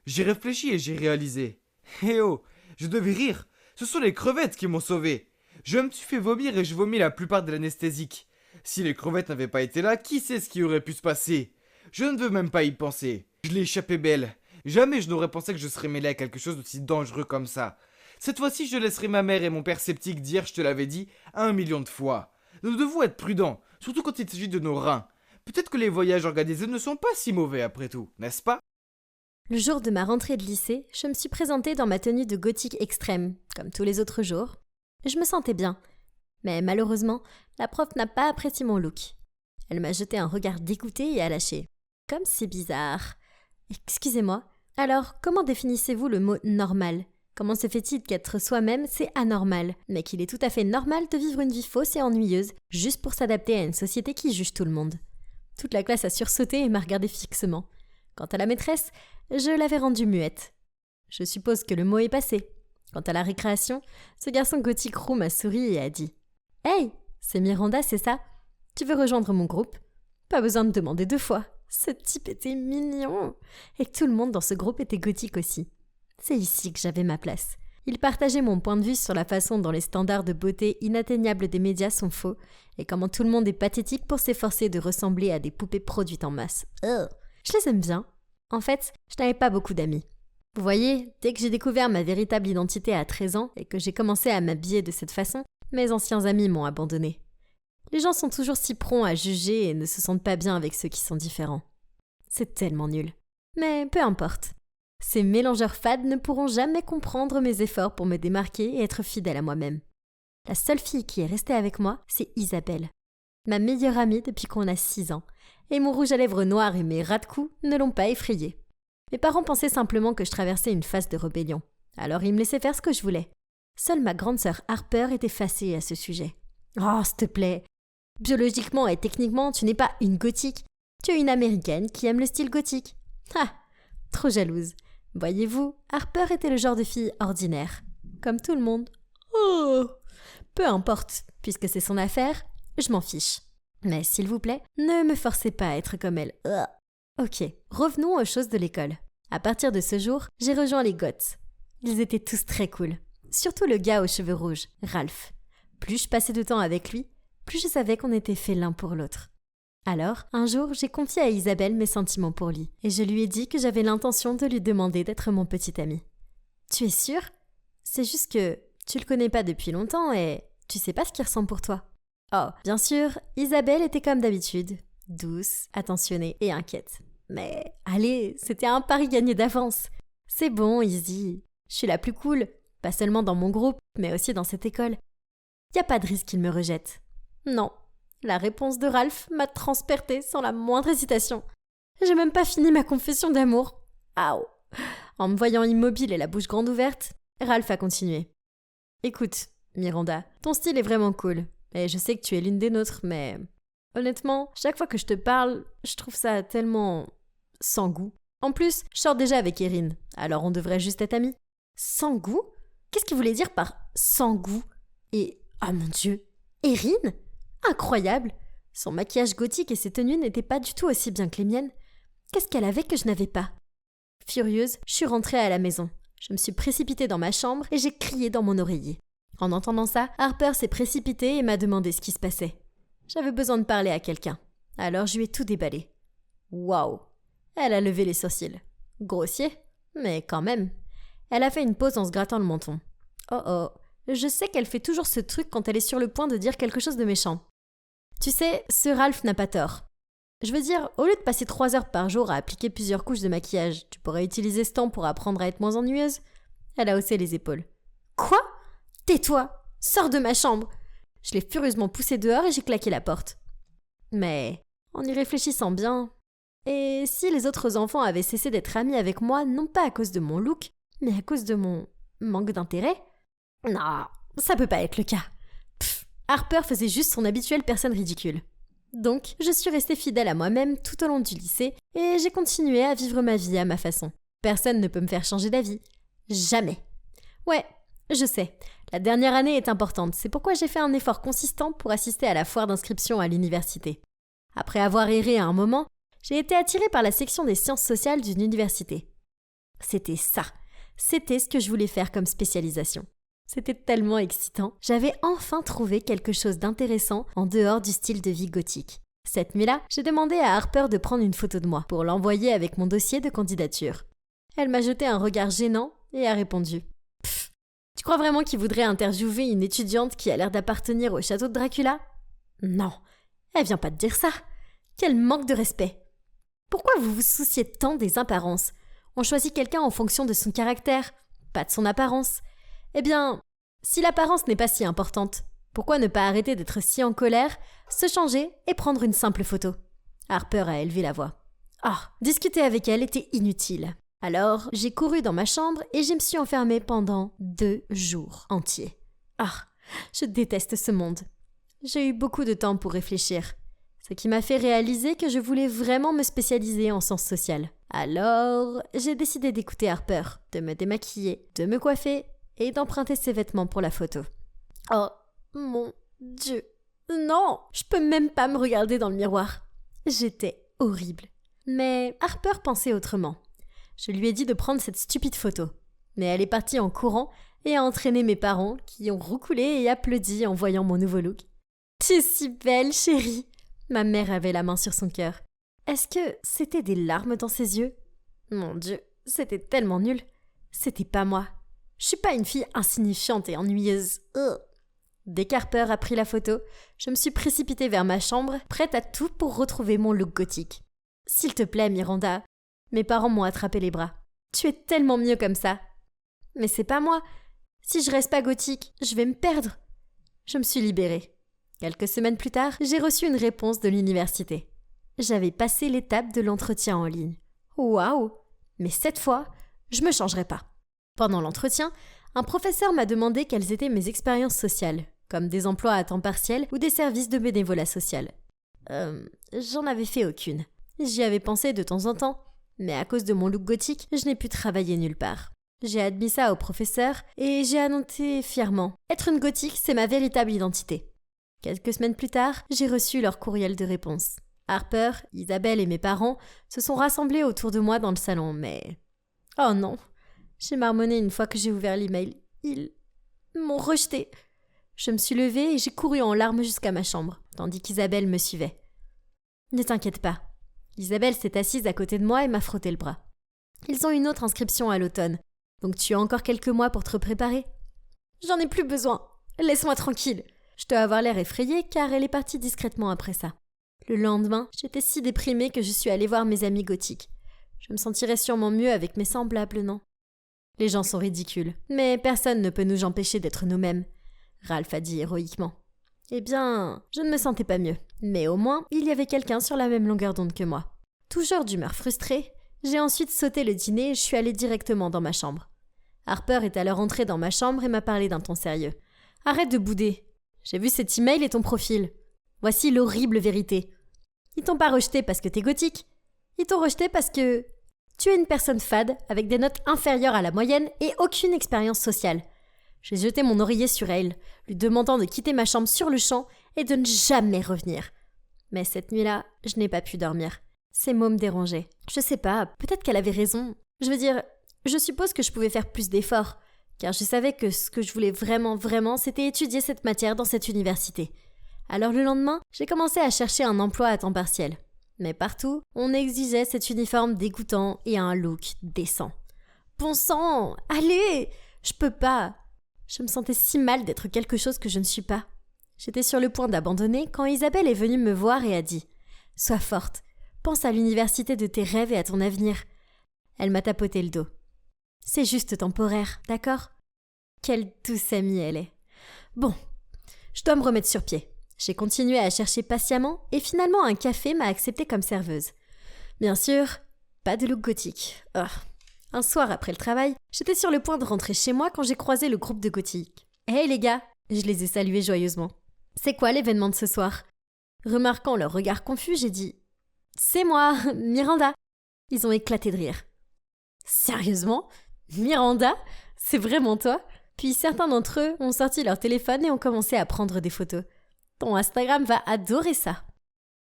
S7: J'ai réfléchi et j'ai réalisé. Eh oh, je devais rire. Ce sont les crevettes qui m'ont sauvé. Je me suis fait vomir et je vomis la plupart de l'anesthésique. Si les crevettes n'avaient pas été là, qui sait ce qui aurait pu se passer? Je ne veux même pas y penser. Je l'ai échappé belle. Jamais je n'aurais pensé que je serais mêlé à quelque chose d'aussi dangereux comme ça. Cette fois-ci, je laisserai ma mère et mon père sceptique dire, je te l'avais dit, 1 million de fois. Nous devons être prudents. surtout quand il s'agit de nos reins. Peut-être que les voyages organisés ne sont pas si mauvais après tout, n'est-ce pas?
S4: Le jour de ma rentrée de lycée, je me suis présentée dans ma tenue de gothique extrême, comme tous les autres jours. Je me sentais bien. Mais malheureusement, la prof n'a pas apprécié mon look. Elle m'a jeté un regard dégoûté et a lâché. Comme c'est bizarre. Excusez-moi. Alors, comment définissez-vous le mot « normal » ? Comment se fait-il qu'être soi-même, c'est anormal, mais qu'il est tout à fait normal de vivre une vie fausse et ennuyeuse, juste pour s'adapter à une société qui juge tout le monde ? Toute la classe a sursauté et m'a regardé fixement. Quant à la maîtresse, je l'avais rendue muette. Je suppose que le mot est passé. Quant à la récréation, ce garçon gothique roux m'a souri et a dit « Hey, c'est Miranda, c'est ça ? Tu veux rejoindre mon groupe ? Pas besoin de demander 2 fois. Ce type était mignon. Et tout le monde dans ce groupe était gothique aussi. C'est ici que j'avais ma place. Il partageait mon point de vue sur la façon dont les standards de beauté inatteignables des médias sont faux et comment tout le monde est pathétique pour s'efforcer de ressembler à des poupées produites en masse. Je les aime bien. En fait, je n'avais pas beaucoup d'amis. Vous voyez, dès que j'ai découvert ma véritable identité à 13 ans et que j'ai commencé à m'habiller de cette façon, mes anciens amis m'ont abandonné. Les gens sont toujours si prompts à juger et ne se sentent pas bien avec ceux qui sont différents. C'est tellement nul. Mais peu importe. Ces mélangeurs fades ne pourront jamais comprendre mes efforts pour me démarquer et être fidèle à moi-même. La seule fille qui est restée avec moi, c'est Isabelle. Ma meilleure amie depuis qu'on a 6 ans. Et mon rouge à lèvres noir et mes ras de cou ne l'ont pas effrayée. Mes parents pensaient simplement que je traversais une phase de rébellion. Alors ils me laissaient faire ce que je voulais. Seule ma grande sœur Harper était fâchée à ce sujet. « Oh, s'il te plaît. Biologiquement et techniquement, tu n'es pas une gothique. Tu es une américaine qui aime le style gothique. » Ah, trop jalouse. Voyez-vous, Harper était le genre de fille ordinaire. Comme tout le monde. Oh, peu importe, puisque c'est son affaire, je m'en fiche. Mais s'il vous plaît, ne me forcez pas à être comme elle. Ok, revenons aux choses de l'école. À partir de ce jour, j'ai rejoint les Goths. Ils étaient tous très cool. Surtout le gars aux cheveux rouges, Ralph. Plus je passais de temps avec lui, plus je savais qu'on était faits l'un pour l'autre. Alors, un jour, j'ai confié à Isabelle mes sentiments pour lui, et je lui ai dit que j'avais l'intention de lui demander d'être mon petit ami. Tu es sûre ? C'est juste que tu le connais pas depuis longtemps et tu sais pas ce qu'il ressent pour toi. Oh, bien sûr, Isabelle était comme d'habitude, douce, attentionnée et inquiète. Mais allez, c'était un pari gagné d'avance. C'est bon, Izzy, je suis la plus cool, pas seulement dans mon groupe, mais aussi dans cette école. Y a pas de risque qu'il me rejette. Non. La réponse de Ralph m'a transpercée sans la moindre hésitation. J'ai même pas fini ma confession d'amour. Aouh. En me voyant immobile et la bouche grande ouverte, Ralph a continué. Écoute, Miranda, ton style est vraiment cool. Et je sais que tu es l'une des nôtres, mais honnêtement, chaque fois que je te parle, je trouve ça tellement sans goût. En plus, je sors déjà avec Erin, alors on devrait juste être amis. Sans goût ? Qu'est-ce qu'il voulait dire par sans goût ? Et, oh mon Dieu, Erin ? Incroyable! Son maquillage gothique et ses tenues n'étaient pas du tout aussi bien que les miennes. Qu'est-ce qu'elle avait que je n'avais pas? Furieuse, je suis rentrée à la maison. Je me suis précipitée dans ma chambre et j'ai crié dans mon oreiller. En entendant ça, Harper s'est précipitée et m'a demandé ce qui se passait. J'avais besoin de parler à quelqu'un. Alors je lui ai tout déballé. Waouh! Elle a levé les sourcils. Grossier, mais quand même. Elle a fait une pause en se grattant le menton. Oh oh, je sais qu'elle fait toujours ce truc quand elle est sur le point de dire quelque chose de méchant. Tu sais, ce Ralph n'a pas tort. Je veux dire, au lieu de passer 3 heures par jour à appliquer plusieurs couches de maquillage, tu pourrais utiliser ce temps pour apprendre à être moins ennuyeuse. Elle a haussé les épaules. Quoi ? Tais-toi ! Sors de ma chambre ! Je l'ai furieusement poussée dehors et j'ai claqué la porte. Mais, en y réfléchissant bien, et si les autres enfants avaient cessé d'être amis avec moi, non pas à cause de mon look, mais à cause de mon manque d'intérêt ? Non, ça peut pas être le cas. Harper faisait juste son habituelle personne ridicule. Donc, je suis restée fidèle à moi-même tout au long du lycée et j'ai continué à vivre ma vie à ma façon. Personne ne peut me faire changer d'avis. Jamais. Ouais, je sais, la dernière année est importante, c'est pourquoi j'ai fait un effort consistant pour assister à la foire d'inscription à l'université. Après avoir erré à un moment, j'ai été attirée par la section des sciences sociales d'une université. C'était ça. C'était ce que je voulais faire comme spécialisation. C'était tellement excitant. J'avais enfin trouvé quelque chose d'intéressant en dehors du style de vie gothique. Cette nuit-là, j'ai demandé à Harper de prendre une photo de moi pour l'envoyer avec mon dossier de candidature. Elle m'a jeté un regard gênant et a répondu « Pfff, tu crois vraiment qu'il voudrait interviewer une étudiante qui a l'air d'appartenir au château de Dracula ? Non, Elle vient pas de dire ça. Quel manque de respect. Pourquoi vous vous souciez tant des apparences? On choisit quelqu'un en fonction de son caractère, pas de son apparence. Eh bien, si l'apparence n'est pas si importante, pourquoi ne pas arrêter d'être si en colère, se changer et prendre une simple photo? Harper a élevé la voix. Discuter avec elle était inutile. Alors, j'ai couru dans ma chambre et je me suis enfermée pendant 2 jours entiers. Je déteste ce monde. J'ai eu beaucoup de temps pour réfléchir, ce qui m'a fait réaliser que je voulais vraiment me spécialiser en sciences sociales. Alors, j'ai décidé d'écouter Harper, de me démaquiller, de me coiffer et d'emprunter ses vêtements pour la photo. Oh, mon Dieu. Non, je peux même pas me regarder dans le miroir. J'étais horrible. Mais Harper pensait autrement. Je lui ai dit de prendre cette stupide photo. Mais elle est partie en courant et a entraîné mes parents qui ont roucoulé et applaudi en voyant mon nouveau look. « Tu es si belle, chérie !» Ma mère avait la main sur son cœur. Est-ce que c'était des larmes dans ses yeux? Mon Dieu, c'était tellement nul. C'était pas moi. Je suis pas une fille insignifiante et ennuyeuse. Dès qu'Harper a pris la photo, je me suis précipitée vers ma chambre, prête à tout pour retrouver mon look gothique. « S'il te plaît, Miranda !» Mes parents m'ont attrapé les bras. « Tu es tellement mieux comme ça !» Mais c'est pas moi. Si je reste pas gothique, je vais me perdre. Je me suis libérée. Quelques semaines plus tard, j'ai reçu une réponse de l'université. J'avais passé l'étape de l'entretien en ligne. Waouh! Mais cette fois, je me changerai pas. Pendant l'entretien, un professeur m'a demandé quelles étaient mes expériences sociales, comme des emplois à temps partiel ou des services de bénévolat social. J'en avais fait aucune. J'y avais pensé de temps en temps, mais à cause de mon look gothique, je n'ai pu travailler nulle part. J'ai admis ça au professeur et j'ai annoncé fièrement « Être une gothique, c'est ma véritable identité ». Quelques semaines plus tard, j'ai reçu leur courriel de réponse. Harper, Isabelle et mes parents se sont rassemblés autour de moi dans le salon, mais... Oh non! J'ai marmonné une fois que j'ai ouvert l'email. Ils m'ont rejeté. Je me suis levée et j'ai couru en larmes jusqu'à ma chambre, tandis qu'Isabelle me suivait. Ne t'inquiète pas. Isabelle s'est assise à côté de moi et m'a frotté le bras. Ils ont une autre inscription à l'automne, donc tu as encore quelques mois pour te préparer. J'en ai plus besoin. Laisse-moi tranquille. Je dois avoir l'air effrayée car elle est partie discrètement après ça. Le lendemain, j'étais si déprimée que je suis allée voir mes amis gothiques. Je me sentirais sûrement mieux avec mes semblables, non? Les gens sont ridicules, mais personne ne peut nous empêcher d'être nous-mêmes, Ralph a dit héroïquement. Eh bien, je ne me sentais pas mieux, mais au moins, il y avait quelqu'un sur la même longueur d'onde que moi. Toujours d'humeur frustrée, j'ai ensuite sauté le dîner et je suis allée directement dans ma chambre. Harper est alors entré dans ma chambre et m'a parlé d'un ton sérieux. « Arrête de bouder. J'ai vu cet email et ton profil. Voici l'horrible vérité. Ils t'ont pas rejeté parce que t'es gothique. Ils t'ont rejeté parce que tu es une personne fade, avec des notes inférieures à la moyenne et aucune expérience sociale. J'ai jeté mon oreiller sur elle, lui demandant de quitter ma chambre sur le champ et de ne jamais revenir. Mais cette nuit-là, je n'ai pas pu dormir. Ces mots me dérangeaient. Je sais pas, peut-être qu'elle avait raison. Je veux dire, je suppose que je pouvais faire plus d'efforts, car je savais que ce que je voulais vraiment, c'était étudier cette matière dans cette université. Alors le lendemain, j'ai commencé à chercher un emploi à temps partiel. Mais partout, on exigeait cet uniforme dégoûtant et un look décent. Bon sang, allez, je peux pas. Je me sentais si mal d'être quelque chose que je ne suis pas. J'étais sur le point d'abandonner quand Isabelle est venue me voir et a dit « Sois forte, pense à l'université de tes rêves et à ton avenir. » Elle m'a tapoté le dos. « C'est juste temporaire, d'accord ?» Quelle douce amie elle est. Bon, je dois me remettre sur pied. J'ai continué à chercher patiemment et finalement un café m'a acceptée comme serveuse. Bien sûr, pas de look gothique. Oh. Un soir après le travail, j'étais sur le point de rentrer chez moi quand j'ai croisé le groupe de gothiques. « Hey les gars !» Je les ai salués joyeusement. « C'est quoi l'événement de ce soir ?» Remarquant leur regard confus, j'ai dit « C'est moi, Miranda !» Ils ont éclaté de rire. « Sérieusement ? Miranda ? C'est vraiment toi ?» Puis certains d'entre eux ont sorti leur téléphone et ont commencé à prendre des photos. Ton Instagram va adorer ça.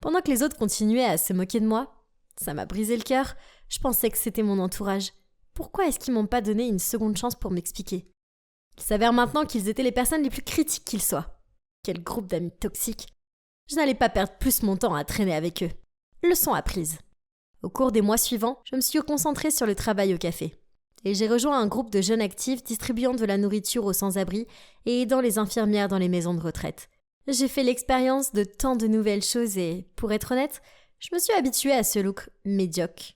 S4: Pendant que les autres continuaient à se moquer de moi, ça m'a brisé le cœur. Je pensais que c'était mon entourage. Pourquoi est-ce qu'ils m'ont pas donné une seconde chance pour m'expliquer? Il s'avère maintenant qu'ils étaient les personnes les plus critiques qu'ils soient. Quel groupe d'amis toxiques. Je n'allais pas perdre plus mon temps à traîner avec eux. Leçon apprise. Au cours des mois suivants, je me suis concentrée sur le travail au café. Et j'ai rejoint un groupe de jeunes actifs distribuant de la nourriture aux sans-abri et aidant les infirmières dans les maisons de retraite. J'ai fait l'expérience de tant de nouvelles choses et, pour être honnête, je me suis habituée à ce look médiocre.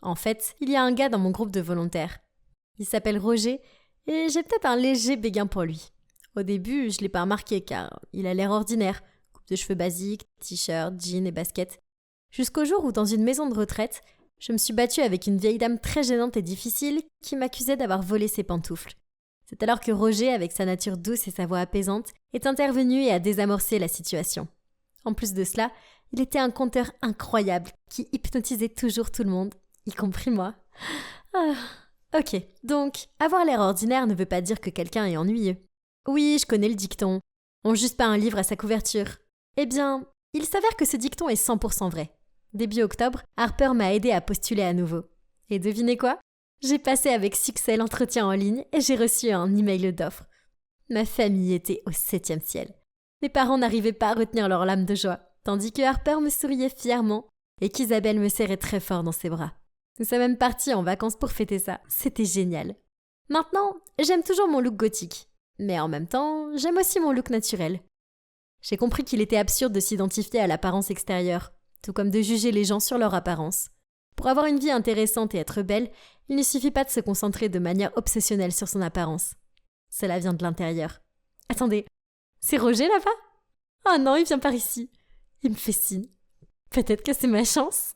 S4: En fait, il y a un gars dans mon groupe de volontaires. Il s'appelle Roger et j'ai peut-être un léger béguin pour lui. Au début, je l'ai pas remarqué car il a l'air ordinaire. Coupe de cheveux basique, t-shirt, jean et basket. Jusqu'au jour où, dans une maison de retraite, je me suis battue avec une vieille dame très gênante et difficile qui m'accusait d'avoir volé ses pantoufles. C'est alors que Roger, avec sa nature douce et sa voix apaisante, est intervenu et a désamorcé la situation. En plus de cela, il était un conteur incroyable qui hypnotisait toujours tout le monde, y compris moi. Ok, donc avoir l'air ordinaire ne veut pas dire que quelqu'un est ennuyeux. Oui, je connais le dicton. On juge pas un livre à sa couverture. Eh bien, il s'avère que ce dicton est 100% vrai. Début octobre, Harper m'a aidé à postuler à nouveau. Et devinez quoi ? J'ai passé avec succès l'entretien en ligne et j'ai reçu un email d'offre. Ma famille était au 7e ciel. Mes parents n'arrivaient pas à retenir leurs larmes de joie, tandis que Harper me souriait fièrement et qu'Isabelle me serrait très fort dans ses bras. Nous sommes même partis en vacances pour fêter ça. C'était génial. Maintenant, j'aime toujours mon look gothique. Mais en même temps, j'aime aussi mon look naturel. J'ai compris qu'il était absurde de s'identifier à l'apparence extérieure, tout comme de juger les gens sur leur apparence. Pour avoir une vie intéressante et être belle, il ne suffit pas de se concentrer de manière obsessionnelle sur son apparence. Cela vient de l'intérieur. Attendez, c'est Roger là-bas ? Oh non, il vient par ici. Il me fait signe. Peut-être que c'est ma chance ?